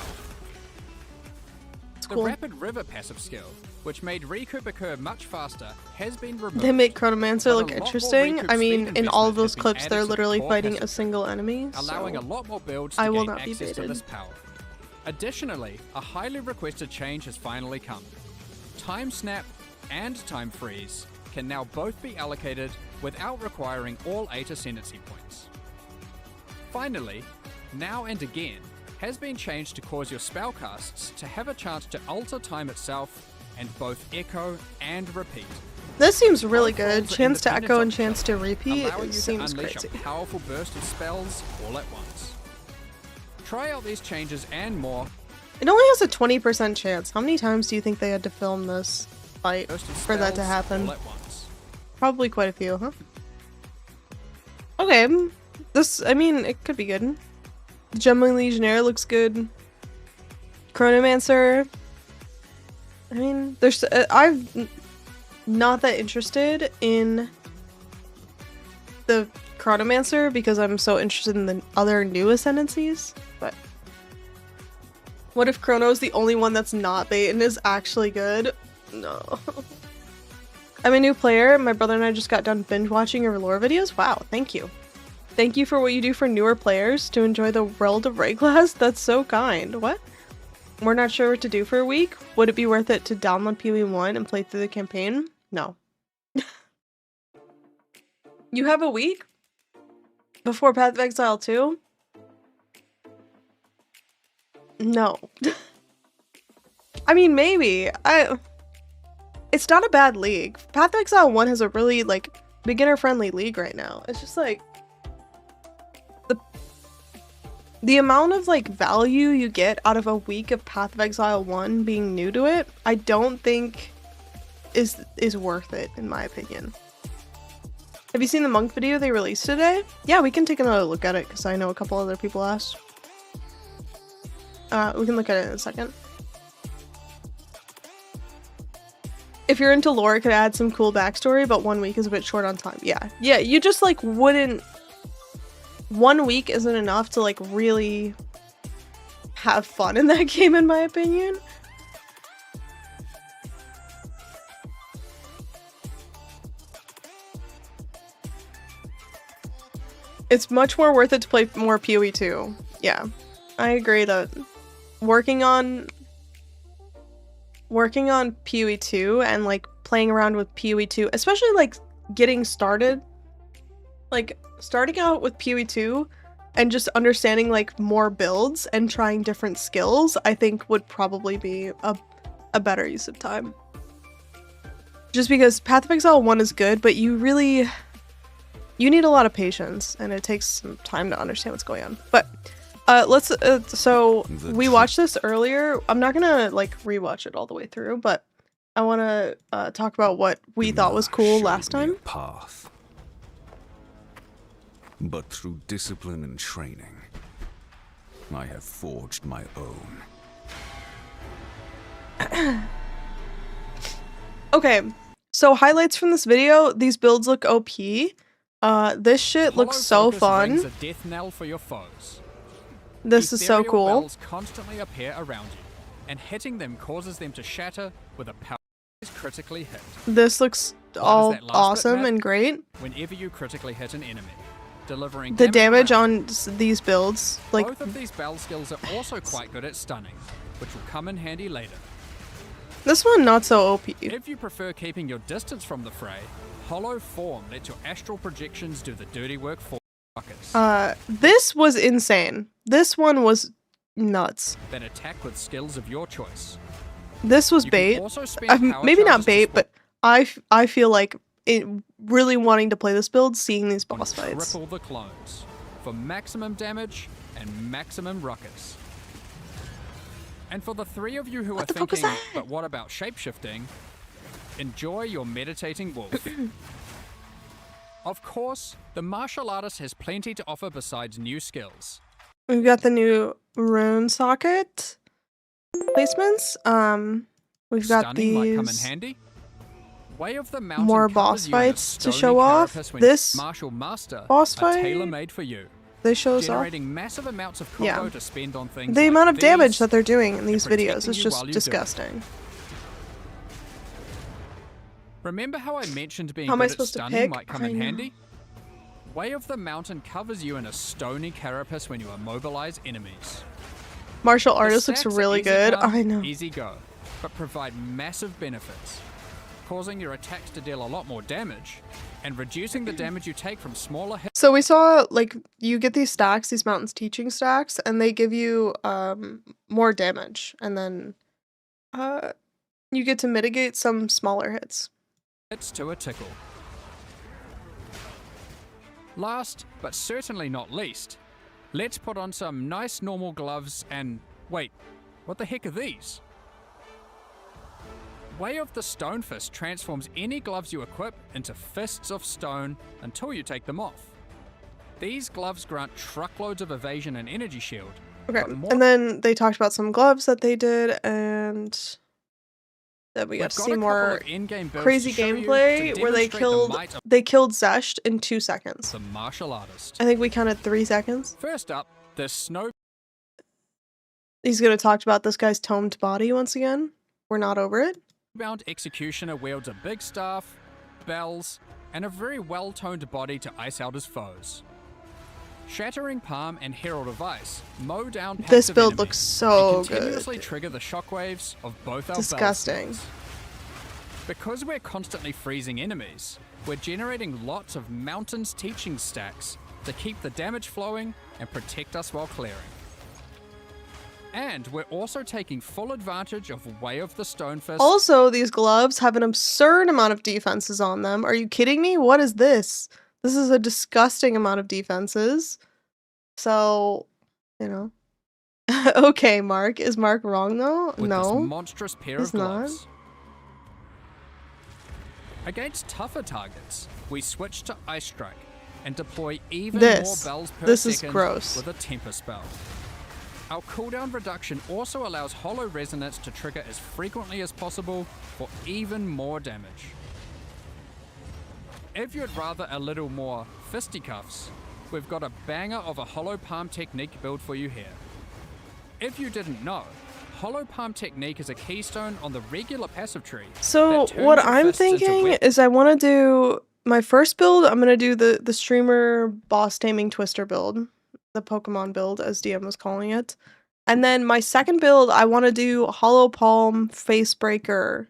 The Rapid River passive skill, which made recoup occur much faster, has been removed. They make Chronomancer look interesting. I mean, in all of those clips, they're literally fighting a single enemy, allowing a lot more builds to gain access to this power. Additionally, a highly requested change has finally come. Time Snap and Time Freeze can now both be allocated without requiring all 8 Ascendancy points. Finally, Now and Again has been changed to cause your spellcasts to have a chance to alter time itself and both echo and repeat. This seems really good. Chance to echo and chance to repeat. Allowing It you seems to unleash crazy. a powerful burst of spells all at once. Try out these changes and more. It only has a 20% chance. How many times do you think they had to film this fight for that to happen? All at once. Probably quite a few, huh? Okay. I mean, it could be good. Jumbling Legionnaire looks good. Chronomancer. I mean, I'm not that interested in the Chronomancer because I'm so interested in the other new Ascendancies, but what if Chrono's the only one that's not bait and is actually good? No. I'm a new player. My brother and I just got done binge watching your lore videos. Wow, thank you. Thank you for what you do for newer players to enjoy the world of Rayclass. That's so kind. What? We're not sure what to do for a week. Would it be worth it to download PoE1 and play through the campaign? No. You have a week? Before Path of Exile 2? No. I mean, maybe. It's not a bad league. Path of Exile 1 has a really, like, beginner-friendly league right now. It's just, like, the amount of, like, value you get out of a week of Path of Exile 1 being new to it, I don't think is worth it, in my opinion. Have you seen the monk video they released today? Yeah, we can take another look at it, because I know a couple other people asked. We can look at it in a second. If you're into lore, it could add some cool backstory, but 1 week is a bit short on time. Yeah, you just, like, wouldn't... 1 week isn't enough to, like, really have fun in that game, in my opinion. It's much more worth it to play more PoE 2. Yeah, I agree that working on PoE 2 and, like, playing around with PoE 2, especially, like, getting started, like, starting out with PoE 2 and just understanding, like, more builds and trying different skills, I think would probably be a better use of time. Just because Path of Exile 1 is good, but you need a lot of patience, and it takes some time to understand what's going on. But so we watched this earlier. I'm not gonna like rewatch it all the way through, but I want to talk about what we thought was cool last time. Path. But through discipline and training, I have forged my own. Okay, so highlights from this video. These builds look OP. This shit looks so fun. A death knell for your foes. This is so cool. Bells constantly appear around you, and hitting them causes them to shatter with a power is critically hit. This looks all awesome and great. Whenever you critically hit an enemy, delivering the damage on these builds, like both of these bell skills are also quite good at stunning, which will come in handy later. This one not so OP. If you prefer keeping your distance from the fray, Hollow Form lets your astral projections do the dirty work for rockets. This was insane. This one was nuts. That attack with skills of your choice. This was bait. Maybe not bait, but I feel like really wanting to play this build, seeing these boss fights. Triple the clones for maximum damage and maximum rockets. And for the three of you who are thinking, but what about shapeshifting? Enjoy your meditating wolf. Of course, the martial artist has plenty to offer besides new skills. We've got the new rune socket placements. We've got Stunning might come in these handy. Way of the Mountain more boss fights to show off. This Martial Master boss fight tailor-made for you. They shows off. Generating massive amounts of combo to spend on things the like amount of damage these that they're doing in these and videos is protecting you just while you do it. disgusting. Remember how I mentioned being How am I good at supposed to stunning pick? might come I in know. handy? Way of the Mountain covers you in a stony carapace when you immobilize enemies. Martial The artist looks stacks are really easy good. come, I know. Easy go, but provide massive benefits, causing your attacks to deal a lot more damage, and reducing the damage you take from smaller hits. So we saw, like, you get these stacks, these mountains teaching stacks, and they give you more damage, and then you get to mitigate some smaller hits. Hits to a tickle. Last, but certainly not least, let's put on some nice normal gloves and... Wait, what the heck are these? Way of the Stone Fist transforms any gloves you equip into fists of stone until you take them off. These gloves grant truckloads of evasion and energy shield. Okay, and then they talked about some gloves that they did, and that we got to see more crazy gameplay where they killed Zesht in 2 seconds. The martial artist. I think we counted 3 seconds. First up, the He's gonna talk about this guy's tomed body once again. We're not over it. Snowbound executioner wields a big staff, bells, and a very well-toned body to ice out his foes. Shattering Palm and Herald of Ice mow down passive This build enemies looks so and continuously good. trigger the shockwaves of both our Disgusting. bell skills. Because we're constantly freezing enemies, we're generating lots of mountains teaching stacks to keep the damage flowing and protect us while clearing. And we're also taking full advantage of Way of the Stone Fist. Also, these gloves have an absurd amount of defenses on them. Are you kidding me? What is this? This is a disgusting amount of defenses. So, you know. Okay, Mark. Is Mark wrong, though? With no. This monstrous pair he's of gloves. not. Against tougher targets, we switch to Ice Strike and deploy even more bells per This is second gross. with a temper spell. Our cooldown reduction also allows Hollow Resonance to trigger as frequently as possible for even more damage. If you'd rather a little more fisticuffs, we've got a banger of a Hollow Palm technique build for you here. If you didn't know, Hollow Palm technique is a keystone on the regular passive tree. So what I'm thinking is I want to do my first build. I'm going to do the streamer boss taming twister build, the Pokemon build as DM was calling it. And then my second build, I want to do Hollow Palm Facebreaker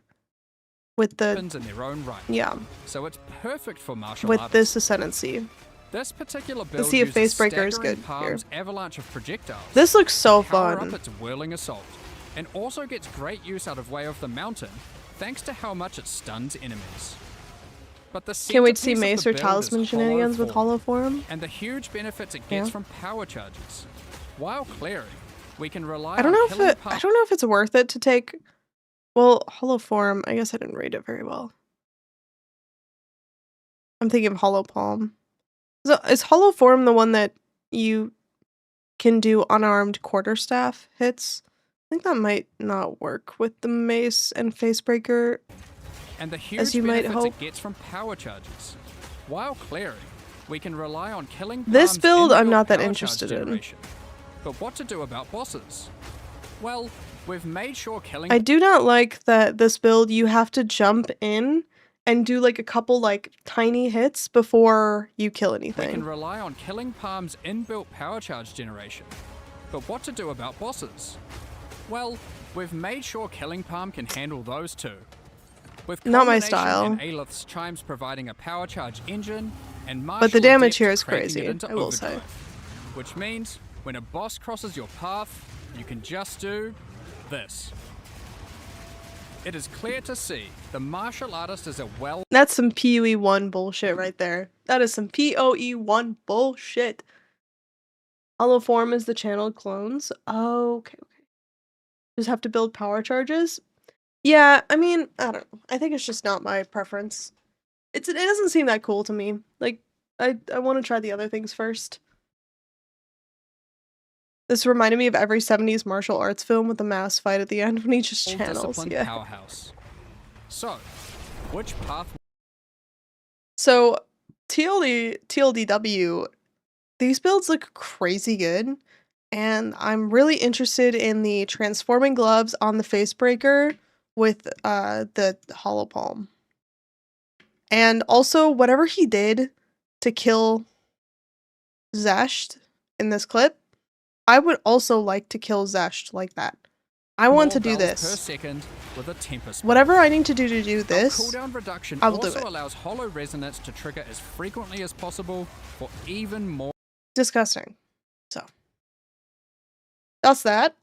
with the in their own right. Yeah. So it's perfect for martial with artists. this Ascendancy. This particular build see if uses Facebreaker is staggering good Palm's here. avalanche of projectiles. This looks so to power fun. up its whirling assault. and also gets great use out of Way of the Mountain thanks to how much it stuns enemies. But the Can't wait to see centerpiece of Mace the or build Talisman is shenanigans with Hollow Hollow Form. and the huge benefits it gets Yeah. from power charges. While clearing, we can rely I don't on know killing I don't know if it's worth it to take. Well, Hollow Form. I guess I didn't rate it very well. I'm thinking of Hollow Palm. So is Hollow Form the one that you can do unarmed quarterstaff hits? I think that might not work with the mace and facebreaker. and the as huge you might benefits hope. it gets from power charges. While clearing, we can rely on killing This Palm's build I'm inbuilt not that power interested charge in. generation. But what to do about bosses? Well, we've made sure killing I do not like that this build you have to jump in and do like a couple like tiny hits before you kill we can anything. rely on killing Palm's inbuilt power charge generation. But what to do about bosses? Well, we've made sure killing Palm can handle those too. With Not my Culmination style. and Aelith's Chimes providing a power charge engine, and But the Martial damage Depth here is cranking crazy, it into I will say. overdrive. Which means, when a boss crosses your path, you can just do this. It is clear to see the martial artist is a well That's some PoE1 bullshit right there. That is some PoE1 bullshit. Hollow Form is the channeled clones. Oh, okay. Just have to build power charges? Yeah, I mean, I don't know. I think it's just not my preference. It doesn't seem that cool to me. Like, I want to try the other things first. This reminded me of every 70s martial arts film with the mass fight at the end when he just channels. disciplined Yeah. powerhouse. So, which path So, TLDW, these builds look crazy good, and I'm really interested in the transforming gloves on the facebreaker with the hollow palm. And also, whatever he did to kill Zesht in this clip, I would also like to kill Zesht like that. I want to do bells per this. second with a Tempest build. Whatever I need to do Our this, cooldown reduction I will do also it. allows hollow resonance to trigger as frequently as possible for even more. disgusting. So, that's that.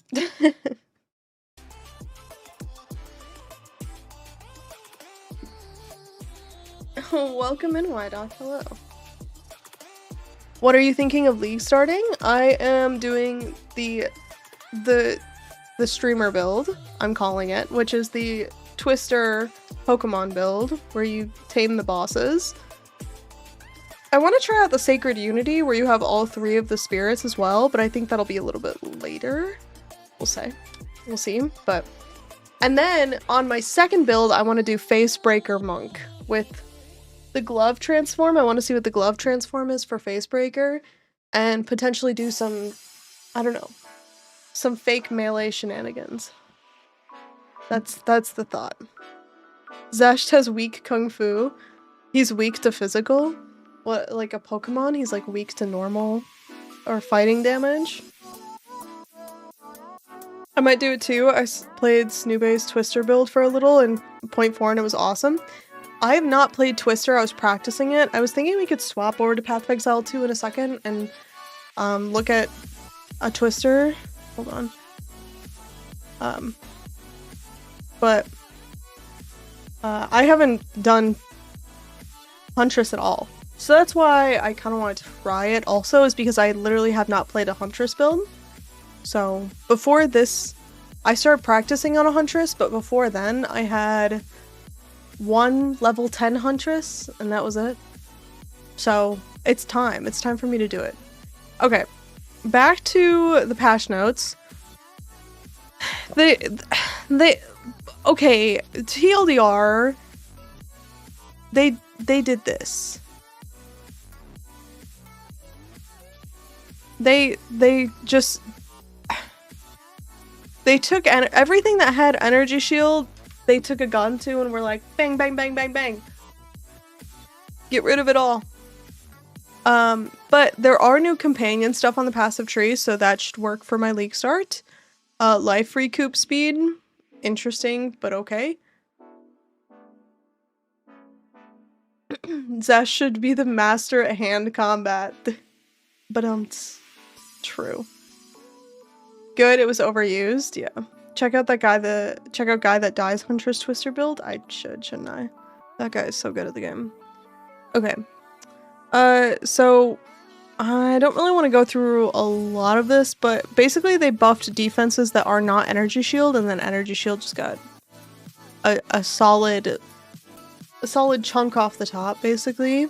Welcome in, Wydock. Hello. What are you thinking of League starting? I am doing the streamer build, I'm calling it, which is the Twister Pokemon build, where you tame the bosses. I want to try out the Sacred Unity, where you have all 3 of the spirits as well, but I think that'll be a little bit later. We'll say. We'll see, but... And then, on my second build, I want to do Facebreaker Monk with the glove transform. I want to see what the glove transform is for Facebreaker, and potentially do some, I don't know, some fake melee shenanigans. That's the thought. Zesht has weak kung fu. He's weak to physical. What, like a Pokemon? He's like weak to normal or fighting damage. I might do it too. I played Snoobay's Twister build for a little in 0.4 and it was awesome. I have not played Twister. I was practicing it. I was thinking we could swap over to Path of Exile 2 in a second and look at a Twister. Hold on. But I haven't done Huntress at all. So that's why I kind of wanted to try it also, is because I literally have not played a Huntress build. So before this, I started practicing on a Huntress, but before then I had one level 10 Huntress and that was it. So it's time. It's time for me to do it. Okay, back to the patch notes. Okay, TLDR, they did this. They took everything that had energy shield, they took a gun to and were like, bang, bang, bang, bang, bang. Get rid of it all. But there are new companion stuff on the passive tree, so that should work for my League start. Life recoup speed. Interesting, but okay. Zesh should be the master at hand combat. But true. Good, it was overused, yeah. check out guy that dies Huntress Twister build. I shouldn't I? That guy is so good at the game. Okay. So I don't really want to go through a lot of this, but basically they buffed defenses that are not energy shield, and then energy shield just got a solid chunk off the top, basically.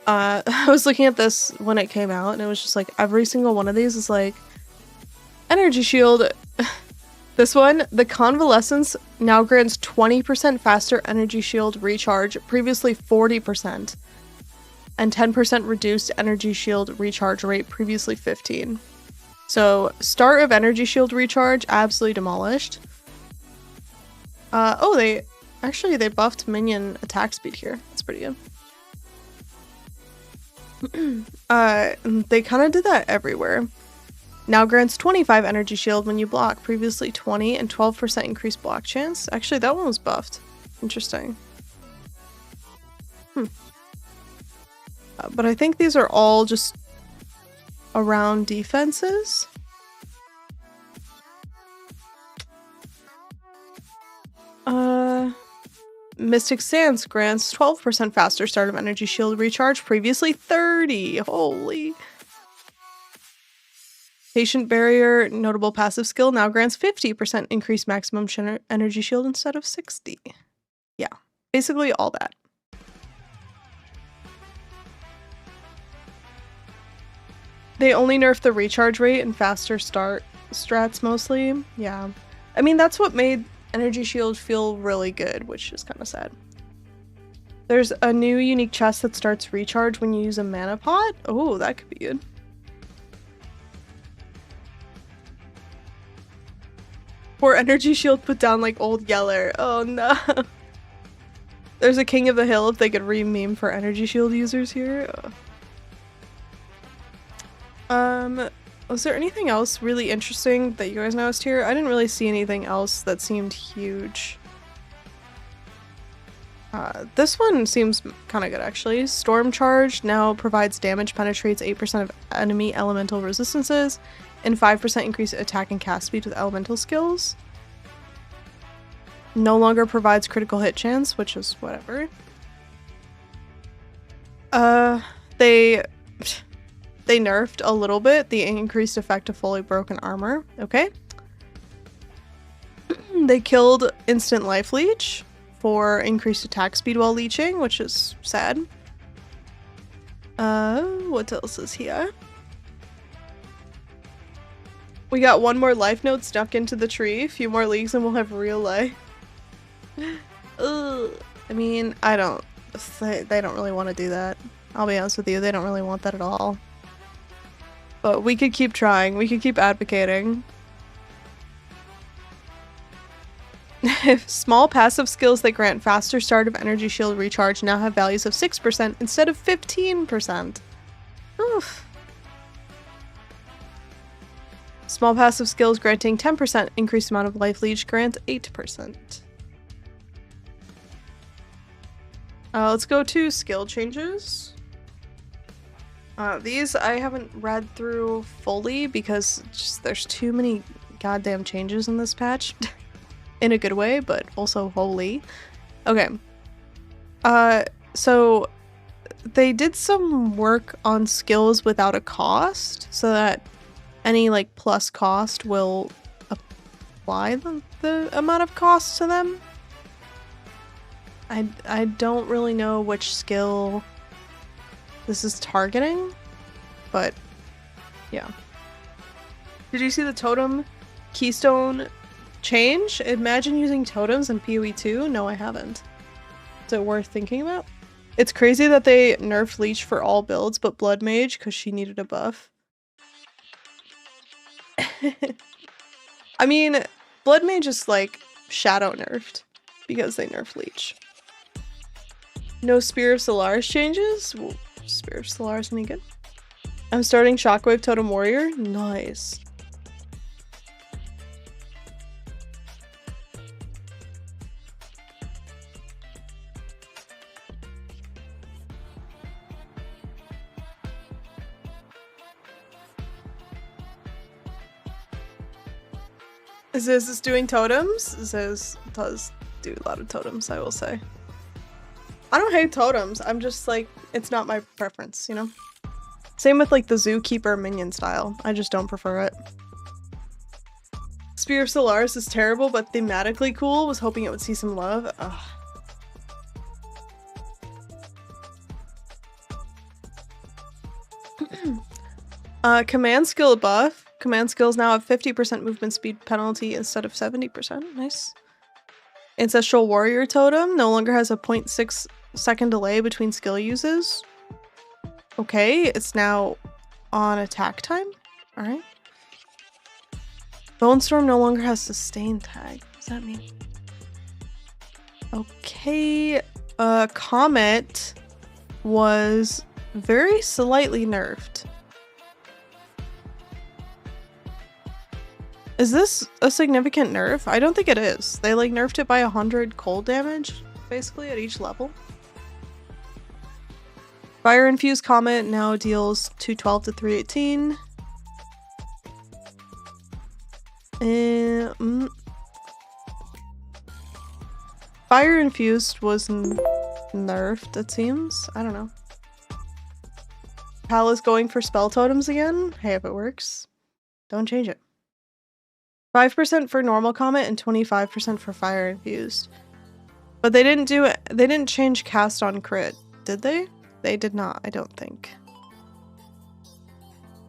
I was looking at this when it came out, and it was just like every single one of these is like energy shield. This one, the Convalescence, now grants 20% faster energy shield recharge, previously 40%, and 10% reduced energy shield recharge rate, previously 15. So, start of energy shield recharge, absolutely demolished. Oh, they buffed minion attack speed here. That's pretty good. They kind of did that everywhere. Now grants 25 energy shield when you block, previously 20, and 12% increased block chance. Actually, that one was buffed. Interesting. But I think these are all just around defenses. Mystic Stance grants 12% faster start of energy shield recharge, previously 30. Holy. Patient Barrier, notable passive skill, now grants 50% increased maximum energy shield instead of 60. Yeah, basically all that. They only nerfed the recharge rate and faster start strats mostly. Yeah. I mean, that's what made energy shield feel really good, which is kind of sad. There's a new unique chest that starts recharge when you use a mana pot. Oh, that could be good. Poor energy shield put down like old Yeller. Oh no. There's a King of the Hill if they could re-meme for energy shield users here. Was there anything else really interesting that you guys noticed here? I didn't really see anything else that seemed huge. This one seems kind of good actually. Storm Charge now provides damage penetrates 8% of enemy elemental resistances and 5% increased attack and cast speed with elemental skills. No longer provides critical hit chance, which is whatever. They nerfed a little bit the increased effect of fully broken armor. Okay. They killed instant life leech for increased attack speed while leeching, which is sad. What else is here? We got one more life node stuck into the tree. A few more leagues and we'll have real life. Ugh. I mean, they don't really want to do that. I'll be honest with you, they don't really want that at all. But we could keep trying. We could keep advocating. Small passive skills that grant faster start of energy shield recharge now have values of 6% instead of 15%. Oof. Small passive skills granting 10% increased amount of life leech grant 8%. Let's go to skill changes. These I haven't read through fully because just there's too many goddamn changes in this patch. In a good way, but also holy. Okay. So they did some work on skills without a cost so that any like plus cost will apply the amount of cost to them. I don't really know which skill this is targeting, but yeah. Did you see the totem keystone change? Imagine using totems in PoE 2? No, I haven't. Is it worth thinking about? It's crazy that they nerfed Leech for all builds, but Blood Mage, because she needed a buff. I mean, Blood Mage is like shadow nerfed because they nerfed Leech. No Spear of Solaris changes? Well, Spear of Solaris any good? I'm starting Shockwave Totem Warrior. Nice. Is doing totems? Ziz does do a lot of totems, I will say. I don't hate totems, I'm just like, it's not my preference, you know? Same with like the Zookeeper minion style, I just don't prefer it. Spear of Solaris is terrible, but thematically cool, was hoping it would see some love. Ugh. Command skill buff. Command skills now have 50% movement speed penalty instead of 70%. Nice. Ancestral Warrior Totem no longer has a 0.6 second delay between skill uses. Okay, it's now on attack time. Alright. Bone Storm no longer has sustain tag. What does that mean? Okay. Comet was very slightly nerfed. Is this a significant nerf? I don't think it is. They like nerfed it by 100 cold damage, basically, at each level. Fire Infused Comet now deals 212 to 318. Fire Infused was nerfed, it seems. I don't know. Pal is going for spell totems again. Hey, if it works, don't change it. 5% for normal Comet and 25% for Fire Infused. But they didn't do it. They didn't change cast on crit, did they? They did not, I don't think.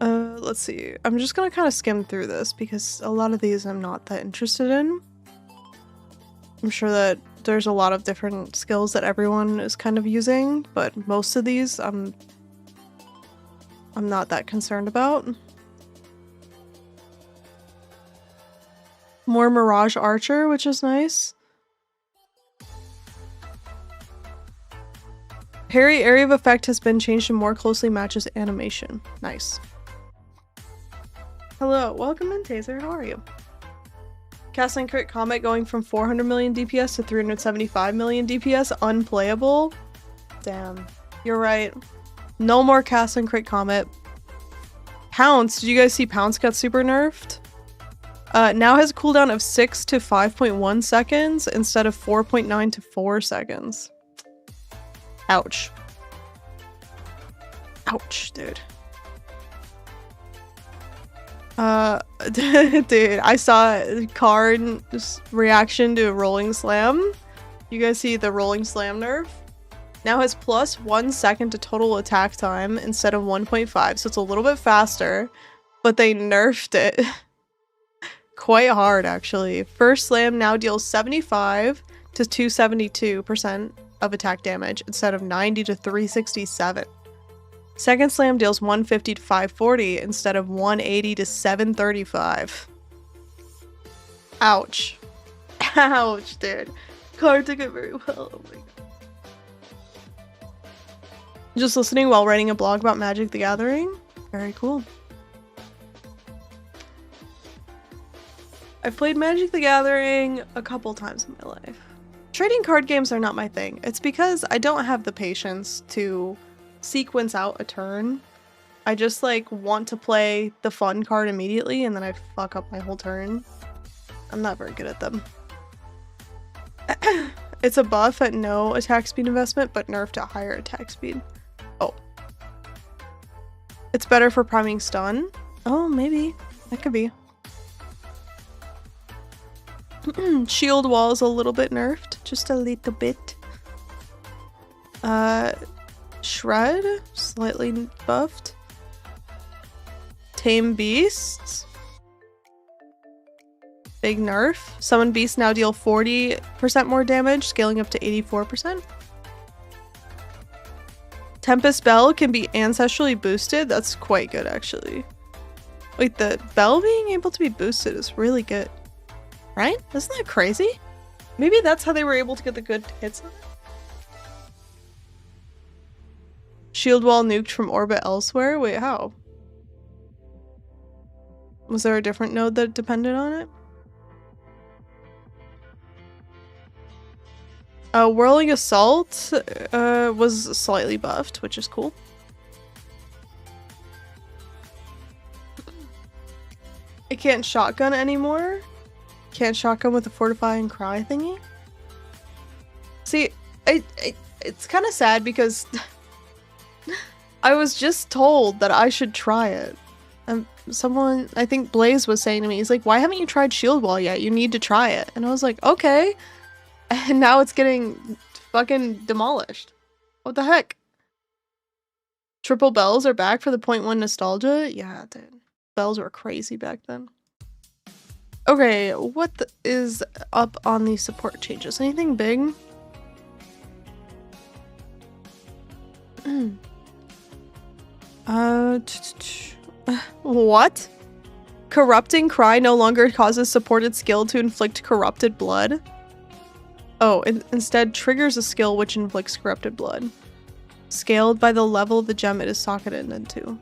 Let's see. I'm just gonna kind of skim through this because a lot of these I'm not that interested in. I'm sure that there's a lot of different skills that everyone is kind of using, but most of these I'm not that concerned about. More Mirage Archer, which is nice. Parry area of effect has been changed and more closely matches animation. Nice. Hello, welcome in, Taser. How are you? Cast and Crit Comet going from 400 million DPS to 375 million DPS. Unplayable. Damn. You're right. No more Cast and Crit Comet. Pounce. Did you guys see Pounce got super nerfed? Now has a cooldown of 6 to 5.1 seconds instead of 4.9 to 4 seconds. Ouch. Ouch, dude. Dude, I saw Card's reaction to Rolling Slam. You guys see the Rolling Slam nerf? Now has plus 1 second to total attack time instead of 1.5, so it's a little bit faster, but they nerfed it. Quite hard, actually. First Slam now deals 75 to 272% of attack damage instead of 90 to 367. Second Slam deals 150 to 540 instead of 180 to 735. Ouch. Ouch, dude. Card took it very well. Oh my god. Just listening while writing a blog about Magic the Gathering? Very cool. I've played Magic the Gathering a couple times in my life. Trading card games are not my thing. It's because I don't have the patience to sequence out a turn. I just like want to play the fun card immediately and then I fuck up my whole turn. I'm not very good at them. It's a buff at no attack speed investment, but nerfed at higher attack speed. Oh. It's better for priming stun? Oh, maybe. That could be. Shield wall is a little bit nerfed. Just a little bit. Shred? Slightly buffed. Tame Beasts? Big nerf. Summon Beasts now deal 40% more damage, scaling up to 84%. Tempest Bell can be ancestrally boosted. That's quite good, actually. Wait, the bell being able to be boosted is really good. Right? Isn't that crazy? Maybe that's how they were able to get the good hits on it. Shield wall nuked from orbit elsewhere? Wait, how? Was there a different node that depended on it? Whirling Assault was slightly buffed, which is cool. It can't shotgun anymore. Can't shotgun with a fortifying cry thingy? See, it's kind of sad because I was just told that I should try it. Someone, I think Blaze was saying to me, he's like, why haven't you tried Shield Wall yet? You need to try it. And I was like, okay. And now it's getting fucking demolished. What the heck? Triple bells are back for the 0.1 nostalgia? Yeah, dude. Bells were crazy back then. Okay, what is up on these support changes? Anything big? What? Corrupting Cry no longer causes supported skill to inflict corrupted blood? Oh, instead triggers a skill which inflicts corrupted blood. Scaled by the level of the gem it is socketed into.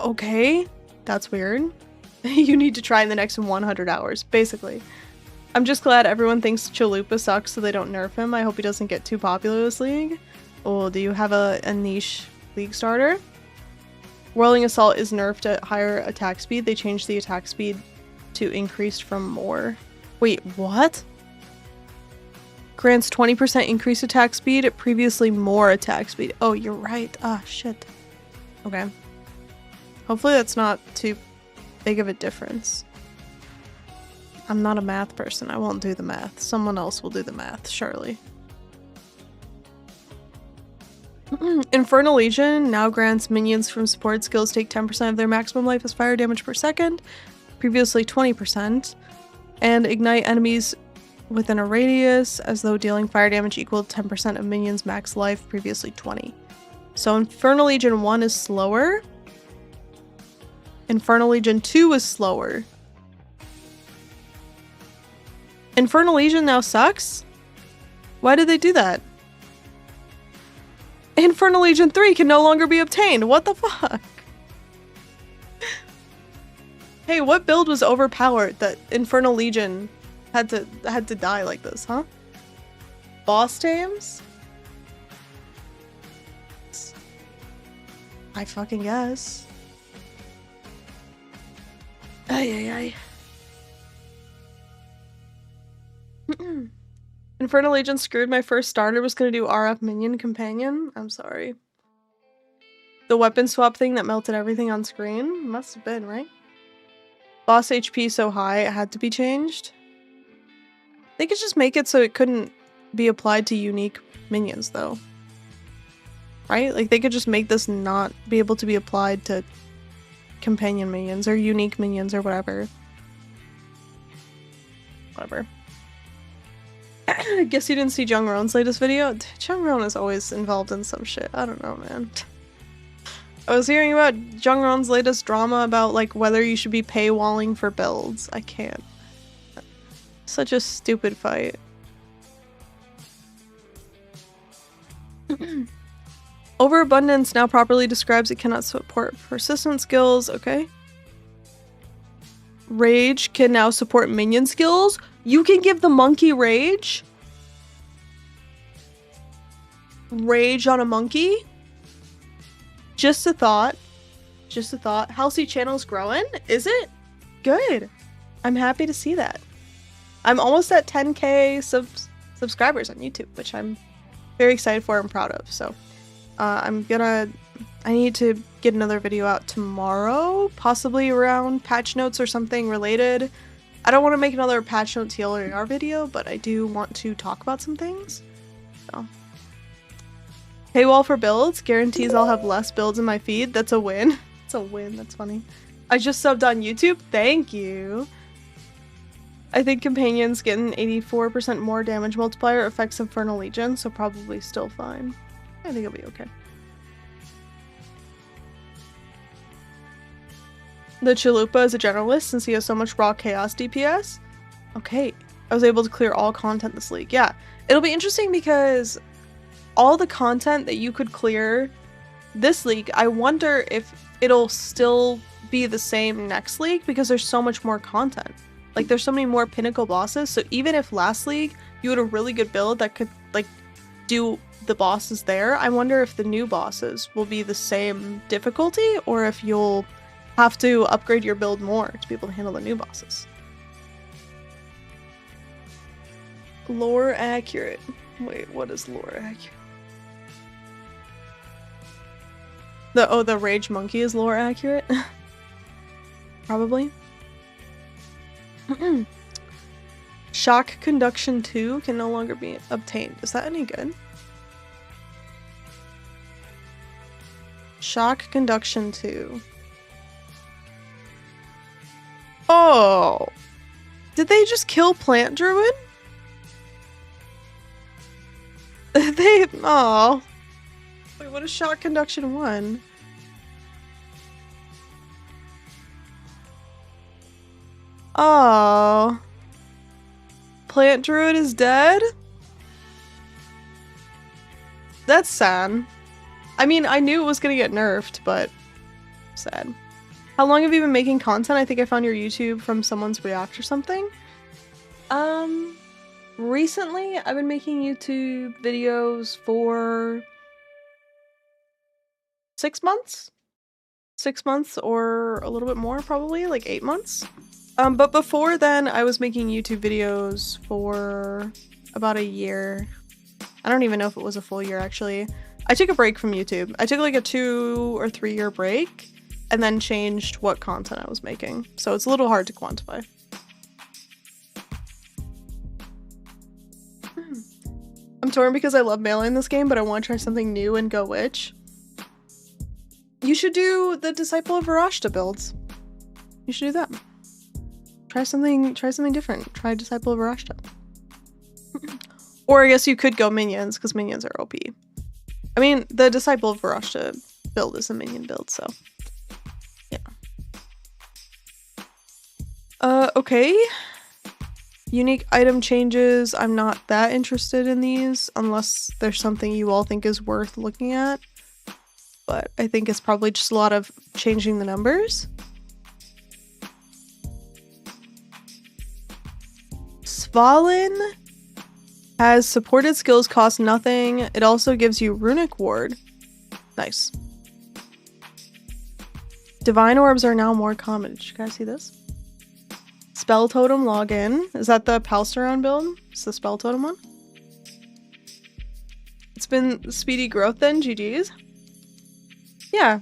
Okay, that's weird. You need to try in the next 100 hours, basically. I'm just glad everyone thinks Chalupa sucks so they don't nerf him. I hope he doesn't get too popular this league. Oh, do you have a niche league starter? Whirling Assault is nerfed at higher attack speed. They changed the attack speed to increased from more. Wait, what? Grants 20% increased attack speed, previously more attack speed. Oh, you're right. Ah, shit. Okay. Hopefully that's not too big of a difference. I'm not a math person. I won't do the math. Someone else will do the math, surely. Infernal Legion now grants minions from support skills take 10% of their maximum life as fire damage per second, previously 20%, and ignite enemies within a radius as though dealing fire damage equal to 10% of minions max life, previously 20. So Infernal Legion 1 is slower. Infernal Legion 2 is slower. Infernal Legion now sucks? Why did they do that? Infernal Legion 3 can no longer be obtained. What the fuck? Hey, what build was overpowered that Infernal Legion had to die like this, huh? Boss tames? I fucking guess. Ay. Infernal Legion screwed my first starter. Was gonna do RF Minion Companion. I'm sorry. The weapon swap thing that melted everything on screen? Must have been, right? Boss HP so high it had to be changed. They could just make it so it couldn't be applied to unique minions though. Right? Like they could just make this not be able to be applied to companion minions or unique minions or whatever. Whatever. I guess you didn't see Jung Ron's latest video? Jung Ron is always involved in some shit. I don't know, man. I was hearing about Jung Ron's latest drama about like whether you should be paywalling for builds. I can't. Such a stupid fight. Overabundance now properly describes it cannot support persistent skills. Okay. Rage can now support minion skills. You can give the monkey rage? Rage on a monkey? Just a thought. Just a thought. Halsey channel's growing? Is it? Good. I'm happy to see that. I'm almost at 10k subscribers on YouTube, which I'm very excited for and proud of. So I need to get another video out tomorrow, possibly around patch notes or something related. I don't want to make another patch note TLDR video, but I do want to talk about some things. So. Paywall for builds guarantees I'll have less builds in my feed. That's a win. It's a win. That's funny. I just subbed on YouTube. Thank you. I think Companions get an 84% more damage multiplier affects Infernal Legion, so probably still fine. I think it'll be okay. The Chalupa is a generalist since he has so much raw chaos DPS. Okay, I was able to clear all content this league. Yeah, it'll be interesting because all the content that you could clear this league, I wonder if it'll still be the same next league because there's so much more content. Like there's so many more pinnacle bosses, so even if last league you had a really good build that could like do the bosses there, I wonder if the new bosses will be the same difficulty or if you'll have to upgrade your build more to be able to handle the new bosses. Lore accurate. Wait, what is lore accurate? The rage monkey is lore accurate? Probably. Shock conduction 2 can no longer be obtained. Is that any good? Shock conduction 2. Oh! Did they just kill Plant Druid? Oh. Wait, what is shock conduction 1? Oh. Plant Druid is dead? That's sad. I mean, I knew it was gonna get nerfed, but sad. How long have you been making content? I think I found your YouTube from someone's react or something. Recently, I've been making YouTube videos for 6 months? 6 months or a little bit more, probably, like 8 months. But before then, I was making YouTube videos for about a year. I don't even know if it was a full year, actually. I took a break from YouTube. I took like a 2 or 3 year break and then changed what content I was making. So it's a little hard to quantify. I'm torn because I love melee in this game, but I want to try something new and go witch. You should do the Disciple of Varashta builds. You should do that. Try something different. Try Disciple of Varashta. Or I guess you could go minions, because minions are OP. I mean, the Disciple of Varashta build is a minion build, so yeah. Okay. Unique item changes. I'm not that interested in these, unless there's something you all think is worth looking at. But I think it's probably just a lot of changing the numbers. Svalin has supported skills cost nothing. It also gives you runic ward. Nice. Divine orbs are now more common. Did you guys see this? Spell totem login. Is that the Palsteron build? It's the spell totem one. It's been speedy growth then. GG's. Yeah,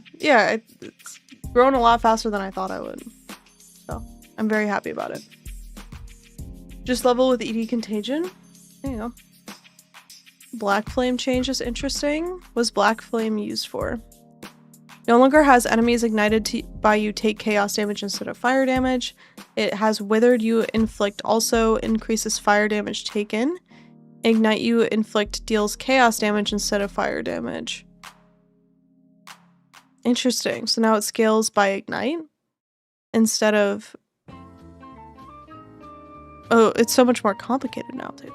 it's grown a lot faster than I thought I would. So I'm very happy about it. Just level with ED Contagion. There you go. Black Flame change is interesting. What's Black Flame used for? No longer has enemies ignited by you take chaos damage instead of fire damage. It has withered you inflict also increases fire damage taken. Ignite you inflict deals chaos damage instead of fire damage. Interesting. So now it scales by ignite instead of... Oh, it's so much more complicated now, dude.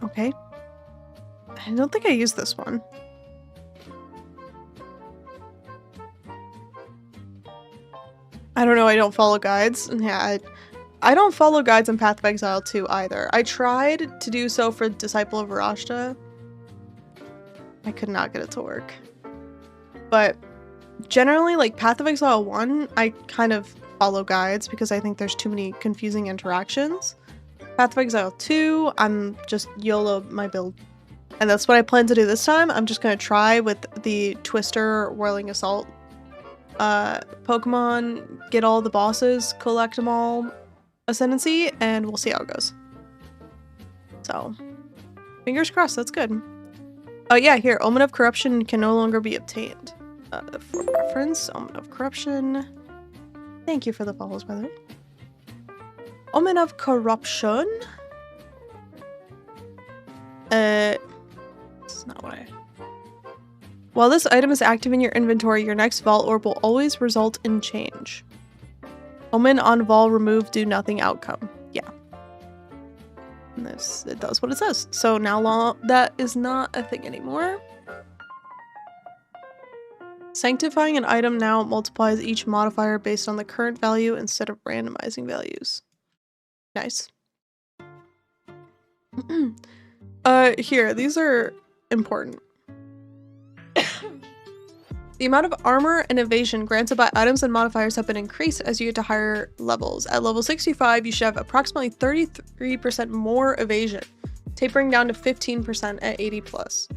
Okay. I don't think I used this one. I don't know, I don't follow guides. Yeah, I don't follow guides in Path of Exile 2 either. I tried to do so for Disciple of Varashta. I could not get it to work. But generally, like Path of Exile 1, I kind of follow guides because I think there's too many confusing interactions. Path of Exile 2, I'm just YOLO my build. And that's what I plan to do this time. I'm just going to try with the Twister Whirling Assault Pokemon, get all the bosses, collect them all, Ascendancy, and we'll see how it goes. So, fingers crossed, that's good. Oh yeah, here, Omen of Corruption can no longer be obtained. For reference, Omen of Corruption. Thank you for the follows, by the way. Omen of Corruption. This is not what I... While this item is active in your inventory, your next Vol Orb will always result in change. Omen on Vol remove do nothing outcome. Yeah. And this, it does what it says. So now that is not a thing anymore. Sanctifying an item now multiplies each modifier based on the current value instead of randomizing values. Nice. Here, these are important. The amount of armor and evasion granted by items and modifiers have been increased as you get to higher levels. At level 65, you should have approximately 33% more evasion, tapering down to 15% at 80 plus.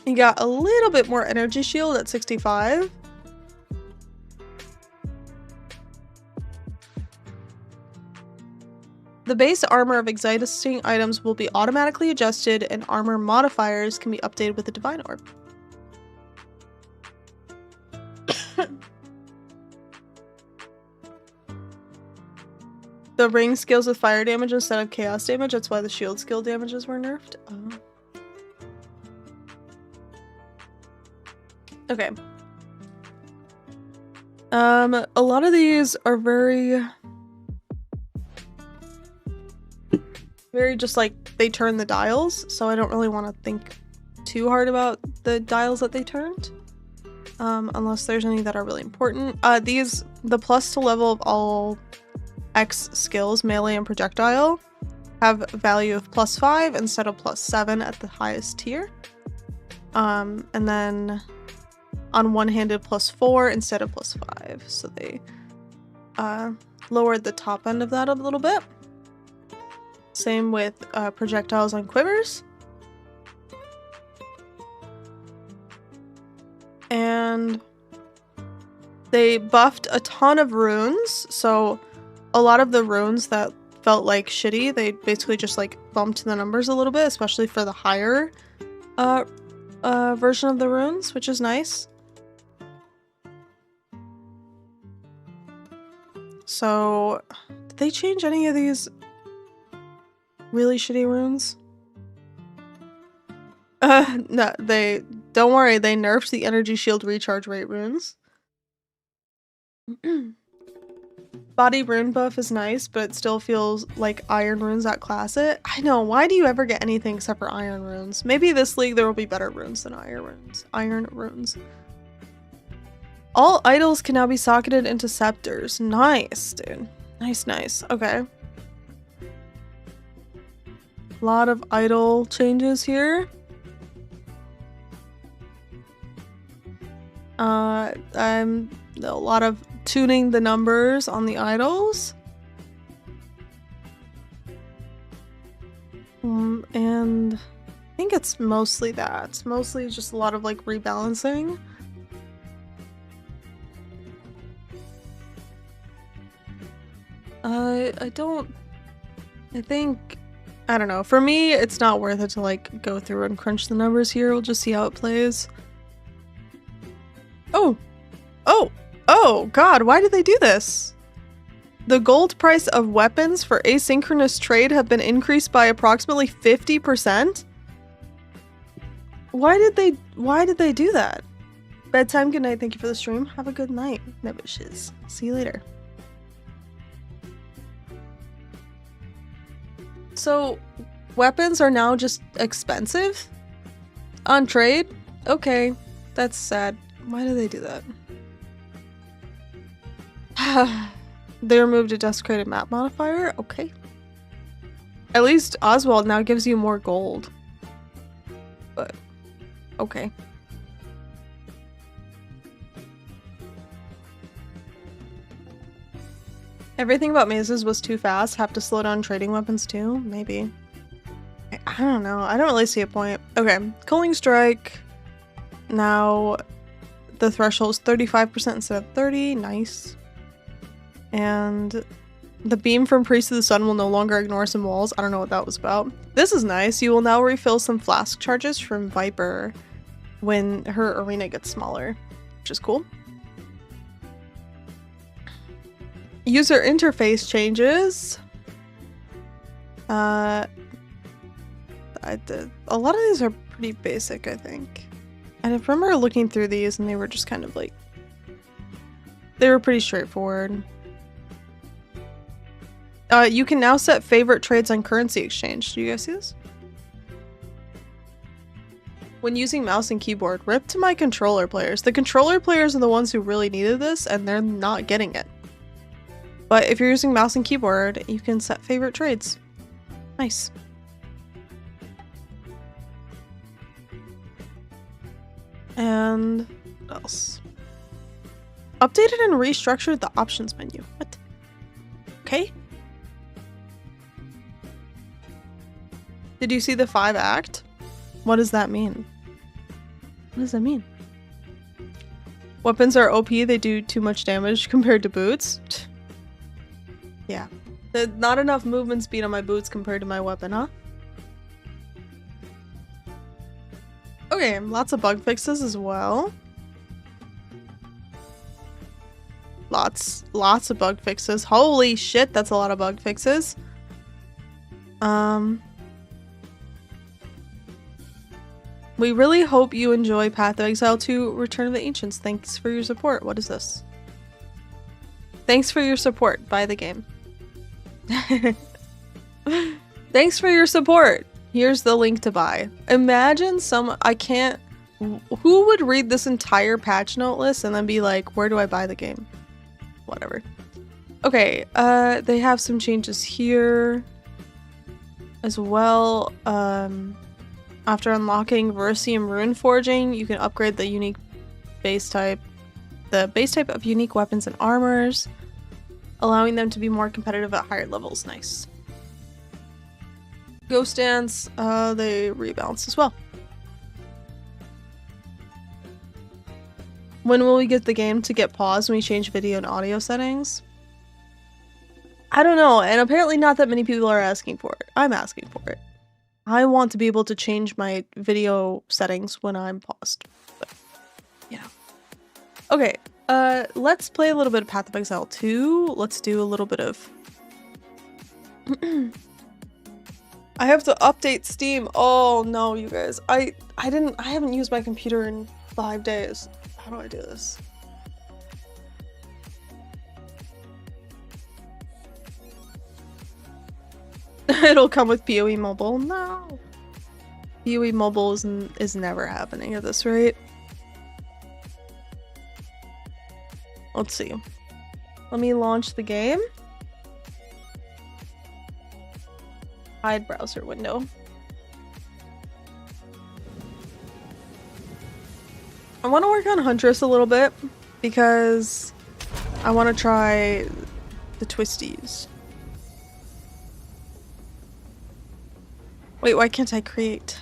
You got a little bit more energy shield at 65. The base armor of existing items will be automatically adjusted, and armor modifiers can be updated with the Divine Orb. The ring skills with fire damage instead of chaos damage, that's why the shield skill damages were nerfed. Okay. A lot of these are very just like they turn the dials, so I don't really want to think too hard about the dials that they turned, unless there's any that are really important. The plus to level of all X skills, melee and projectile, have a value of +5 instead of +7 at the highest tier, and then on one-handed +4 instead of +5, so they lowered the top end of that a little bit. Same with projectiles on quivers. And they buffed a ton of runes, so a lot of the runes that felt like shitty, they basically just like bumped the numbers a little bit, especially for the higher version of the runes, which is nice. So, did they change any of these really shitty runes? No, don't worry, they nerfed the energy shield recharge rate runes. Body rune buff is nice, but it still feels like iron runes that class it. I know, why do you ever get anything except for iron runes? Maybe this league there will be better runes than iron runes. All idols can now be socketed into scepters. Nice, dude. Nice. Okay. A lot of idol changes here. I'm a lot of tuning the numbers on the idols. And I think it's mostly that. It's mostly just a lot of like rebalancing. I don't know. For me, it's not worth it to like go through and crunch the numbers here. We'll just see how it plays. Oh god, why did they do this? The gold price of weapons for asynchronous trade have been increased by approximately 50%? Why did they do that? Bedtime, good night, thank you for the stream. Have a good night. No wishes. See you later. So, weapons are now just expensive? On trade? Okay, that's sad. Why do they do that? They removed a desecrated map modifier? Okay. At least Oswald now gives you more gold. But, okay. Everything about mazes was too fast. Have to slow down trading weapons too? Maybe. I don't know. I don't really see a point. Okay. Culling Strike. Now the threshold is 35% instead of 30. Nice. And the beam from Priest of the Sun will no longer ignore some walls. I don't know what that was about. This is nice. You will now refill some flask charges from Viper when her arena gets smaller, which is cool. User interface changes. A lot of these are pretty basic, I think. And I remember looking through these and they were just kind of like, they were pretty straightforward. You can now set favorite trades on currency exchange. Do you guys see this? When using mouse and keyboard, rip to my controller players. The controller players are the ones who really needed this and they're not getting it. But if you're using mouse and keyboard, you can set favorite trades. Nice. And what else? Updated and restructured the options menu. What? Okay. Did you see the 5-act? What does that mean? What does that mean? Weapons are OP, they do too much damage compared to boots. Yeah. There's not enough movement speed on my boots compared to my weapon, huh? Okay, lots of bug fixes as well. Lots of bug fixes. Holy shit, that's a lot of bug fixes. We really hope you enjoy Path of Exile 2 Return of the Ancients. Thanks for your support. What is this? Thanks for your support. Buy the game. Thanks for your support. Here's the link to buy. Imagine who would read this entire patch note list and then be like, where do I buy the game? Whatever. Okay, they have some changes here as well. After unlocking Verisium Rune Forging, you can upgrade the unique base type of unique weapons and armors, allowing them to be more competitive at higher levels. Nice. Ghost Dance, they rebalance as well. When will we get the game to get paused when we change video and audio settings? I don't know, and apparently not that many people are asking for it. I'm asking for it. I want to be able to change my video settings when I'm paused. But, you know. Okay, let's play a little bit of Path of Exile 2. Let's do a little bit of... I have to update Steam. Oh no, you guys. I haven't used my computer in 5 days. How do I do this? It'll come with PoE Mobile. No. PoE Mobile is never happening at this rate. Let's see. Let me launch the game. Hide browser window. I want to work on Huntress a little bit because I want to try the twisties. Wait, why can't I create?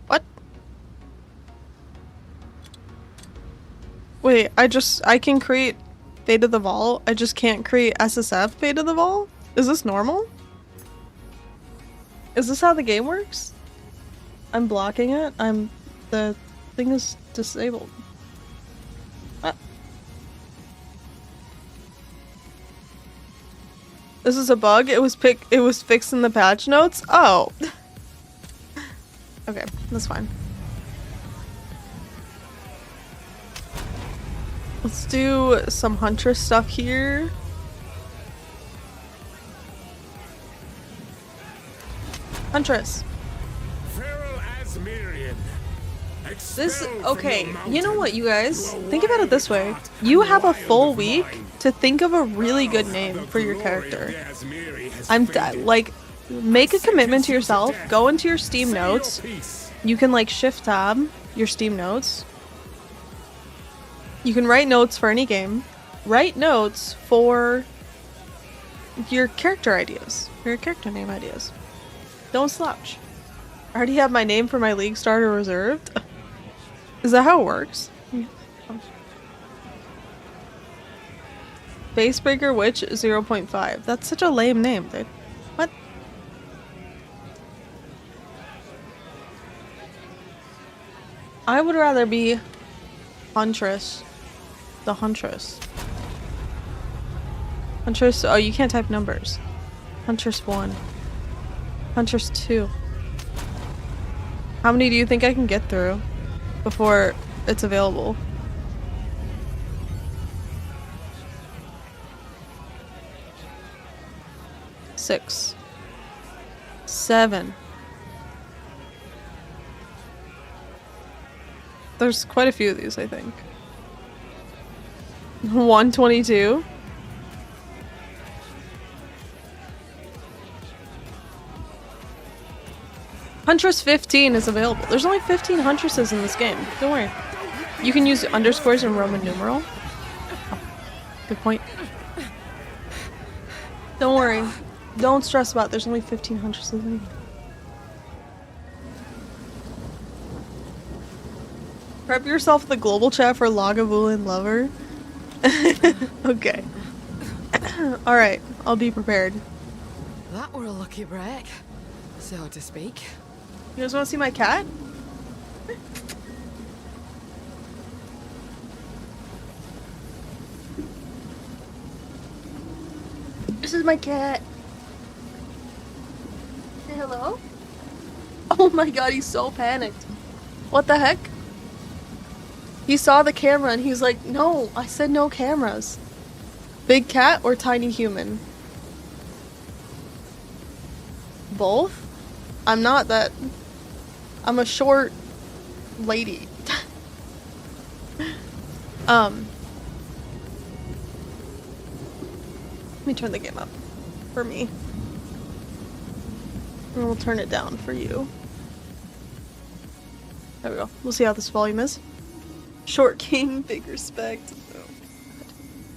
What? Wait, I can create Fate of the Vault. I just can't create SSF Fate of the Vault? Is this normal? Is this how the game works? I'm blocking it. The thing is disabled. What? This is a bug? It was fixed in the patch notes? Oh. Okay, that's fine. Let's do some Huntress stuff here. Huntress. This, okay, you know what, you guys? Think about it this way. You have a full week to think of a really good name for your character. Like, make a commitment to yourself, go into your Steam notes. You can, like, shift tab your Steam notes. You can write notes for any game. Write notes for your character ideas, for your character name ideas. Don't slouch. I already have my name for my League starter reserved. Is that how it works? Facebreaker Witch 0.5. That's such a lame name, dude. What? I would rather be Huntress. The Huntress. Huntress. Oh, you can't type numbers. Huntress 1. Huntress 2. How many do you think I can get through before it's available? Six. 7. There's quite a few of these, I think. 122. Huntress 15 is available. There's only 15 Huntresses in this game. Don't worry. You can use underscores in Roman numeral. Oh, good point. Don't worry. Don't stress about it. There's only 15 Huntresses in the game. Prep yourself in the global chat for Lagavulin Lover. Okay. Alright, I'll be prepared. That were a lucky break, so to speak. You guys want to see my cat? This is my cat. Say hello? Oh my god, he's so panicked. What the heck? He saw the camera and he's like, no, I said no cameras. Big cat or tiny human? Both? I'm not that. I'm a short lady. Let me turn the game up for me. And we'll turn it down for you. There we go. We'll see how this volume is. Short king, big respect.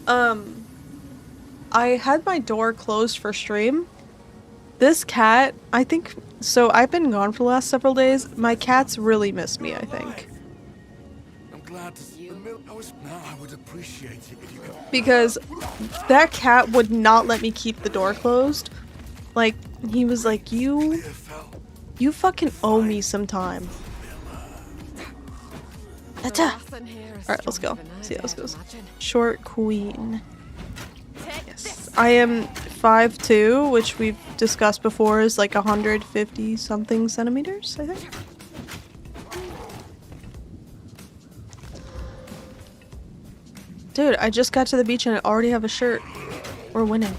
I had my door closed for stream. This cat, I think, so I've been gone for the last several days. My cats really miss me, I think. I'm glad to see the milk. Now I would appreciate it if you could. Because that cat would not let me keep the door closed. Like, he was like, you fucking owe me some time. Alright, let's go. See how this goes. Short queen. Yes. I am 5'2", which we've discussed before is like 150 something centimeters, I think. Dude, I just got to the beach and I already have a shirt. We're winning.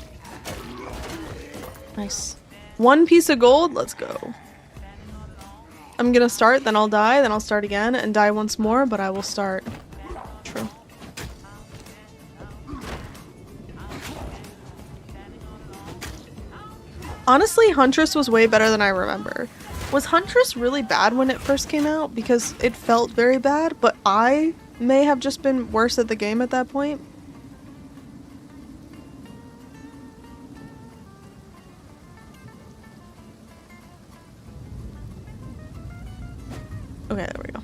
Nice. 1 piece of gold, let's go. I'm gonna start, then I'll die, then I'll start again, and die once more, but I will start. True. Honestly, Huntress was way better than I remember. Was Huntress really bad when it first came out? Because it felt very bad, but I may have just been worse at the game at that point. Okay, there we go.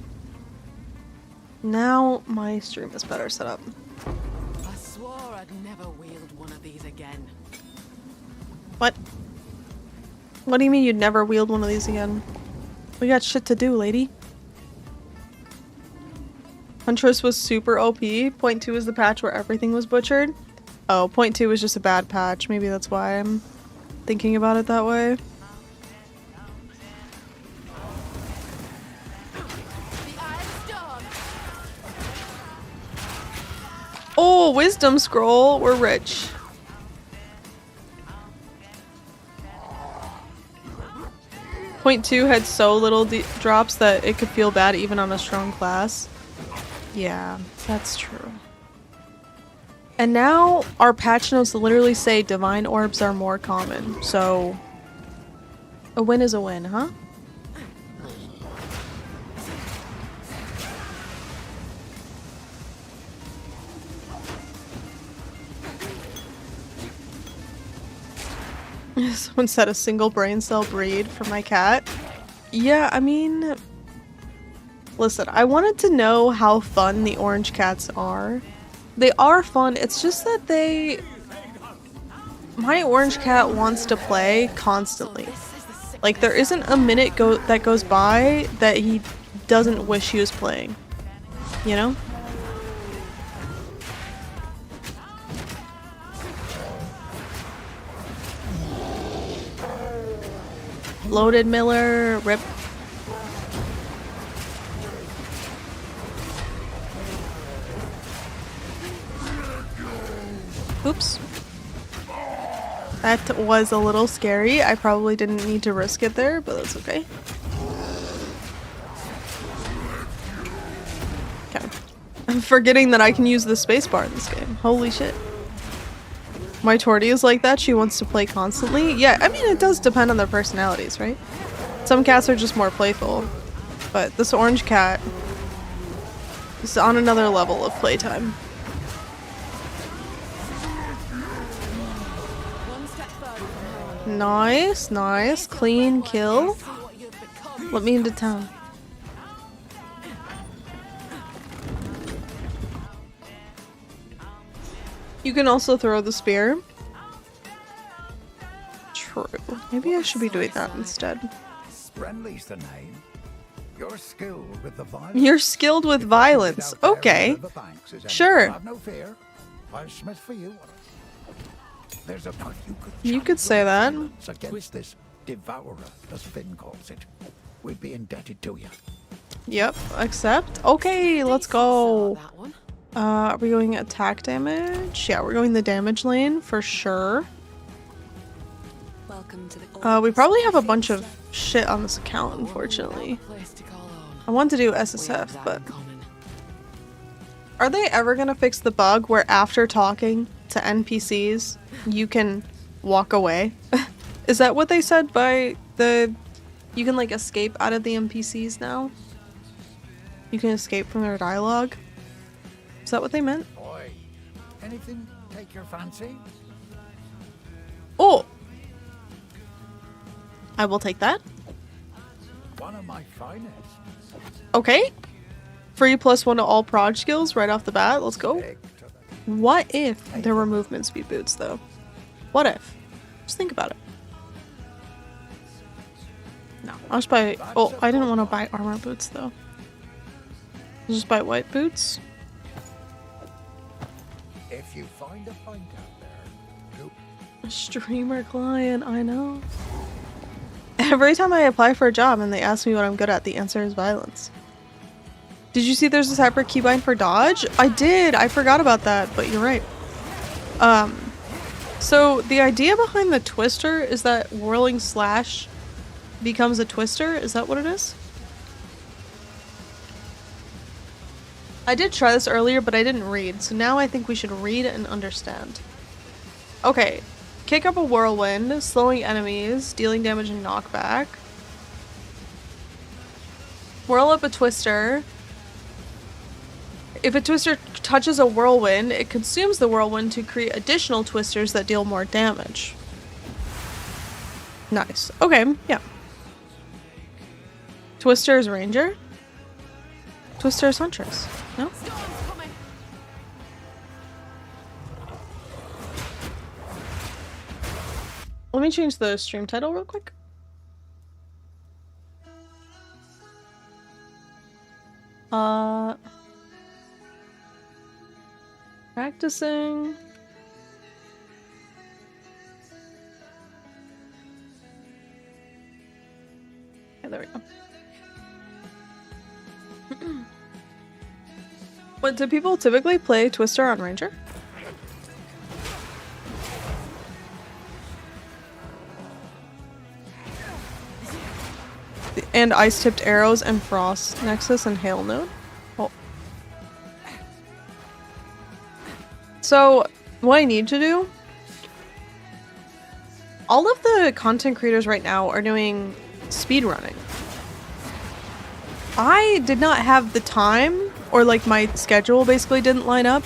Now my stream is better set up. I swore I'd never wield one of these again. What? What do you mean you'd never wield one of these again? We got shit to do, lady. Huntress was super OP. Point 2 is the patch where everything was butchered. Oh, point 2 was just a bad patch. Maybe that's why I'm thinking about it that way. Oh, wisdom scroll. We're rich. Point 2 had so little drops that it could feel bad even on a strong class. Yeah, that's true. And now our patch notes literally say divine orbs are more common, so a win is a win, huh? Someone said a single brain cell breed for my cat. Yeah, I mean, listen, I wanted to know how fun the orange cats are. They are fun, it's just that my orange cat wants to play constantly. Like, there isn't a minute that goes by that he doesn't wish he was playing. You know? Loaded Miller, rip. Oops. That was a little scary. I probably didn't need to risk it there, but that's okay. Okay. I'm forgetting that I can use the spacebar in this game. Holy shit. My Torty is like that. She wants to play constantly. Yeah, I mean, it does depend on their personalities, right? Some cats are just more playful. But this orange cat is on another level of playtime. Nice, nice. Clean kill. Let me into town. You can also throw the spear. True. Maybe I should be doing that instead. Friendly's the name. You're skilled with the violence. You're skilled with violence. Okay. Sure. Have no fear. I'll smith for you. There's a part you could say that. Against this devourer, as Finn calls it. We'd be indebted to you. Yep, accept. Okay, let's go. Are we going attack damage? Yeah, we're going the damage lane for sure. We probably have a bunch of shit on this account, unfortunately. I want to do SSF, but... Are they ever gonna fix the bug where after talking to NPCs, you can walk away? Is that what they said by the... You can, like, escape out of the NPCs now? You can escape from their dialogue? Is that what they meant? Boy, anything take your fancy? Oh! I will take that. One of my finest. Okay. Free +1 to all prod skills right off the bat. Let's go. What if there were movement speed boots, though? What if? Just think about it. No, I'll just buy... Oh, I didn't want to buy armor boots, though. I'll just buy white boots. If you find a pint out there, go. Streamer client, I know. Every time I apply for a job and they ask me what I'm good at, the answer is violence. Did you see there's a separate keybind for dodge? I did! I forgot about that, but you're right. So the idea behind the twister is that whirling slash becomes a twister? Is that what it is? I did try this earlier, but I didn't read, so now I think we should read and understand. Okay. Kick up a whirlwind, slowing enemies, dealing damage and knockback. Whirl up a twister. If a twister touches a whirlwind, it consumes the whirlwind to create additional twisters that deal more damage. Nice. Okay, yeah. Twister is Ranger. Twister is Huntress. No? Let me change the stream title real quick. Practicing. Yeah, there we go. What, do people typically play Twister on Ranger? And ice-tipped arrows and frost nexus and hail node. Oh. So what I need to do, all of the content creators right now are doing speedrunning. I did not have the time, or like my schedule basically didn't line up,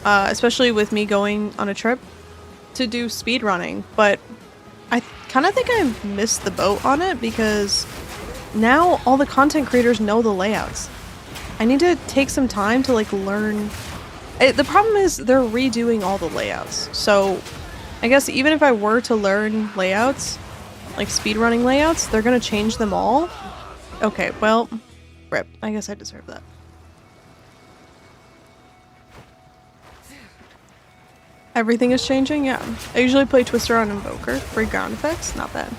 especially with me going on a trip, to do speedrunning, but I kind of think I missed the boat on it because now all the content creators know the layouts. I need to take some time to like learn. The problem is they're redoing all the layouts. So I guess even if I were to learn layouts, like speedrunning layouts, they're gonna change them all. Okay, well, rip. I guess I deserve that. Everything is changing? Yeah. I usually play Twister on Invoker. Free ground effects? Not bad.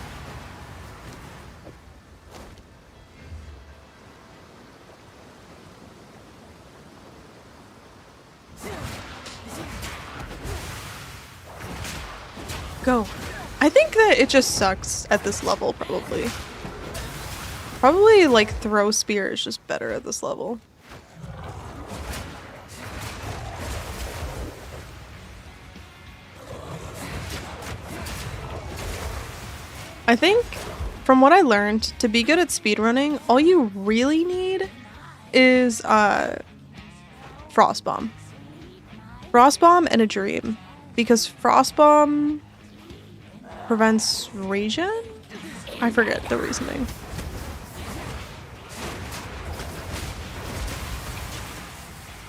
Go. I think that it just sucks at this level, probably. Probably, like, throw spear is just better at this level. I think from what I learned, to be good at speedrunning, all you really need is Frostbomb. Frostbomb and a dream. Because Frostbomb prevents regen? I forget the reasoning.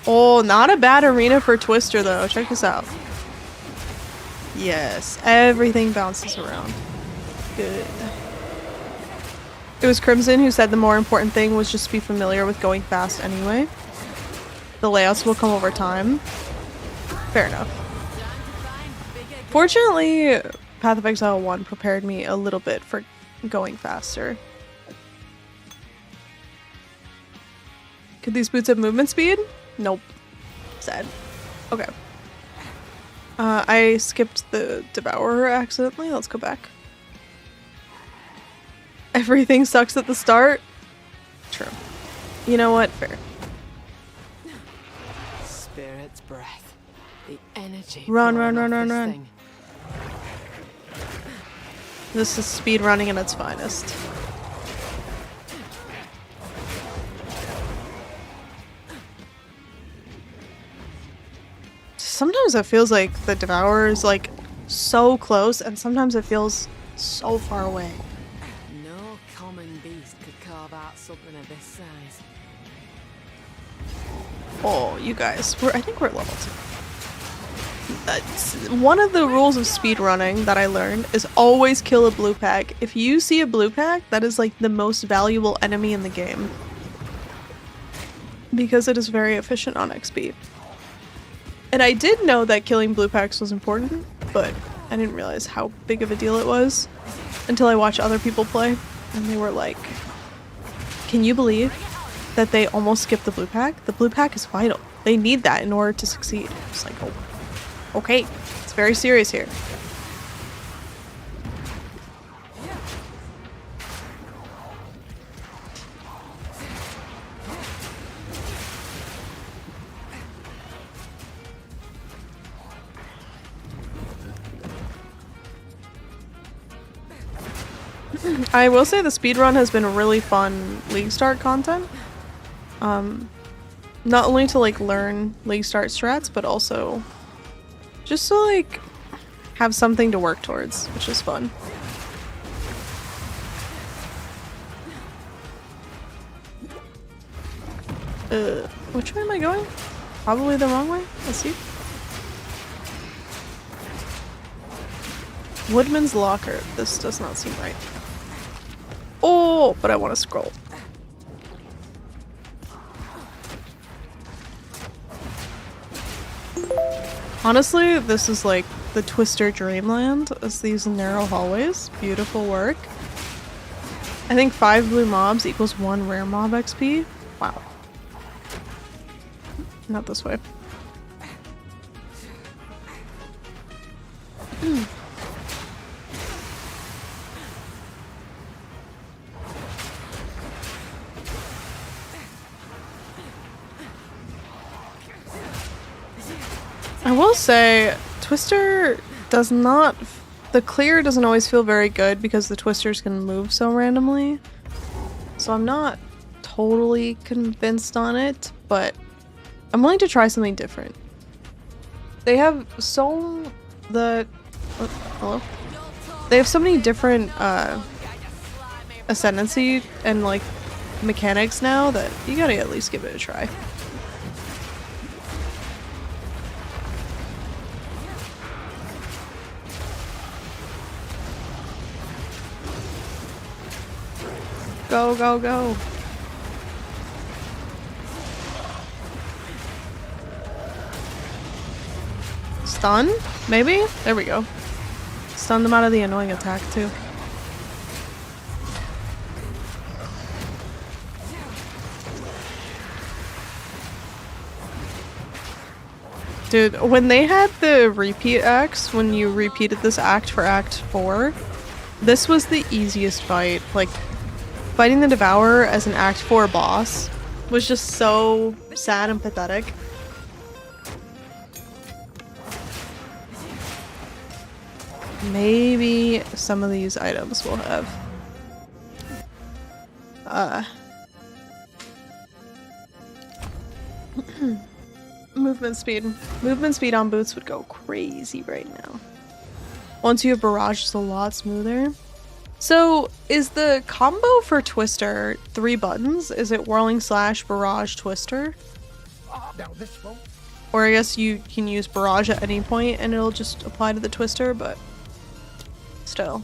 Oh, not a bad arena for Twister though. Check this out. Yes, everything bounces around. Good. It was Crimson who said the more important thing was just be familiar with going fast anyway. The layouts will come over time. Fair enough. Fortunately, Path of Exile 1 prepared me a little bit for going faster. Could these boots have movement speed? Nope. Sad. Okay. I skipped the Devourer accidentally. Let's go back. Everything sucks at the start? True. You know what? Fair. Spirit's breath. The energy. Run, flowing run, off run, this run, run. thing. This is speed running in its finest. Sometimes it feels like the Devourer is like so close, and sometimes it feels so far away. No common beast could carve out something of this size. Oh, you guys, I think we're at level 2. That's one of the rules of speedrunning that I learned is always kill a blue pack. If you see a blue pack, that is like the most valuable enemy in the game. Because it is very efficient on XP. And I did know that killing blue packs was important, but I didn't realize how big of a deal it was until I watched other people play, and they were like, can you believe that they almost skipped the blue pack? The blue pack is vital. They need that in order to succeed. It's like, oh, okay, it's very serious here. I will say the speedrun has been really fun League Start content. Not only to like learn League Start strats, but also just to like have something to work towards, which is fun. Which way am I going? Probably the wrong way. Let's see. Woodman's Locker. This does not seem right. Oh, but I want to scroll. Honestly, this is like the Twister dreamland. It's these narrow hallways. Beautiful work. I think 5 blue mobs equals 1 rare mob XP. Wow. Not this way. I will say, Twister does not... The clear doesn't always feel very good because the Twisters can move so randomly. So I'm not totally convinced on it, but I'm willing to try something different. They have so... hello? They have so many different ascendancy and like mechanics now that you gotta at least give it a try. Go, go, go. Stun? Maybe? There we go. Stun them out of the annoying attack too. Dude, when they had the repeat acts, when you repeated this act for Act 4, this was the easiest fight. Like, fighting the Devourer as an Act 4 boss was just so sad and pathetic. maybe some of these items will have movement speed. Movement speed on boots would go crazy right now. Once you have barrage, it's a lot smoother. So is the combo for Twister 3 buttons? Is it whirling slash barrage twister? Now this one. Or I guess you can use barrage at any point and it'll just apply to the twister, but still.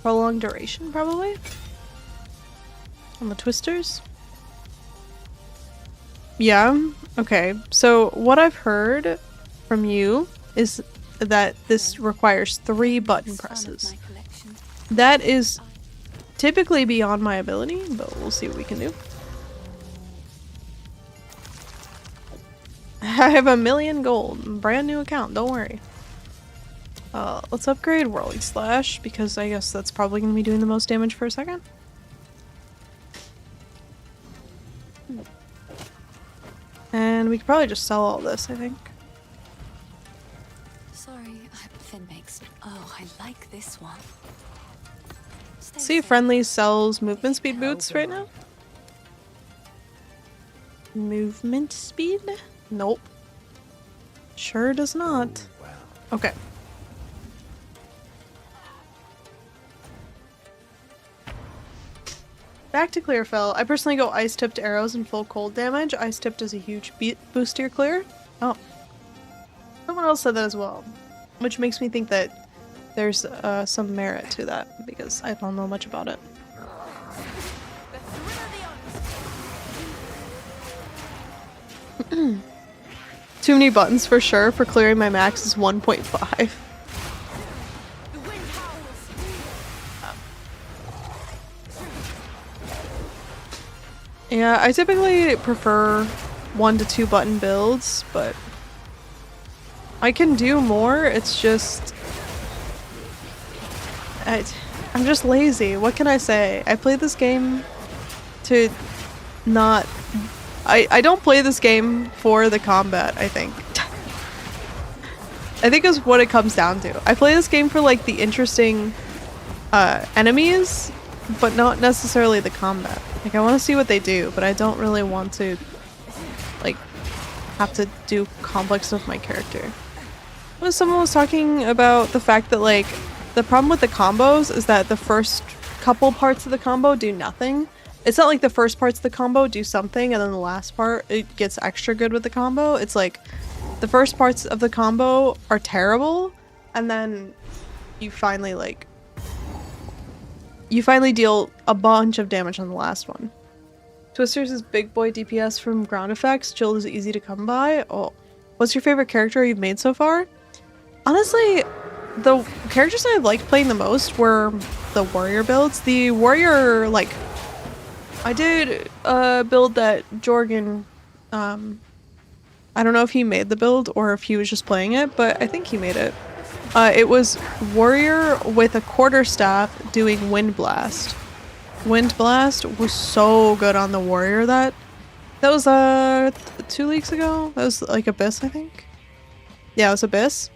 Prolonged duration, probably? On the twisters? Yeah, okay. So what I've heard from you is that this requires 3 button presses. That is typically beyond my ability, but we'll see what we can do. I have 1,000,000 gold. Brand new account, don't worry. Let's upgrade Whirling Slash, because I guess that's probably going to be doing the most damage for a second. And we could probably just sell all this, I think. Sorry, Finn makes. Oh, I like this one. See if Friendly sells movement speed boots right now. Movement speed? Nope. Sure does not. Okay. Back to Clearfell. I personally go Ice Tipped arrows and full cold damage. Ice Tipped is a huge boost to your clear. Oh. Someone else said that as well. Which makes me think that there's some merit to that, because I don't know much about it. Too many buttons for sure. For clearing my max is 1.5. Yeah, I typically prefer 1 to 2 button builds, but I can do more. It's just I'm just lazy. What can I say? I play this game to not I don't play this game for the combat, I think. I think is what it comes down to. I play this game for like the interesting enemies, but not necessarily the combat. Like, I want to see what they do, but I don't really want to like have to do complex stuff with my character. Well, someone was talking about the fact that like the problem with the combos is that the first couple parts of the combo do nothing. It's not like the first parts of the combo do something and then the last part it gets extra good with the combo. It's like the first parts of the combo are terrible and then you finally deal a bunch of damage on the last one. Twisters is big boy DPS from ground effects. Chilled is easy to come by. Oh, what's your favorite character you've made so far? Honestly, the characters I liked playing the most were the warrior builds. The warrior, like, I did a build that Jorgen, I don't know if he made the build or if he was just playing it, but I think he made it. It was warrior with a quarterstaff doing wind blast. Wind blast was so good on the warrior. That was 2 weeks ago. That was like Abyss, I think. Yeah, it was Abyss.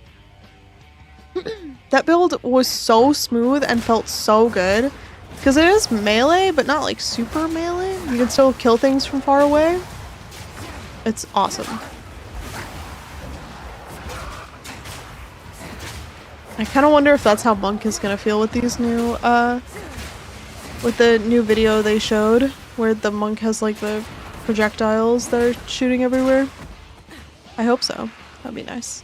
That build was so smooth and felt so good because it is melee, but not like super melee. You can still kill things from far away. It's awesome. I kind of wonder if that's how Monk is gonna feel with these new, with the new video they showed, where the Monk has like the projectiles that are shooting everywhere. I hope so. That'd be nice.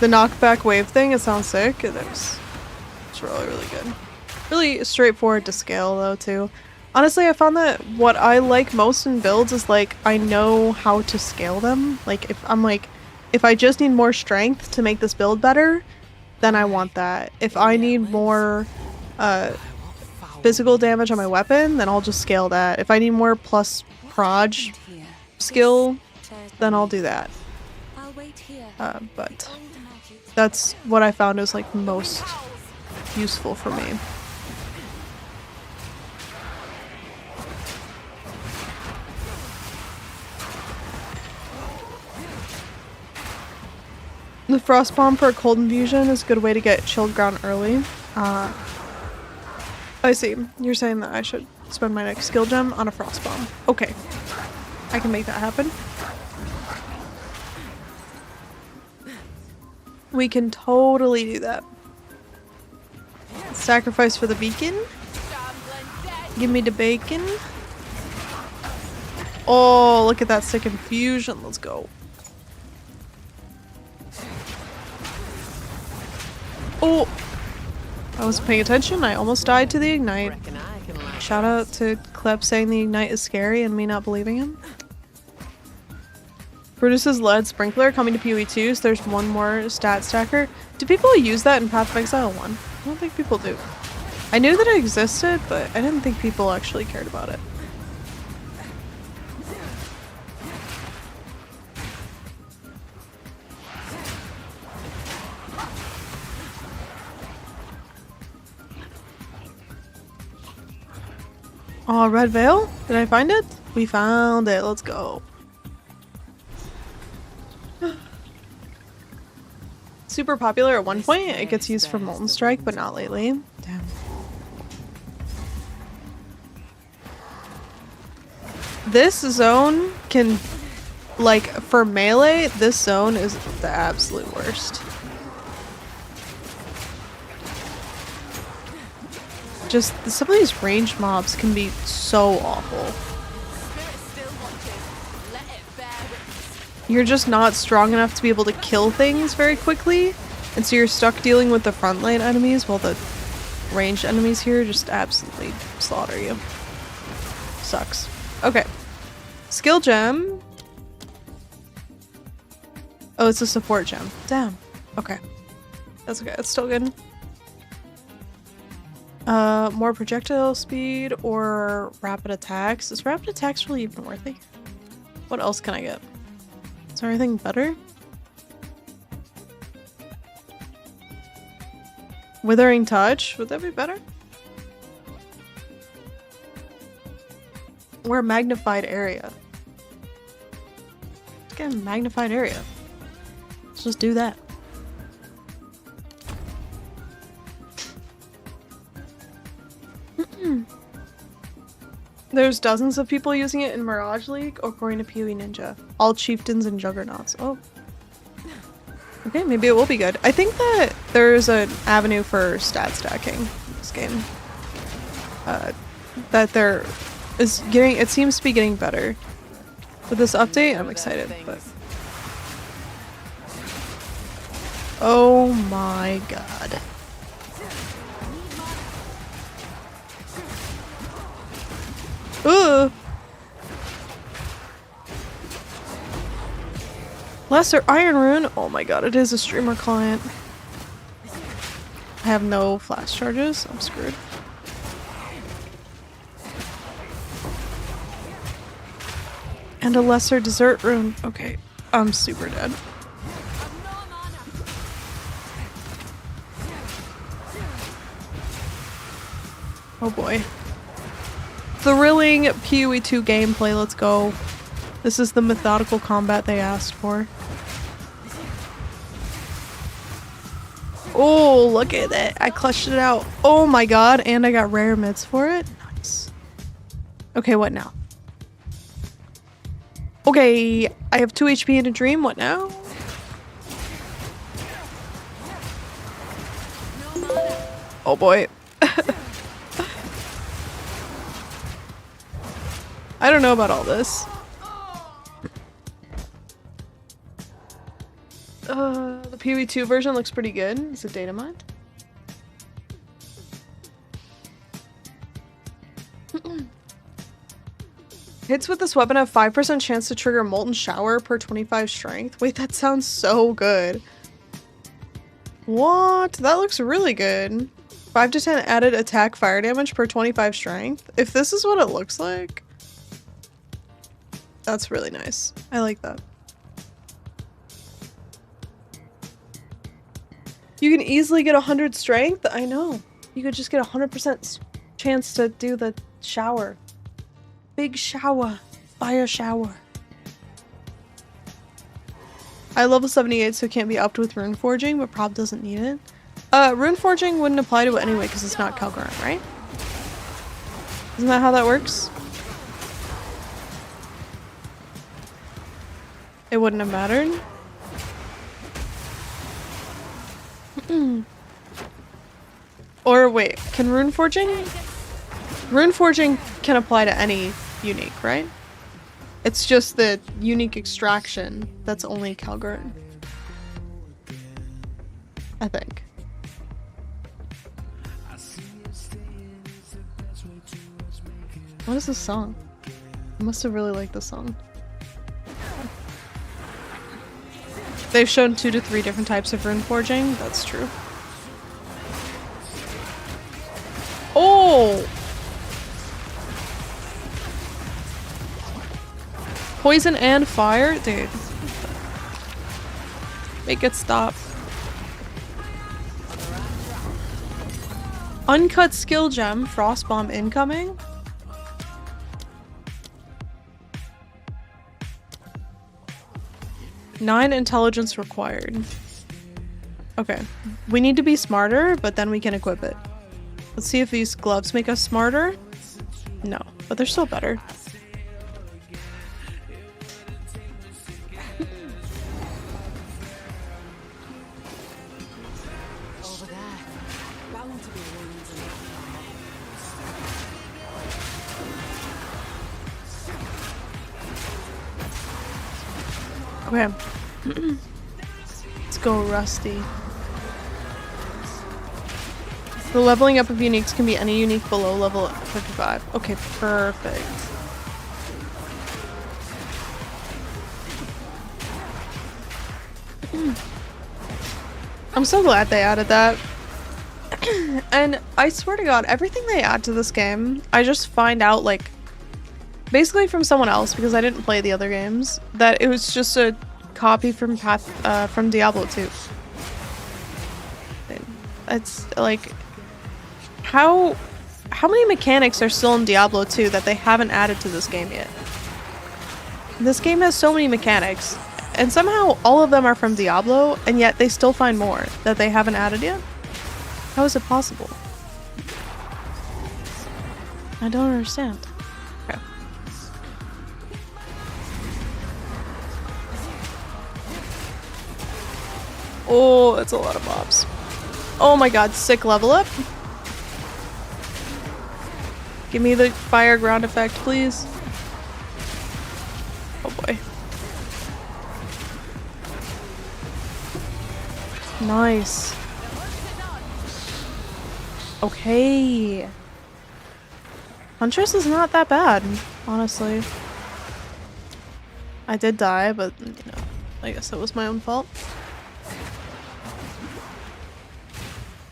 The knockback wave thing, it sounds sick. It's really, really good. Really straightforward to scale though too. Honestly, I found that what I like most in builds is like, I know how to scale them. Like if I just need more strength to make this build better, then I want that. If I need more physical damage on my weapon, then I'll just scale that. If I need more plus proj skill, then I'll do that. But that's what I found is like most useful for me. The frost bomb for a cold infusion is a good way to get chilled ground early. I see. You're saying that I should spend my next skill gem on a frost bomb. Okay. I can make that happen. We can totally do that. Sacrifice for the beacon. Give me the bacon. Oh, look at that sick infusion. Let's go. Oh, I wasn't paying attention. I almost died to the ignite. Shout out to Kleb saying the ignite is scary and me not believing him. Produces lead sprinkler coming to PoE 2, so there's one more stat stacker. Do people use that in Path of Exile 1? I don't think people do. I knew that it existed, but I didn't think people actually cared about it. Oh, Red Veil? Did I find it? We found it. Let's go. Super popular at one point. It gets used for Molten Strike, but not lately. Damn. This zone can, like, for melee, this zone is the absolute worst. Just some of these ranged mobs can be so awful. You're just not strong enough to be able to kill things very quickly, and so you're stuck dealing with the front line enemies while the ranged enemies here just absolutely slaughter you. Sucks. Okay. Skill gem. Oh, it's a support gem. Damn. Okay. That's okay. That's still good. More projectile speed or rapid attacks. Is rapid attacks really even worth it? What else can I get? Is there anything better? Withering touch? Would that be better? Or a magnified area? Let's get a magnified area. Let's just do that. There's dozens of people using it in Mirage League, according to PoE Ninja. All chieftains and juggernauts. Oh. Okay, maybe it will be good. I think that there's an avenue for stat stacking in this game. That there is getting, it seems to be getting better. With this update, I'm excited, but... Oh my god. Ooh. Lesser Iron Rune. Oh my god, it is a streamer client. I have no flash charges. I'm screwed. And a lesser desert rune. Okay, I'm super dead. Oh boy. Thrilling PoE 2 gameplay, let's go. This is the methodical combat they asked for. Oh, look at it. I clutched it out. Oh my god, and I got rare mids for it. Nice. Okay, what now? Okay, I have 2 HP in a dream. What now? Oh boy. I don't know about all this. The PoE 2 version looks pretty good. Is it data mined? Hits with this weapon have 5% chance to trigger Molten Shower per 25 strength. Wait, that sounds so good. What? That looks really good. 5 to 10 added attack fire damage per 25 strength. If this is what it looks like, that's really nice. I like that. You can easily get 100 strength? I know. You could just get 100% chance to do the shower. Big shower. Fire shower. I level 78, so it can't be upped with rune forging, but prob doesn't need it. Rune forging wouldn't apply to it anyway because it's not Calgrim, right? Isn't that how that works? It wouldn't have mattered. Or wait, can rune forging? Rune forging can apply to any unique, right? It's just the unique extraction that's only Calgrim. I think. What is this song? I must have really liked this song. They've shown 2 to 3 different types of rune forging. That's true. Oh! Poison and fire? Dude. Make it stop. Uncut skill gem, frost bomb incoming. Nine intelligence required. Okay. We need to be smarter, but then we can equip it. Let's see if these gloves make us smarter. No, but they're still better. Over there. Bound to be ruins in that Okay. Let's go, Rusty. The leveling up of uniques can be any unique below level 55. Okay, perfect. I'm so glad they added that. And I swear to God, everything they add to this game, I just find out, like, basically from someone else, because I didn't play the other games, that it was just a copy from from Diablo 2. It's like, how many mechanics are still in Diablo 2 that they haven't added to this game yet? This game has so many mechanics, and somehow all of them are from Diablo, and yet they still find more that they haven't added yet? How is it possible? I don't understand. Okay. Oh, that's a lot of mobs. Oh my god, sick level up. Give me the fire ground effect, please. Oh boy. Nice. Okay. Huntress is not that bad, honestly. I did die, but, you know, I guess that was my own fault.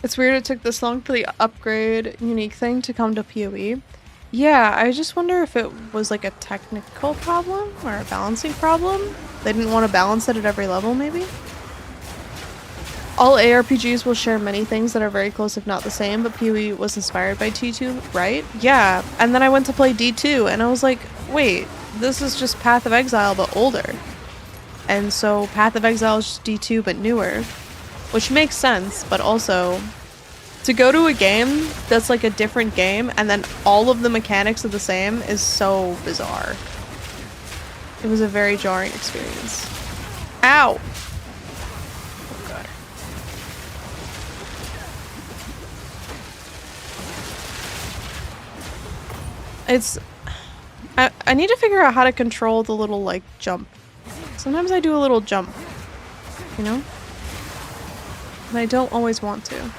It's weird it took this long for the upgrade unique thing to come to PoE. Yeah, I just wonder if it was like a technical problem or a balancing problem. They didn't want to balance it at every level, maybe? All ARPGs will share many things that are very close if not the same, but PoE was inspired by T2, right? Yeah, and then I went to play D2 and I was like, wait, this is just Path of Exile but older. And so Path of Exile is just D2 but newer. Which makes sense, but also to go to a game that's like a different game and then all of the mechanics are the same is so bizarre. It was a very jarring experience. Ow! Oh god. It's... I need to figure out how to control the little, like, jump. Sometimes I do a little jump, you know? And I don't always want to.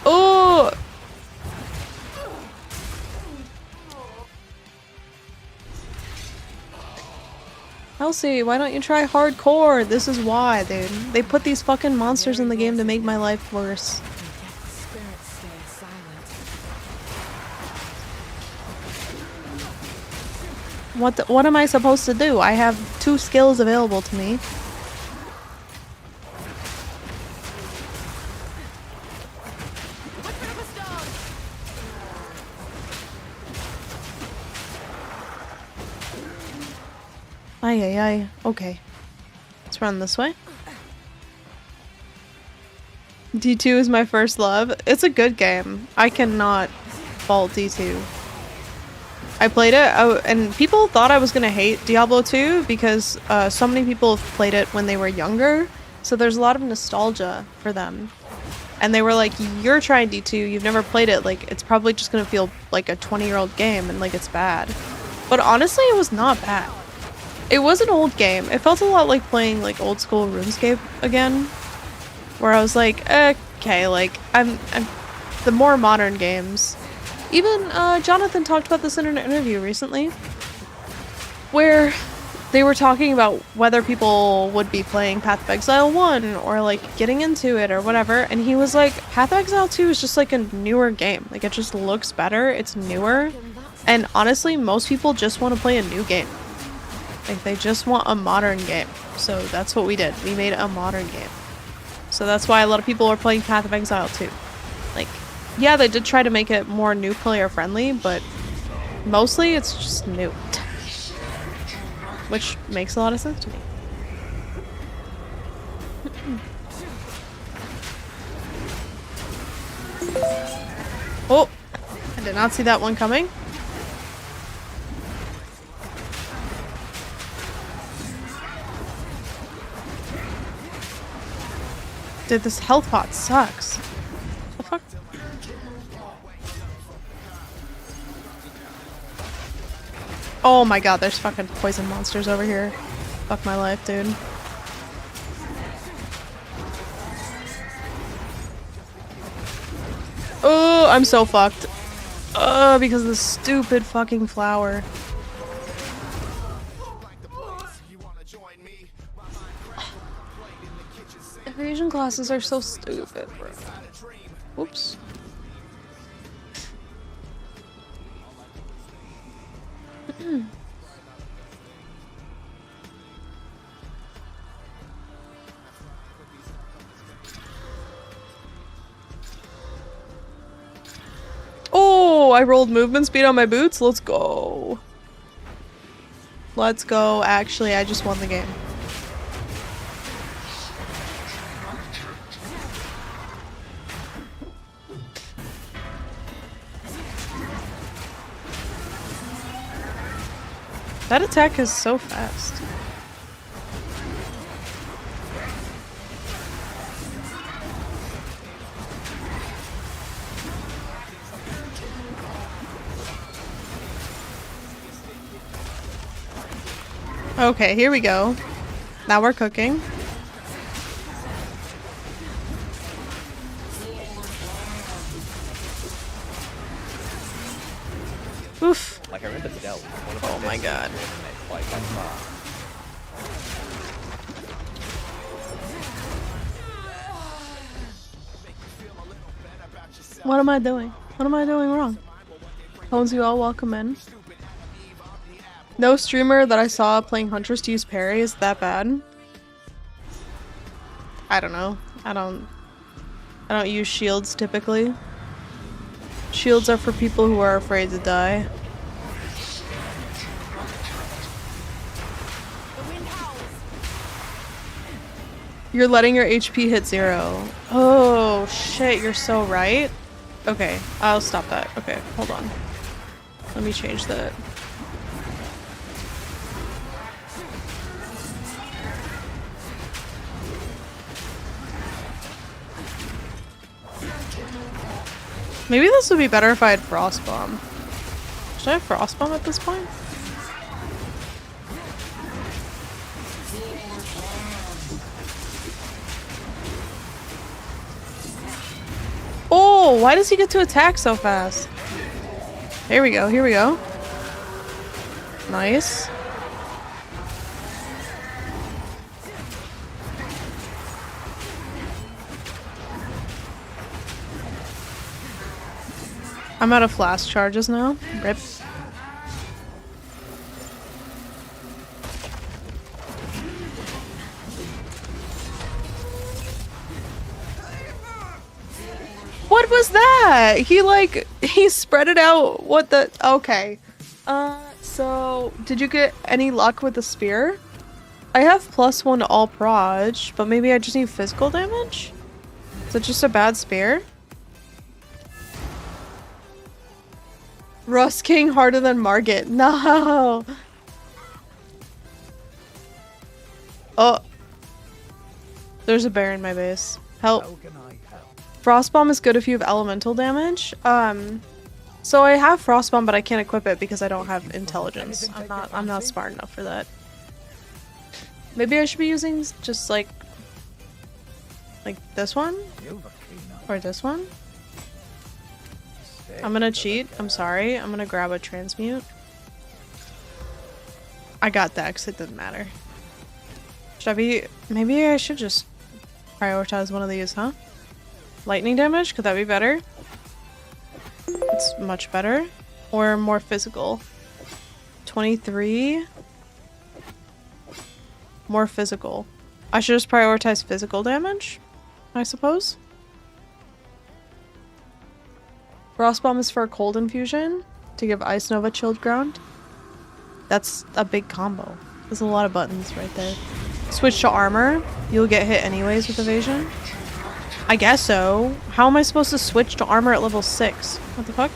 Oh! Elsie, why don't you try hardcore? This is why, dude. They put these fucking monsters in the game to make my life worse. What am I supposed to do? I have 2 skills available to me. Ay, ay, ay. Okay. Let's run this way. D2 is my first love. It's a good game. I cannot fault D2. I played it, and people thought I was gonna hate Diablo 2 because so many people have played it when they were younger, so there's a lot of nostalgia for them. And they were like, you're trying D2, you've never played it, like, it's probably just gonna feel like a 20-year-old game and like it's bad. But honestly, it was not bad. It was an old game. It felt a lot like playing like old school RuneScape again, where I was like, okay, like, I'm the more modern games. Even Jonathan talked about this in an interview recently, where they were talking about whether people would be playing Path of Exile 1 or like getting into it or whatever, and he was like, Path of Exile 2 is just like a newer game. Like, it just looks better, it's newer, and honestly, most people just want to play a new game. Like, they just want a modern game. So that's what we did. We made a modern game. So that's why a lot of people are playing Path of Exile 2. Like, yeah, they did try to make it more new player friendly, but mostly it's just new. Which makes a lot of sense to me. Oh! I did not see that one coming. Dude, this health pot sucks. What the fuck? Oh my god, there's fucking poison monsters over here. Fuck my life, dude. Oh, I'm so fucked. Because of the stupid fucking flower. Evasion classes are so stupid, bro. Whoops. Oh, I rolled movement speed on my boots. Let's go. Let's go. Actually, I just won the game. That attack is so fast. Okay, here we go. Now we're cooking. Oof. Like, I remember Dell. Oh my god. What am I doing? What am I doing wrong? Phones you all, welcome in. No streamer that I saw playing Huntress to use parry is that bad. I don't know. I don't use shields typically. Shields are for people who are afraid to die. You're letting your HP hit 0. Oh shit, you're so right. Okay, I'll stop that. Okay, hold on. Let me change that. Maybe this would be better if I had Frost Bomb. Should I have Frost Bomb at this point? Oh, why does he get to attack so fast? Here we go, here we go. Nice. I'm out of flash charges now. Rip. What was that? He spread it out. What the? Okay. So, did you get any luck with the spear? I have +1 to all proj, but maybe I just need physical damage? Is it just a bad spear? Rust King harder than Margit. No! Oh. There's a bear in my base. Help. How can I help? Frostbomb is good if you have elemental damage. So I have Frostbomb, but I can't equip it because I don't have intelligence. I'm not smart enough for that. Maybe I should be using just like this one? Or this one? I'm gonna cheat. I'm sorry. I'm gonna grab a transmute. I got that because it didn't matter. Should I be... Maybe I should just prioritize one of these, huh? Lightning damage? Could that be better? It's much better. Or more physical. 23. More physical. I should just prioritize physical damage, I suppose. Frostbomb is for a cold infusion to give Ice Nova chilled ground. That's a big combo. There's a lot of buttons right there. Switch to armor. You'll get hit anyways with evasion. I guess so. How am I supposed to switch to armor at level 6? What the fuck?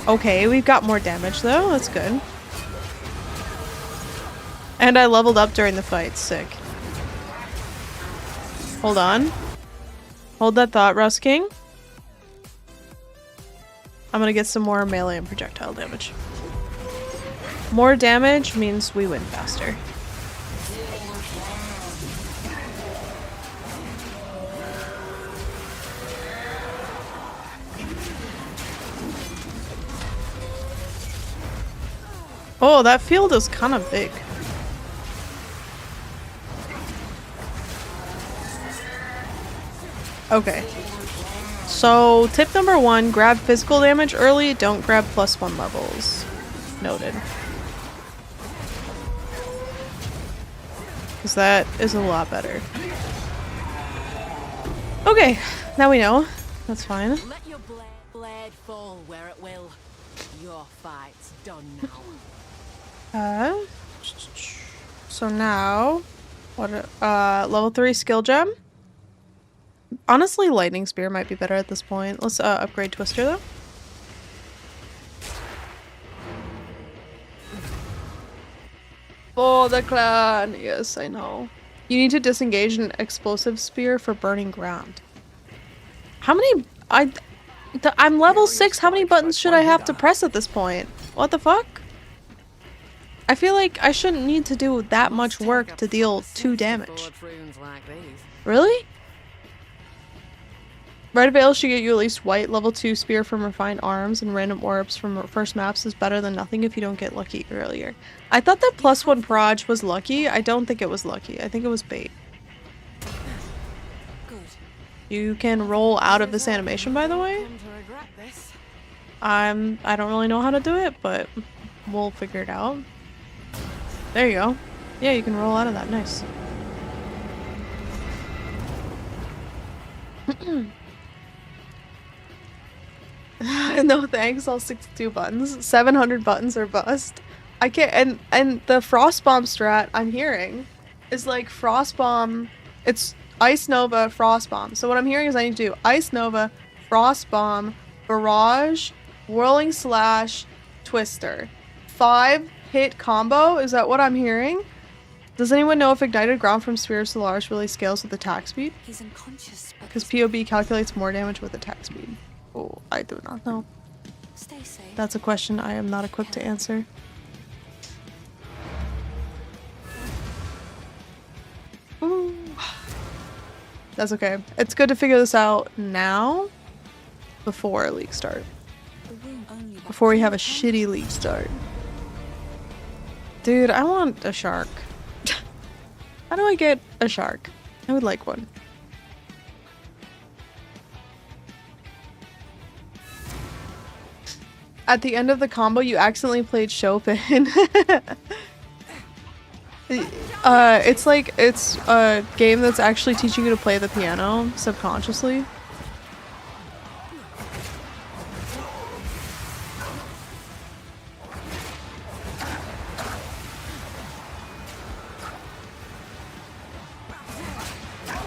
Okay, we've got more damage though. That's good. And I leveled up during the fight. Sick. Hold on. Hold that thought, Rust King. I'm gonna get some more melee and projectile damage. More damage means we win faster. Oh, that field is kind of big. Okay. So, tip number 1, grab physical damage early, don't grab +1 levels. Noted. Because that is a lot better. Okay, now we know. That's fine. Let your blade fall where it will. Your fight's done now. So now, what? Level 3 skill gem. Honestly, lightning spear might be better at this point. Let's upgrade Twister though. For the clan, yes, I know. You need to disengage an explosive spear for burning ground. How many? I'm level 6. How many buttons should I have to press at this point? What the fuck? I feel like I shouldn't need to do that much work to deal 2 damage. Really? Red Veil should get you at least white. Level 2 spear from refined arms and random orbs from first maps is better than nothing if you don't get lucky earlier. I thought that +1 proj was lucky. I don't think it was lucky. I think it was bait. You can roll out of this animation, by the way. I don't really know how to do it, but we'll figure it out. There you go. Yeah, you can roll out of that. Nice. No thanks, all 62 buttons. 700 buttons are bust. I can't, and the Frostbomb strat I'm hearing is like Frostbomb, it's Ice Nova, Frostbomb. So what I'm hearing is I need to do Ice Nova, Frostbomb, Barrage, Whirling Slash, Twister. 5-hit combo? Is that what I'm hearing? Does anyone know if ignited ground from Sphere of Solaris really scales with attack speed? He's unconscious. Because POB calculates more damage with attack speed. Oh, I do not know. Stay safe. That's a question I am not equipped to answer. Ooh. That's okay. It's good to figure this out now before league start. Before we have a shitty league start. Dude, I want a shark. How do I get a shark? I would like one. At the end of the combo, you accidentally played Chopin. It's like, it's a game that's actually teaching you to play the piano subconsciously.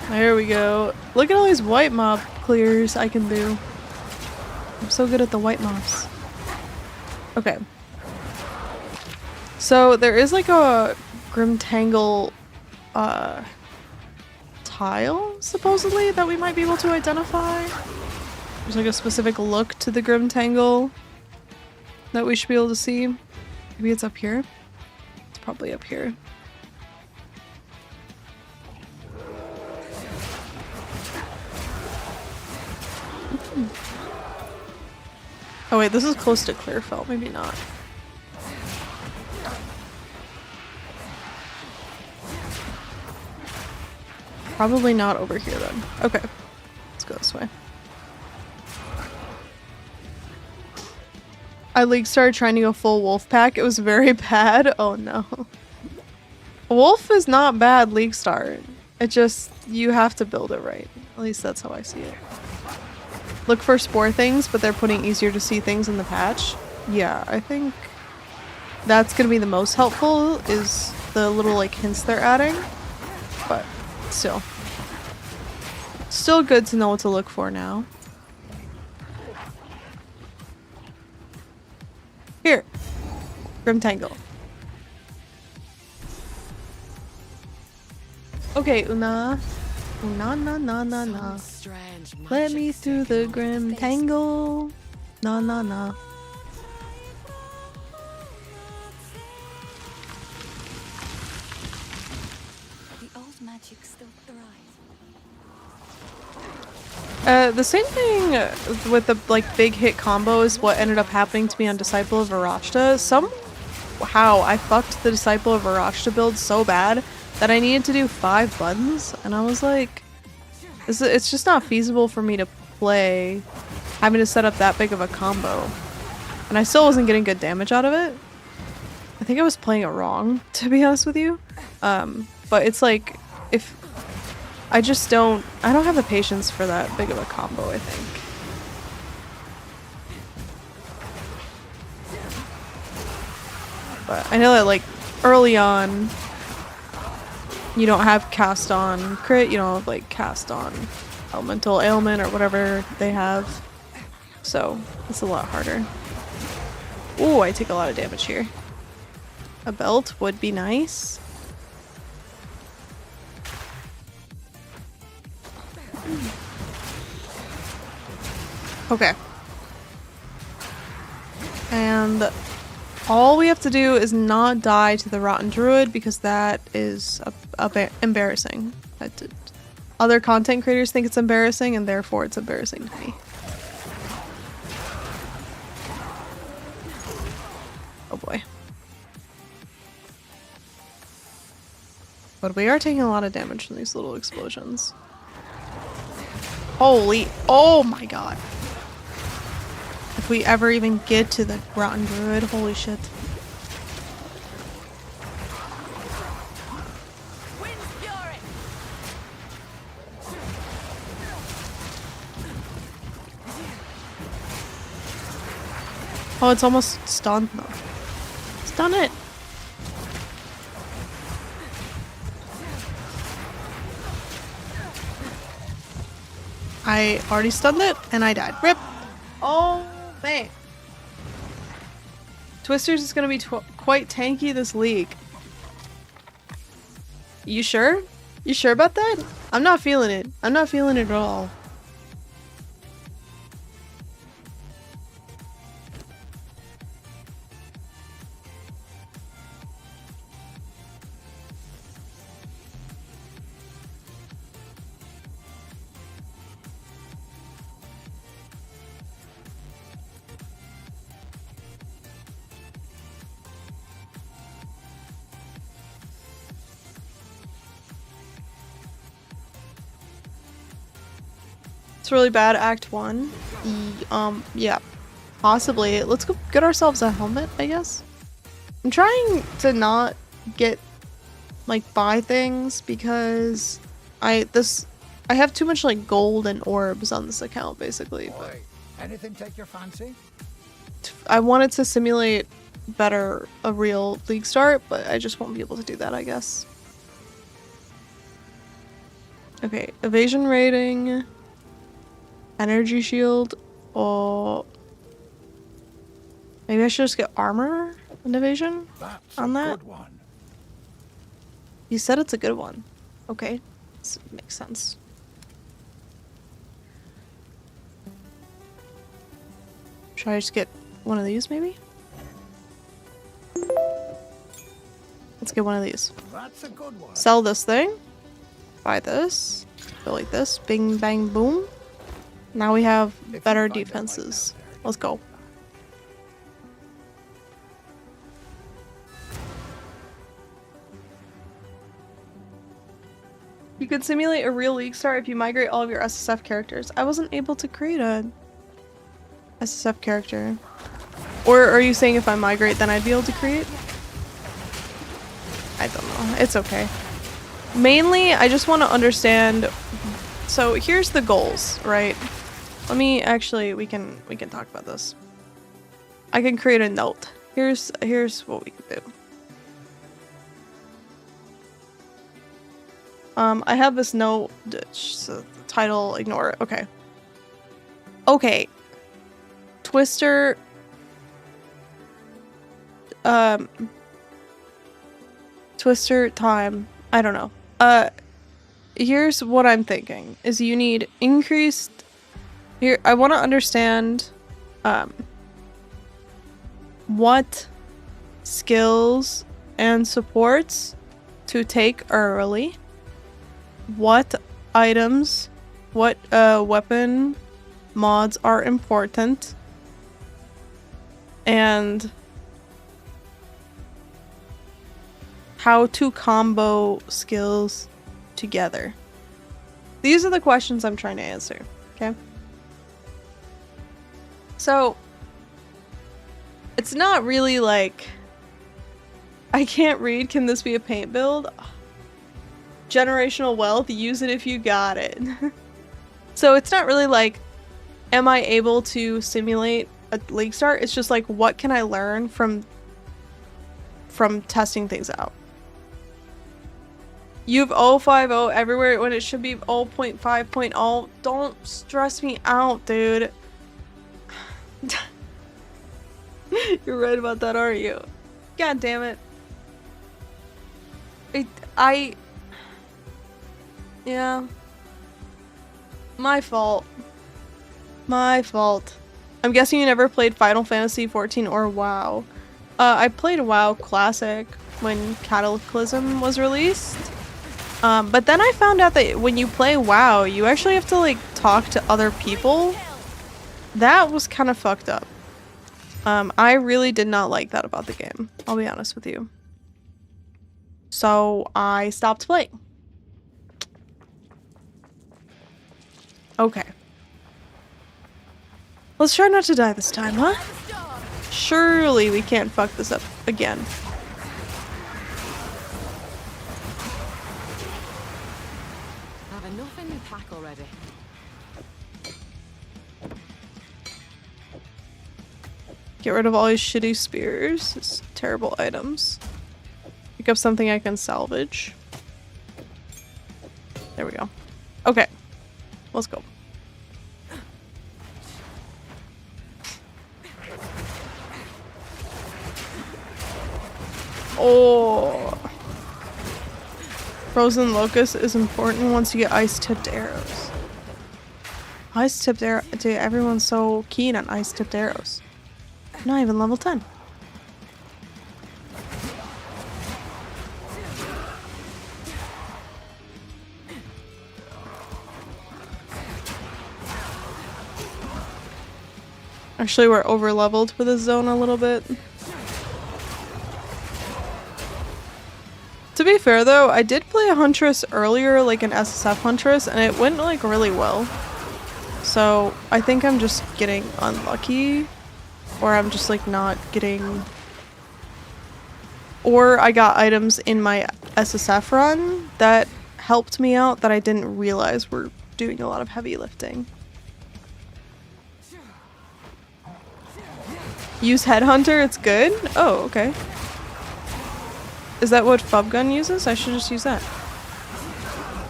There we go. Look at all these white mob clears I can do. I'm so good at the white mobs. Okay. So there is like a Grimtangle tile, supposedly, that we might be able to identify. There's like a specific look to the Grimtangle that we should be able to see. Maybe it's up here? It's probably up here. Oh wait, this is close to Clearfell, maybe not. Probably not over here then. Okay, let's go this way. I league started trying to go full wolf pack. It was very bad. Oh no. Wolf is not bad league start. It just, you have to build it right. At least that's how I see it. Look for spore things, but they're putting easier to see things in the patch. Yeah, I think that's gonna be the most helpful, is the little like hints they're adding. But still. Still good to know what to look for now. Here. Grimtangle. Okay, Una. Una na na na na. Let me through the Grimtangle. Na na na. The old magic still thrives. The same thing with the like big hit combo is what ended up happening to me on Disciple of Arashta. Somehow I fucked the Disciple of Arashta build so bad that I needed to do 5 buttons, and I was like, it's just not feasible for me to play having to set up that big of a combo. And I still wasn't getting good damage out of it. I think I was playing it wrong, to be honest with you. But it's like, if I don't have the patience for that big of a combo, I think. But I know that like early on, you don't have cast on crit, you don't have like cast on elemental ailment or whatever they have. So it's a lot harder. Ooh, I take a lot of damage here. A belt would be nice. Okay. And all we have to do is not die to the Rotten Druid, because that is embarrassing. Other content creators think it's embarrassing, and therefore it's embarrassing to me. Oh boy. But we are taking a lot of damage from these little explosions. Holy, oh my god. If we ever even get to the Rotten Druid, holy shit. Oh, it's almost stunned though. Stun it! I already stunned it and I died. RIP! Oh man. Twisters is gonna be quite tanky this league. You sure? You sure about that? I'm not feeling it. I'm not feeling it at all. It's really bad, Act 1. Yeah. Possibly. Let's go get ourselves a helmet, I guess. I'm trying to not get like buy things because I have too much like gold and orbs on this account basically, but Oi, anything take your fancy? I wanted to simulate better a real league start, but I just won't be able to do that, I guess. Okay, evasion rating, energy shield, or maybe I should just get armor and evasion That's on a that. good one. You said it's a good one. Okay, this makes sense. Should I just get one of these, maybe? Let's get one of these. That's a good one. Sell this thing. Buy this. Go like this. Bing, bang, boom. Now we have If better you find a light defenses. down there, Let's go. You could simulate a real league start if you migrate all of your SSF characters. I wasn't able to create a SSF character. Or are you saying if I migrate then I'd be able to create? I don't know. It's okay. Mainly, I just want to understand. So here's the goals, right? Let me actually, we can talk about this. I can create a note. Here's what we can do. I have this note, title, ignore it. Okay. Okay. Twister. Twister time. I don't know. Here's what I'm thinking is you need increased here. I want to understand what skills and supports to take early, what items, what weapon mods are important, and how to combo skills together. These are the questions I'm trying to answer, okay? So, it's not really like, I can't read, can this be a paint build? Generational wealth, use it if you got it. So it's not really like, am I able to simulate a league start? It's just like, what can I learn from testing things out? You have 0.50 everywhere when it should be 0.5.0. Don't stress me out, dude. You're right about that, aren't you? God damn it. Yeah. My fault. My fault. I'm guessing you never played Final Fantasy XIV or WoW. I played WoW Classic when Cataclysm was released. But then I found out that when you play WoW, you actually have to like talk to other people. That was kind of fucked up. I really did not like that about the game. I'll be honest with you. So I stopped playing. Okay. Let's try not to die this time, huh? Surely we can't fuck this up again. Have enough in the pack already. Get rid of all these shitty spears. These terrible items. Pick up something I can salvage. There we go. Okay. Let's go. Oh. Frozen Locust is important once you get ice-tipped arrows. Ice-tipped arrow. Dude, everyone's so keen on ice-tipped arrows. Not even level 10. Actually, we're over-leveled for this zone a little bit. To be fair though, I did play a Huntress earlier, like an SSF Huntress, and it went like really well. So I think I'm just getting unlucky. Or I'm just like not getting... Or I got items in my SSF run that helped me out that I didn't realize were doing a lot of heavy lifting. Use Headhunter, it's good? Oh, okay. Is that what Fubgun uses? I should just use that.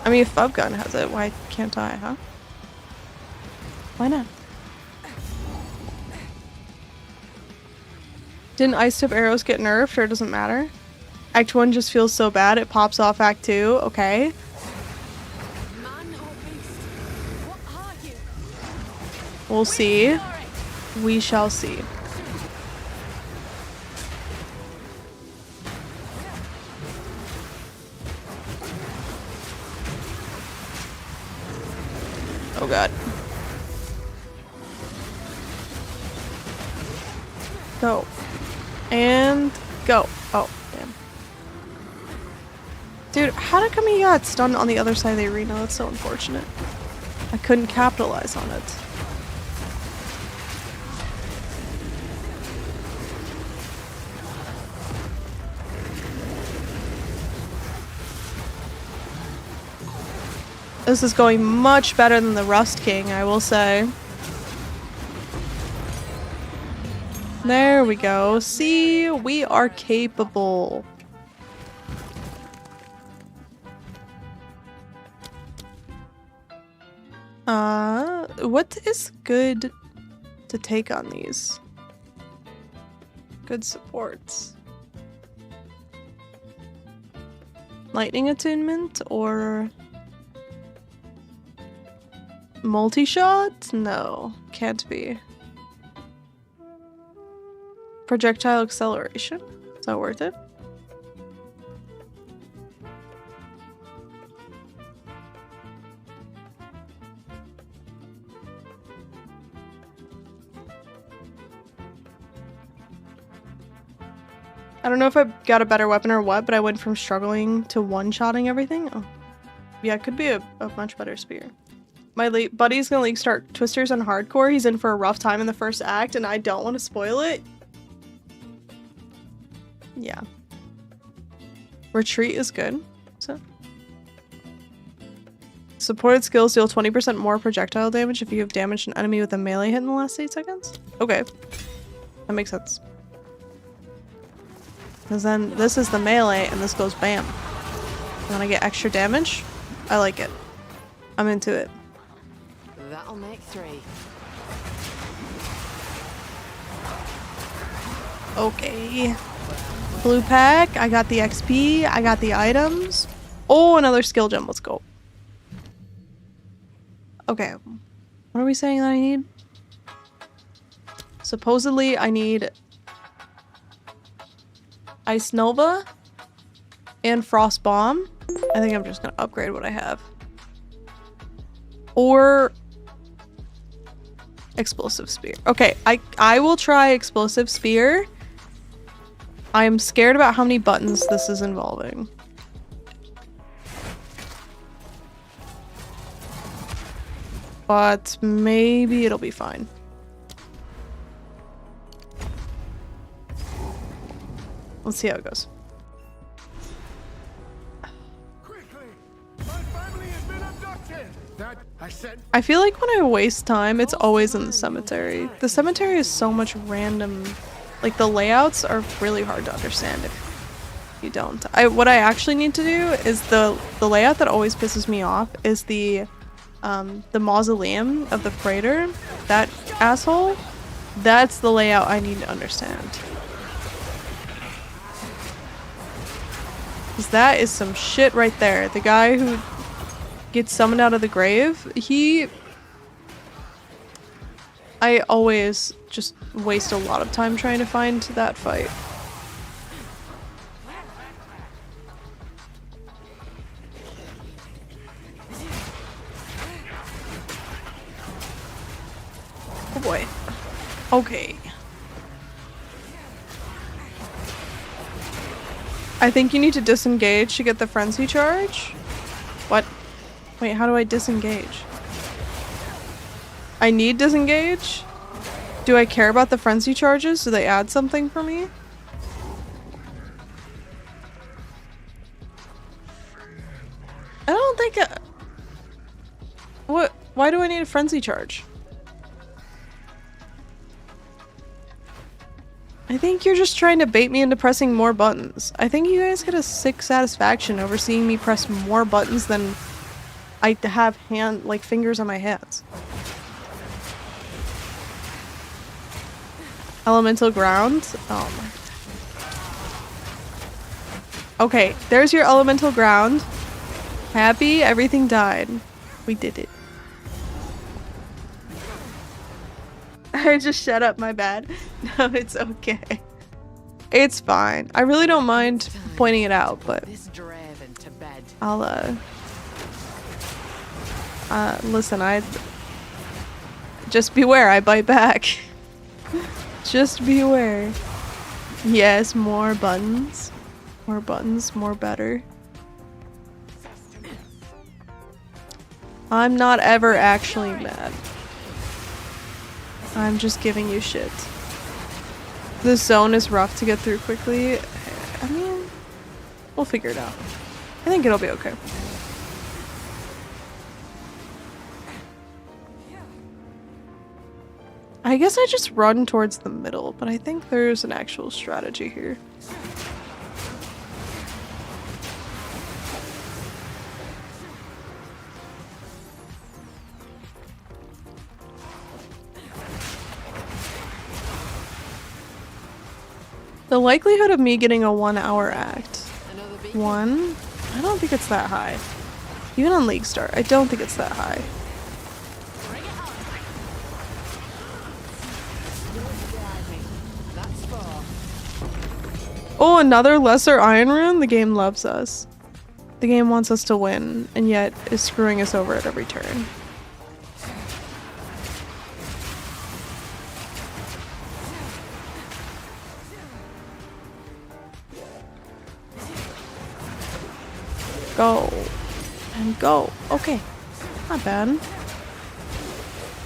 I mean, if Fubgun has it, why can't I, huh? Why not? Didn't Ice Tip arrows get nerfed, or it doesn't matter? Act 1 just feels so bad, it pops off Act 2, okay. We'll see. We shall see. Oh god. Go. And go. Oh, damn. Dude, how did come he got stunned on the other side of the arena? That's so unfortunate. I couldn't capitalize on it. This is going much better than the Rust King, I will say. There we go. See, we are capable. What is good to take on these? Good supports. Lightning attunement or multi-shot? No, can't be. Projectile acceleration? Is that worth it? I don't know if I got a better weapon or what, but I went from struggling to one-shotting everything. Oh. Yeah, it could be a much better spear. My late buddy's gonna like start Twisters on hardcore. He's in for a rough time in the first act, and I don't want to spoil it. Yeah. Retreat is good. So. Supported skills deal 20% more projectile damage if you have damaged an enemy with a melee hit in the last 8 seconds. Okay. That makes sense. Because then this is the melee and this goes bam. When I get extra damage, I like it. I'm into it. That'll make 3. Okay. Blue pack, I got the XP, I got the items. Oh, another skill gem, let's go. Okay. What are we saying that I need? Supposedly I need Ice Nova and Frost Bomb. I think I'm just gonna upgrade what I have. Or Explosive Spear. Okay, I will try Explosive Spear. I'm scared about how many buttons this is involving. But maybe it'll be fine. Let's see how it goes. I feel like when I waste time, it's always in the cemetery. The cemetery is so much random. Like, the layouts are really hard to understand if you don't. What I actually need to do is the layout that always pisses me off is the mausoleum of the Praetor. That asshole. That's the layout I need to understand. Because that is some shit right there. The guy who gets summoned out of the grave, I always just waste a lot of time trying to find that fight. Oh boy. Okay. I think you need to disengage to get the frenzy charge. What? Wait, how do I disengage? I need disengage? Do I care about the frenzy charges? Do they add something for me? What? Why do I need a frenzy charge? I think you're just trying to bait me into pressing more buttons. I think you guys get a sick satisfaction over seeing me press more buttons than I have fingers on my hands. Elemental ground? Oh my. Okay, there's your elemental ground. Happy, everything died. We did it. I just shut up, my bad. No, it's okay. It's fine. I really don't mind pointing it out, but I'll listen, just beware, I bite back. Just beware. Yes, more buttons. More buttons, more better. I'm not ever actually mad. I'm just giving you shit. This zone is rough to get through quickly. I mean, we'll figure it out. I think it'll be okay. I guess I just run towards the middle, but I think there's an actual strategy here. The likelihood of me getting a 1 hour act. One? I don't think it's that high. Even on League Start, I don't think it's that high. Oh, another lesser iron rune? The game loves us. The game wants us to win, and yet is screwing us over at every turn. Go. And go. Okay. Not bad.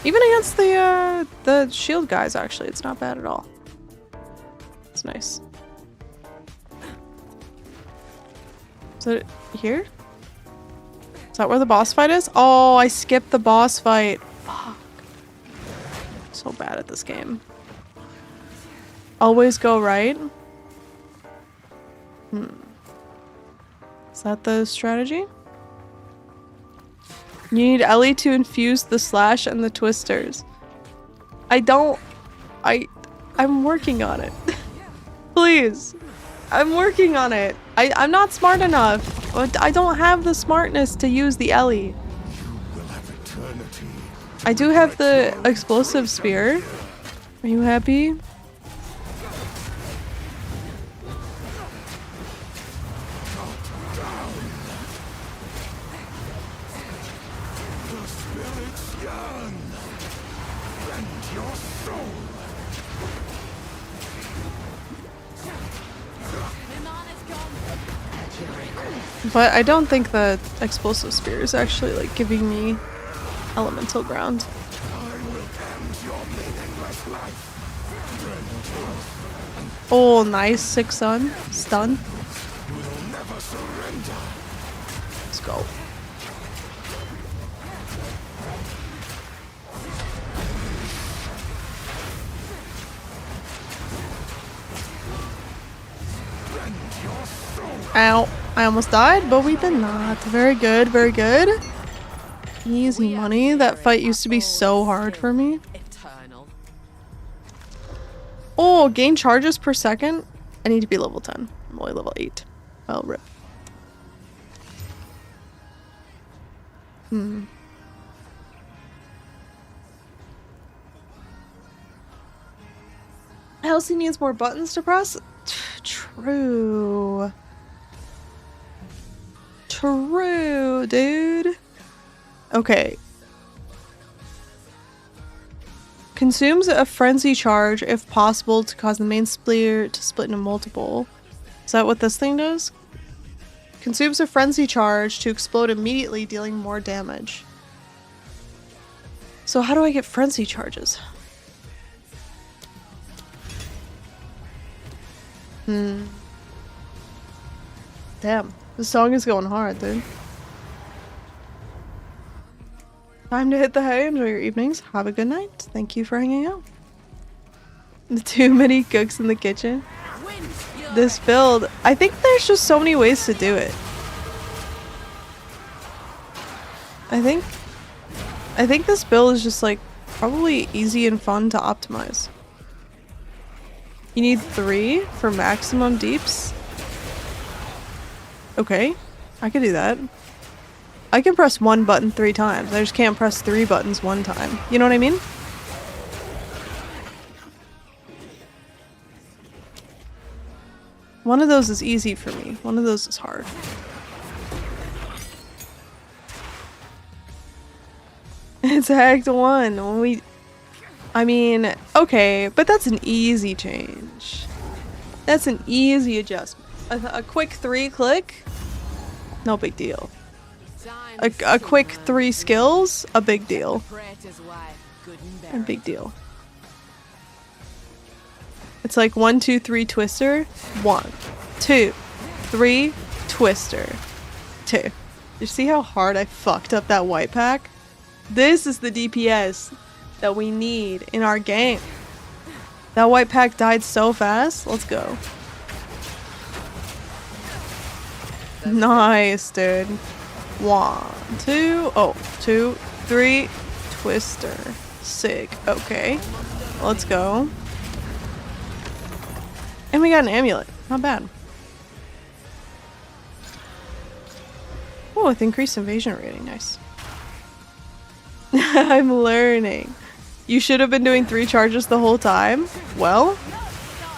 Even against the shield guys, actually, it's not bad at all. It's nice. Is it here? Is that where the boss fight is? Oh, I skipped the boss fight. Fuck. So bad at this game. Always go right. Is that the strategy? You need Ellie to infuse the slash and the twisters. I'm working on it. Please. I'm working on it. I'm not smart enough. I don't have the smartness to use the Ellie. I do have the explosive spear. Are you happy? But I don't think the explosive spear is actually like giving me elemental ground. Oh, nice 6 stun. Let's go. Ow. I almost died, but we did not. Very good, very good. Easy money. That fight used to be so hard for me. Oh, gain charges per second? I need to be level 10. I'm only level 8. Well, rip. Elsie needs more buttons to press? True. True, dude. Okay. Consumes a frenzy charge if possible to cause the main spear to split into multiple. Is that what this thing does? Consumes a frenzy charge to explode immediately, dealing more damage. So how do I get frenzy charges? Damn. This song is going hard, dude. Time to hit the hay. Enjoy your evenings. Have a good night. Thank you for hanging out. Too many cooks in the kitchen. This build, I think there's just so many ways to do it. I think this build is just like probably easy and fun to optimize. You need 3 for maximum deeps. Okay, I could do that. I can press 1 button 3 times. I just can't press 3 buttons 1 time. You know what I mean? One of those is easy for me. One of those is hard. It's Act 1. When I mean, okay, but that's an easy change. That's an easy adjustment. A quick 3 click? No big deal. A quick 3 skills? A big deal. A big deal. It's like 1, 2, 3 twister. 1, 2, 3 twister. 2. You see how hard I fucked up that white pack? This is the DPS that we need in our game. That white pack died so fast. Let's go. Nice, dude. 1, 2, oh, 2, 3, twister. Sick. Okay. Let's go. And we got an amulet. Not bad. Oh, with increased invasion rating. Nice. I'm learning. You should have been doing 3 charges the whole time. Well,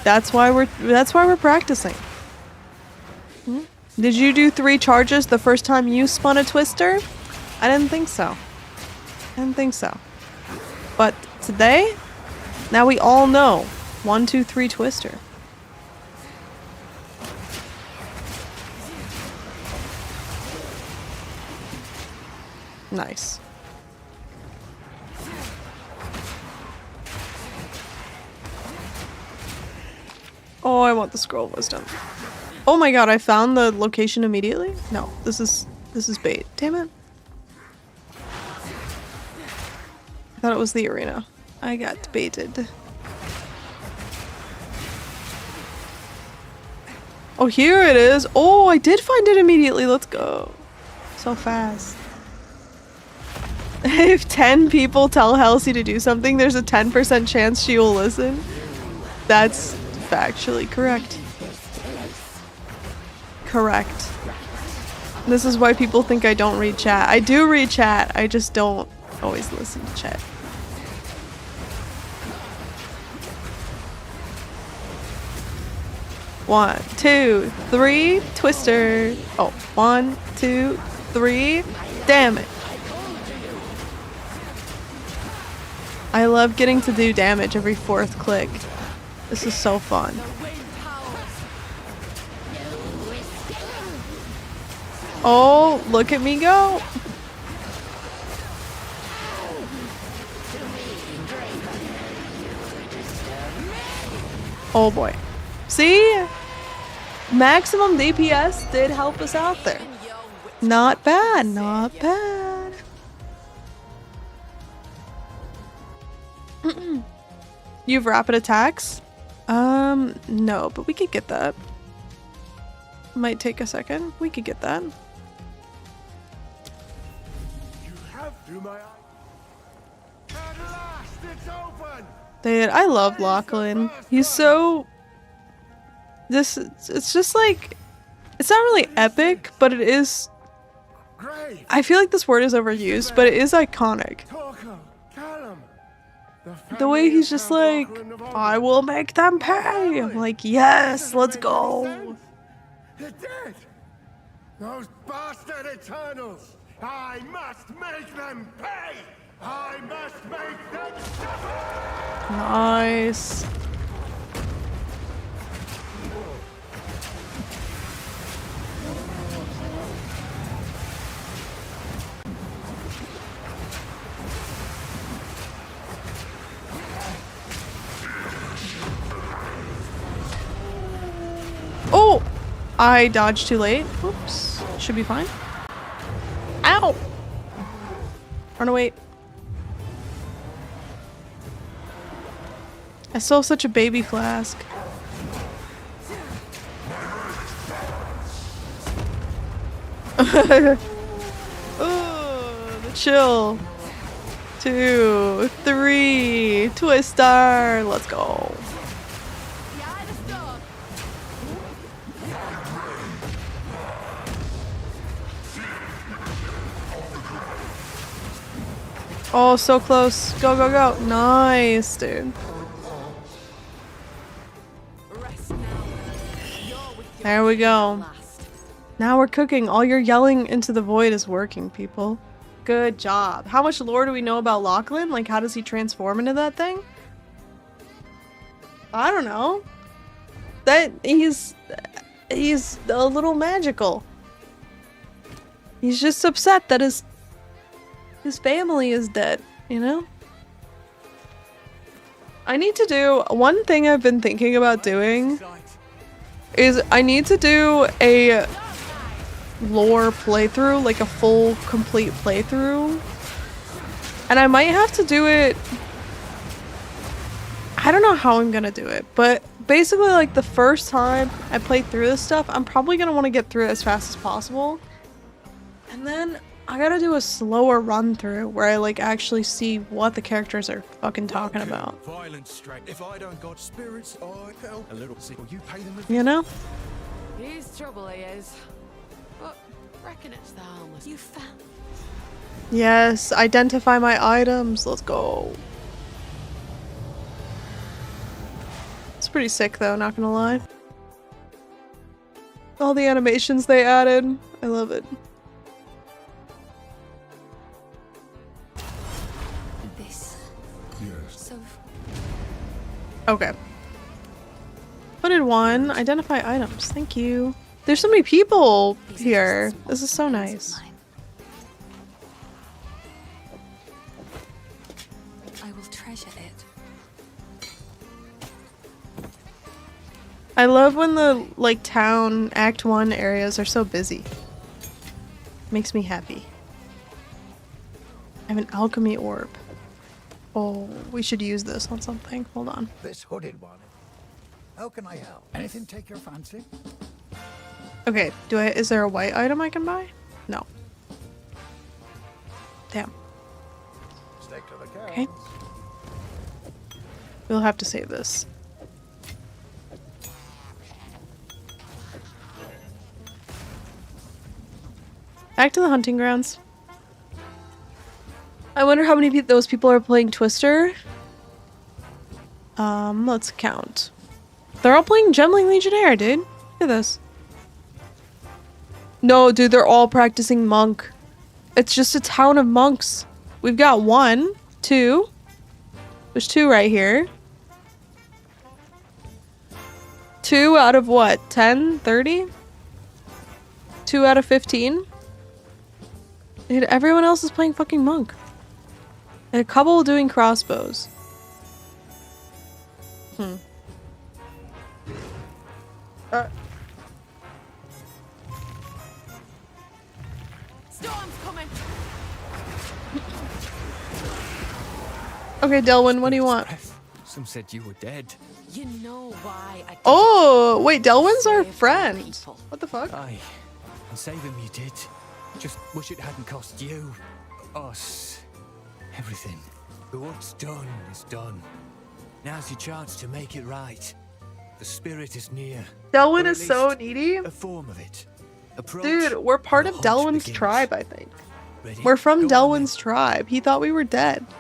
that's why we're practicing. Did you do 3 charges the first time you spun a twister? I didn't think so. I didn't think so. But today, now we all know 1, 2, 3 twister. Nice. Oh, I want the scroll of wisdom. Oh my god, I found the location immediately? No, this is bait. Damn it. I thought it was the arena. I got baited. Oh, here it is. Oh, I did find it immediately. Let's go. So fast. If 10 people tell Halsey to do something, there's a 10% chance she will listen. That's factually correct. Correct. This is why people think I don't read chat. I do read chat, I just don't always listen to chat. One, 2, 3, twister. Oh, 1, 2, 3. Damn it. I love getting to do damage every 4th click. This is so fun. Oh, look at me go. Oh boy. See? Maximum DPS did help us out there. Not bad, not bad. You have rapid attacks? No, but we could get that. Might take a second. We could get that. Dude, I love Lachlan. He's so... It's just like... It's not really epic, but it is... I feel like this word is overused, but it is iconic. The way he's just like, I will make them pay. I'm like, yes, let's go. They're dead. Those bastard Eternals. I must make them pay. I must make them suffer. Nice. Oh! I dodged too late. Oops. Should be fine. Ow! Run away. I still have such a baby flask. Oh, the chill. 2, 3, twist star. Let's go. Oh, so close. Go, go, go. Nice, dude. There we go. Now we're cooking. All your yelling into the void is working, people. Good job. How much lore do we know about Lachlan? Like, how does he transform into that thing? I don't know. That he's a little magical. He's just upset that his family is dead, you know? I need to do one thing I've been thinking about doing is I need to do a lore playthrough, like a full complete playthrough. And I might have to do it. I don't know how I'm gonna do it, but basically like the first time I play through this stuff, I'm probably gonna want to get through it as fast as possible. And then I gotta do a slower run through where I like actually see what the characters are fucking talking about. If I don't got spirits, I help a little. You pay them with You know? He's trouble, he is. But reckon it's the homeless. You found. Yes, identify my items. Let's go. It's pretty sick though, not gonna lie. All the animations they added. I love it. This. Yes. So. Okay. Hooded one. Identify items. Thank you. There's so many people here. This is so nice. I will treasure it. I love when the like town Act 1 areas are so busy. Makes me happy. I have an alchemy orb. Oh, we should use this on something. Hold on. This hooded one. How can I help? Anything take your fancy? Okay, is there a white item I can buy? No. Damn. Stick to the cows. Okay. We'll have to save this. Back to the hunting grounds. I wonder how many those people are playing Twister. Let's count. They're all playing Gemling Legionnaire, dude. Look at this. No, dude, they're all practicing monk. It's just a town of monks. We've got 1, 2. There's 2 right here. 2 out of what? 10? 30? 2 out of 15? Dude, everyone else is playing fucking monk. And a couple doing crossbows. Storm's coming. Okay, Delwyn, what do you want? Some said you were dead. You know why I Oh, wait, Delwyn's our Save friend. people. What the fuck? Aye, and save him you did. Just wish it hadn't cost you, us, everything. But what's done is done. Now's your chance to make it right. The spirit is near. Delwyn Or is at so least needy. a form of it. Approach, Dude, we're part and of the hunt Delwyn's begins. tribe, I think. Ready? We're from Go on Delwyn's tribe. He thought we were dead. then.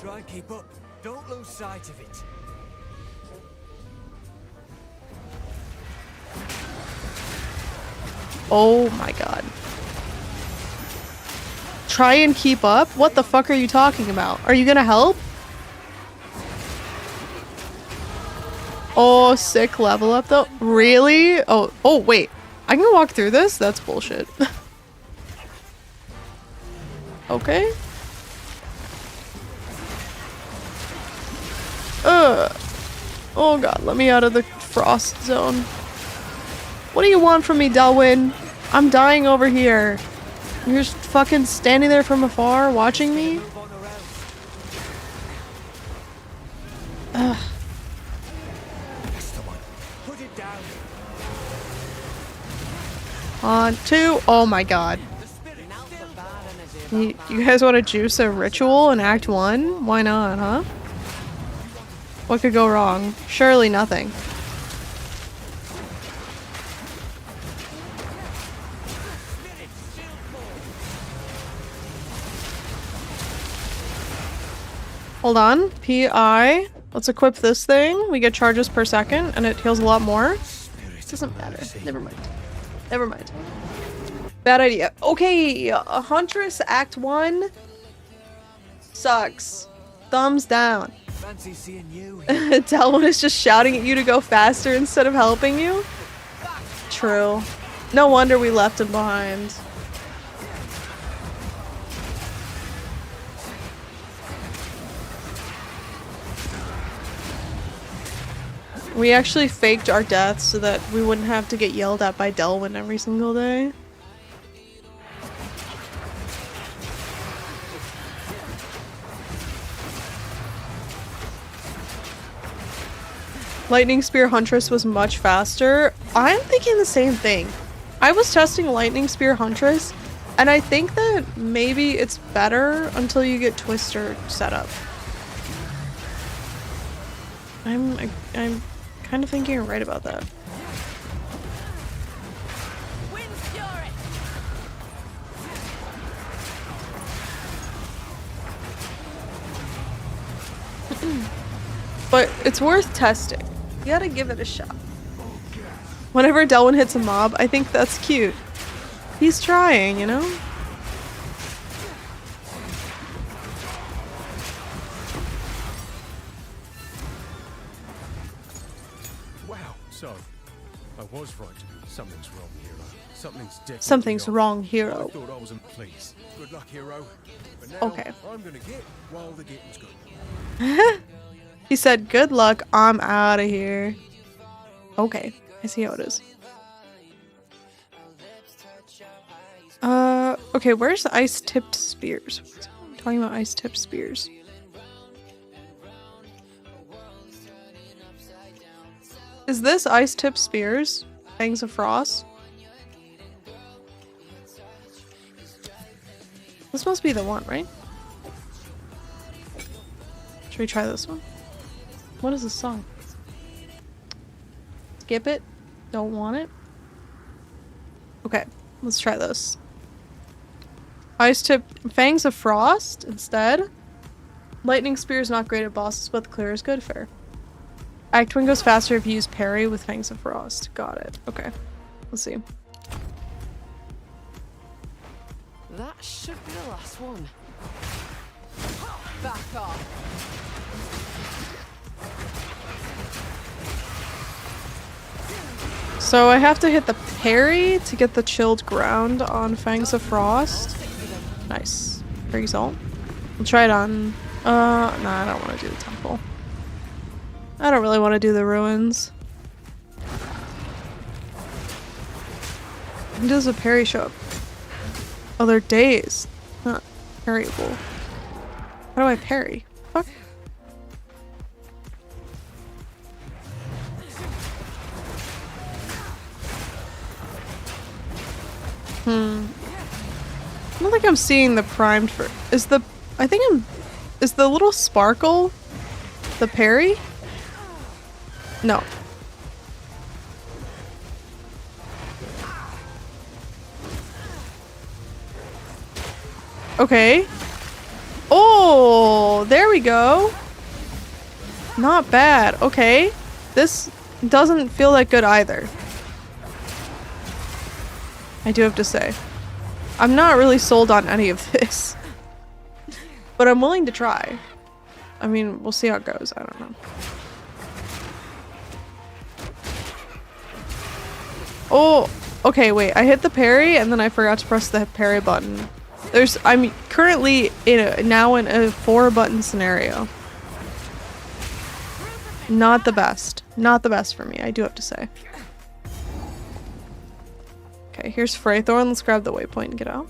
Try and keep up. Don't lose sight of it. Oh my god. Try and keep up? What the fuck are you talking about? Are you gonna help? Oh, sick level up though. Really? Oh, wait. I can walk through this? That's bullshit. Okay. Oh god, let me out of the frost zone. What do you want from me, Delwyn? I'm dying over here. You're just fucking standing there from afar watching me? Ugh. Put it down. On two. Oh my god. You guys want to juice a ritual in Act 1? Why not, huh? What could go wrong? Surely nothing. Hold on. PI. Let's equip this thing. We get charges per second, and it heals a lot more. Doesn't matter. Never mind. Never mind. Bad idea. Okay, Huntress Act 1 sucks. Thumbs down. Fancy seeing you. Delwyn is just shouting at you to go faster instead of helping you. True. No wonder we left him behind. We actually faked our deaths so that we wouldn't have to get yelled at by Delwyn every single day. Lightning Spear Huntress was much faster. I'm thinking the same thing. I was testing Lightning Spear Huntress, and I think that maybe it's better until you get Twister set up. I'm kind of thinking you're right about that. But it's worth testing. You gotta give it a shot. Whenever Delwyn hits a mob, I think that's cute. He's trying, you know? Wow, so I was right. Something's wrong, hero. Something's wrong, hero. I thought I was in place. Good luck, hero. But now Okay. I'm gonna get while the getting's good. He said, good luck, I'm out of here. Okay, I see how it is. Okay, where's the ice-tipped spears? I'm talking about ice-tipped spears. Is this ice-tipped spears? Fangs of Frost? This must be the one, right? Should we try this one? What is this song? Skip it? Don't want it? Okay, let's try this. Ice tip Fangs of Frost instead. Lightning Spear is not great at bosses, but the clear is good. Fair. Act 1 goes faster if you use parry with Fangs of Frost. Got it. Okay. Let's see. That should be the last one. Back off. So I have to hit the parry to get the chilled ground on Fangs of Frost. Nice. Free salt. We'll try it on... nah, I don't want to do the temple. I don't really want to do the ruins. When does a parry show up? Oh, they're days. Not parryable. How do I parry? Fuck. I don't think I'm seeing the primed for... Is the... I think I'm... Is the little sparkle the parry? No. Okay. Oh, there we go. Not bad. Okay. This doesn't feel that good either. I do have to say. I'm not really sold on any of this. But I'm willing to try. I mean, we'll see how it goes. I don't know. Oh, okay, wait. I hit the parry and then I forgot to press the parry button. I'm currently now in a 4-button scenario. Not the best. Not the best for me, I do have to say. Okay, here's Freythorn. Let's grab the waypoint and get out.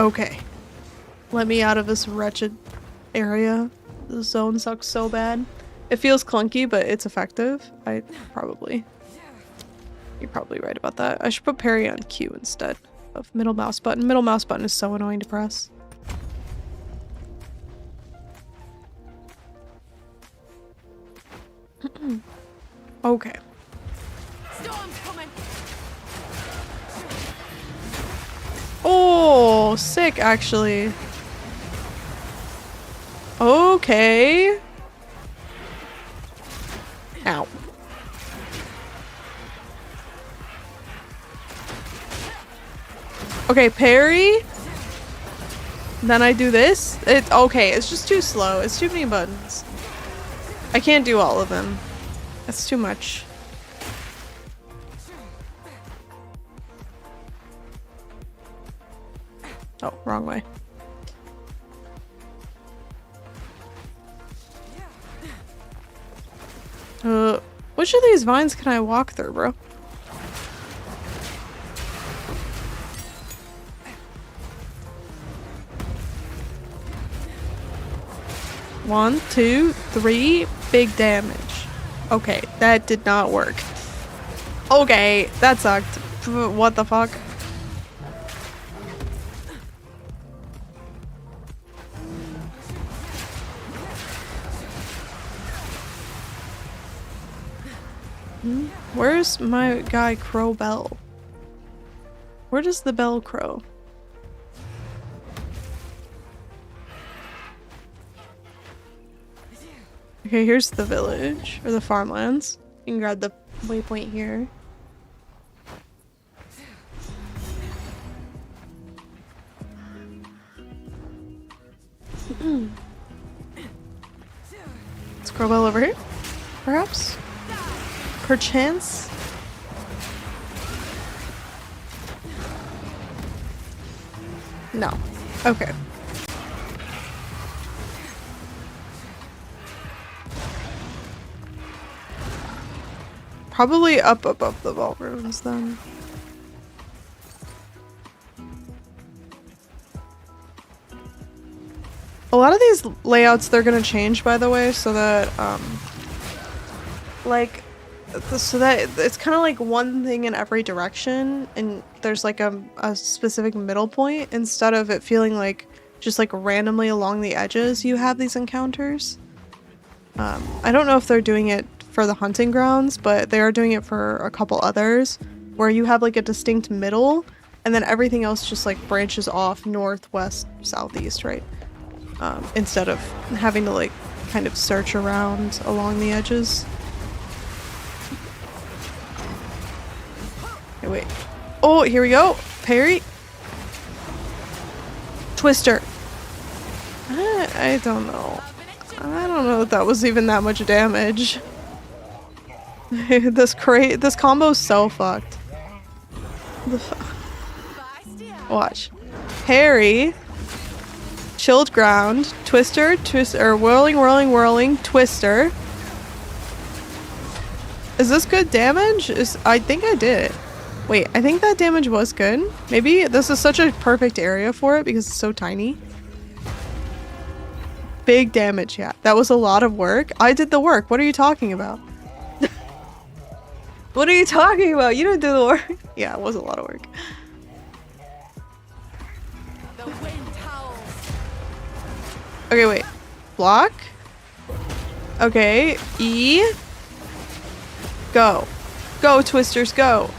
Okay. Let me out of this wretched area. The zone sucks so bad. It feels clunky, but it's effective. You're probably right about that. I should put parry on Q instead of middle mouse button. Middle mouse button is so annoying to press. Okay. Storm's coming. Oh, sick, actually. Okay. Ow. Okay, parry. Then I do this. Okay, it's just too slow. It's too many buttons. I can't do all of them. That's too much. Oh, wrong way. Which of these vines can I walk through, bro? One, two, three, big damage. Okay, that did not work. Okay, that sucked. What the fuck? Where's my guy Crow Bell? Where does the bell crow? Okay, here's the village, or the farmlands. You can grab the waypoint here. Let's Crow Bell over here, perhaps? Perchance? No. Okay. Probably up above the ballrooms then. A lot of these layouts they're gonna change, by the way, so that like so that it's kind of like one thing in every direction, and there's like a specific middle point instead of it feeling like just like randomly along the edges you have these encounters. I don't know if they're doing it for the hunting grounds, but they are doing it for a couple others where you have like a distinct middle and then everything else just like branches off north, west, southeast, right? Instead of having to like kind of search around along the edges. Okay, wait. Oh, here we go. Parry. Twister. I don't know. I don't know if that was even that much damage. This combo's so fucked. Watch. Parry. Chilled ground. Twister. Or whirling, whirling, whirling. Twister. Is this good damage? I think I did it. Wait, I think that damage was good. Maybe this is such a perfect area for it because it's so tiny. Big damage, yeah. That was a lot of work. I did the work. What are you talking about? What are you talking about? You didn't do the work. Yeah, it was a lot of work. The wind howls. Okay, wait. Block. Okay. E. Go. Go, Twisters, go.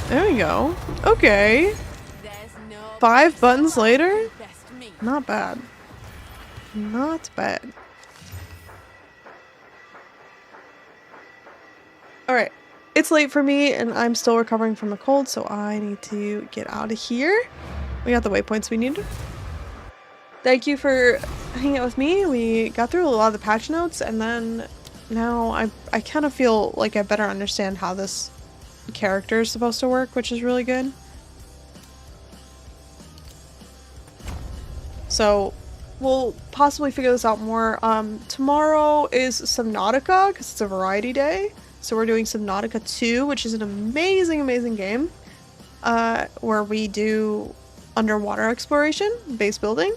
There we go. Okay. 5 buttons later? Not bad. Not bad. Alright. It's late for me and I'm still recovering from a cold, so I need to get out of here. We got the waypoints we need. Thank you for hanging out with me. We got through a lot of the patch notes, and then now I kind of feel like I better understand how this character is supposed to work, which is really good. So we'll possibly figure this out more. Tomorrow is Subnautica, because it's a variety day. So we're doing Subnautica 2, which is an amazing, amazing game. Where we do underwater exploration, base building.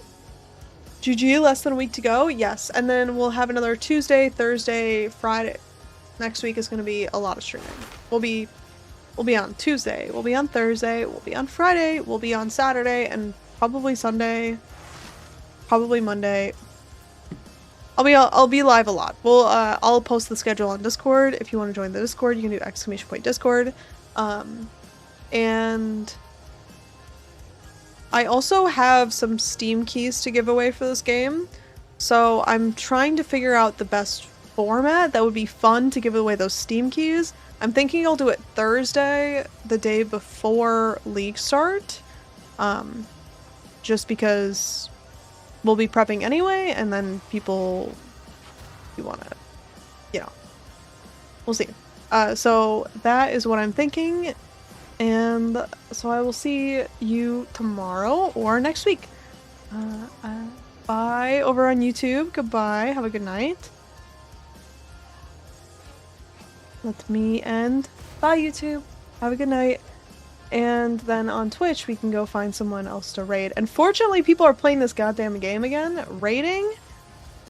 GG, less than a week to go. Yes, and then we'll have another Tuesday, Thursday, Friday. Next week is going to be a lot of streaming. We'll be on Tuesday, we'll be on Thursday, we'll be on Friday, we'll be on Saturday, and probably Sunday, probably Monday. I'll be live a lot. I'll post the schedule on Discord. If you want to join the Discord, you can do !Discord. And I also have some Steam keys to give away for this game. So I'm trying to figure out the best format that would be fun to give away those Steam keys. I'm thinking I'll do it Thursday, the day before League start. Just because we'll be prepping anyway, and then people, you wanna, we'll see. So that is what I'm thinking, and so I will see you tomorrow or next week. Bye over on YouTube. Goodbye. Have a good night. Let me end. Bye, YouTube. Have a good night. And then on Twitch, we can go find someone else to raid. Unfortunately, people are playing this goddamn game again. Raiding?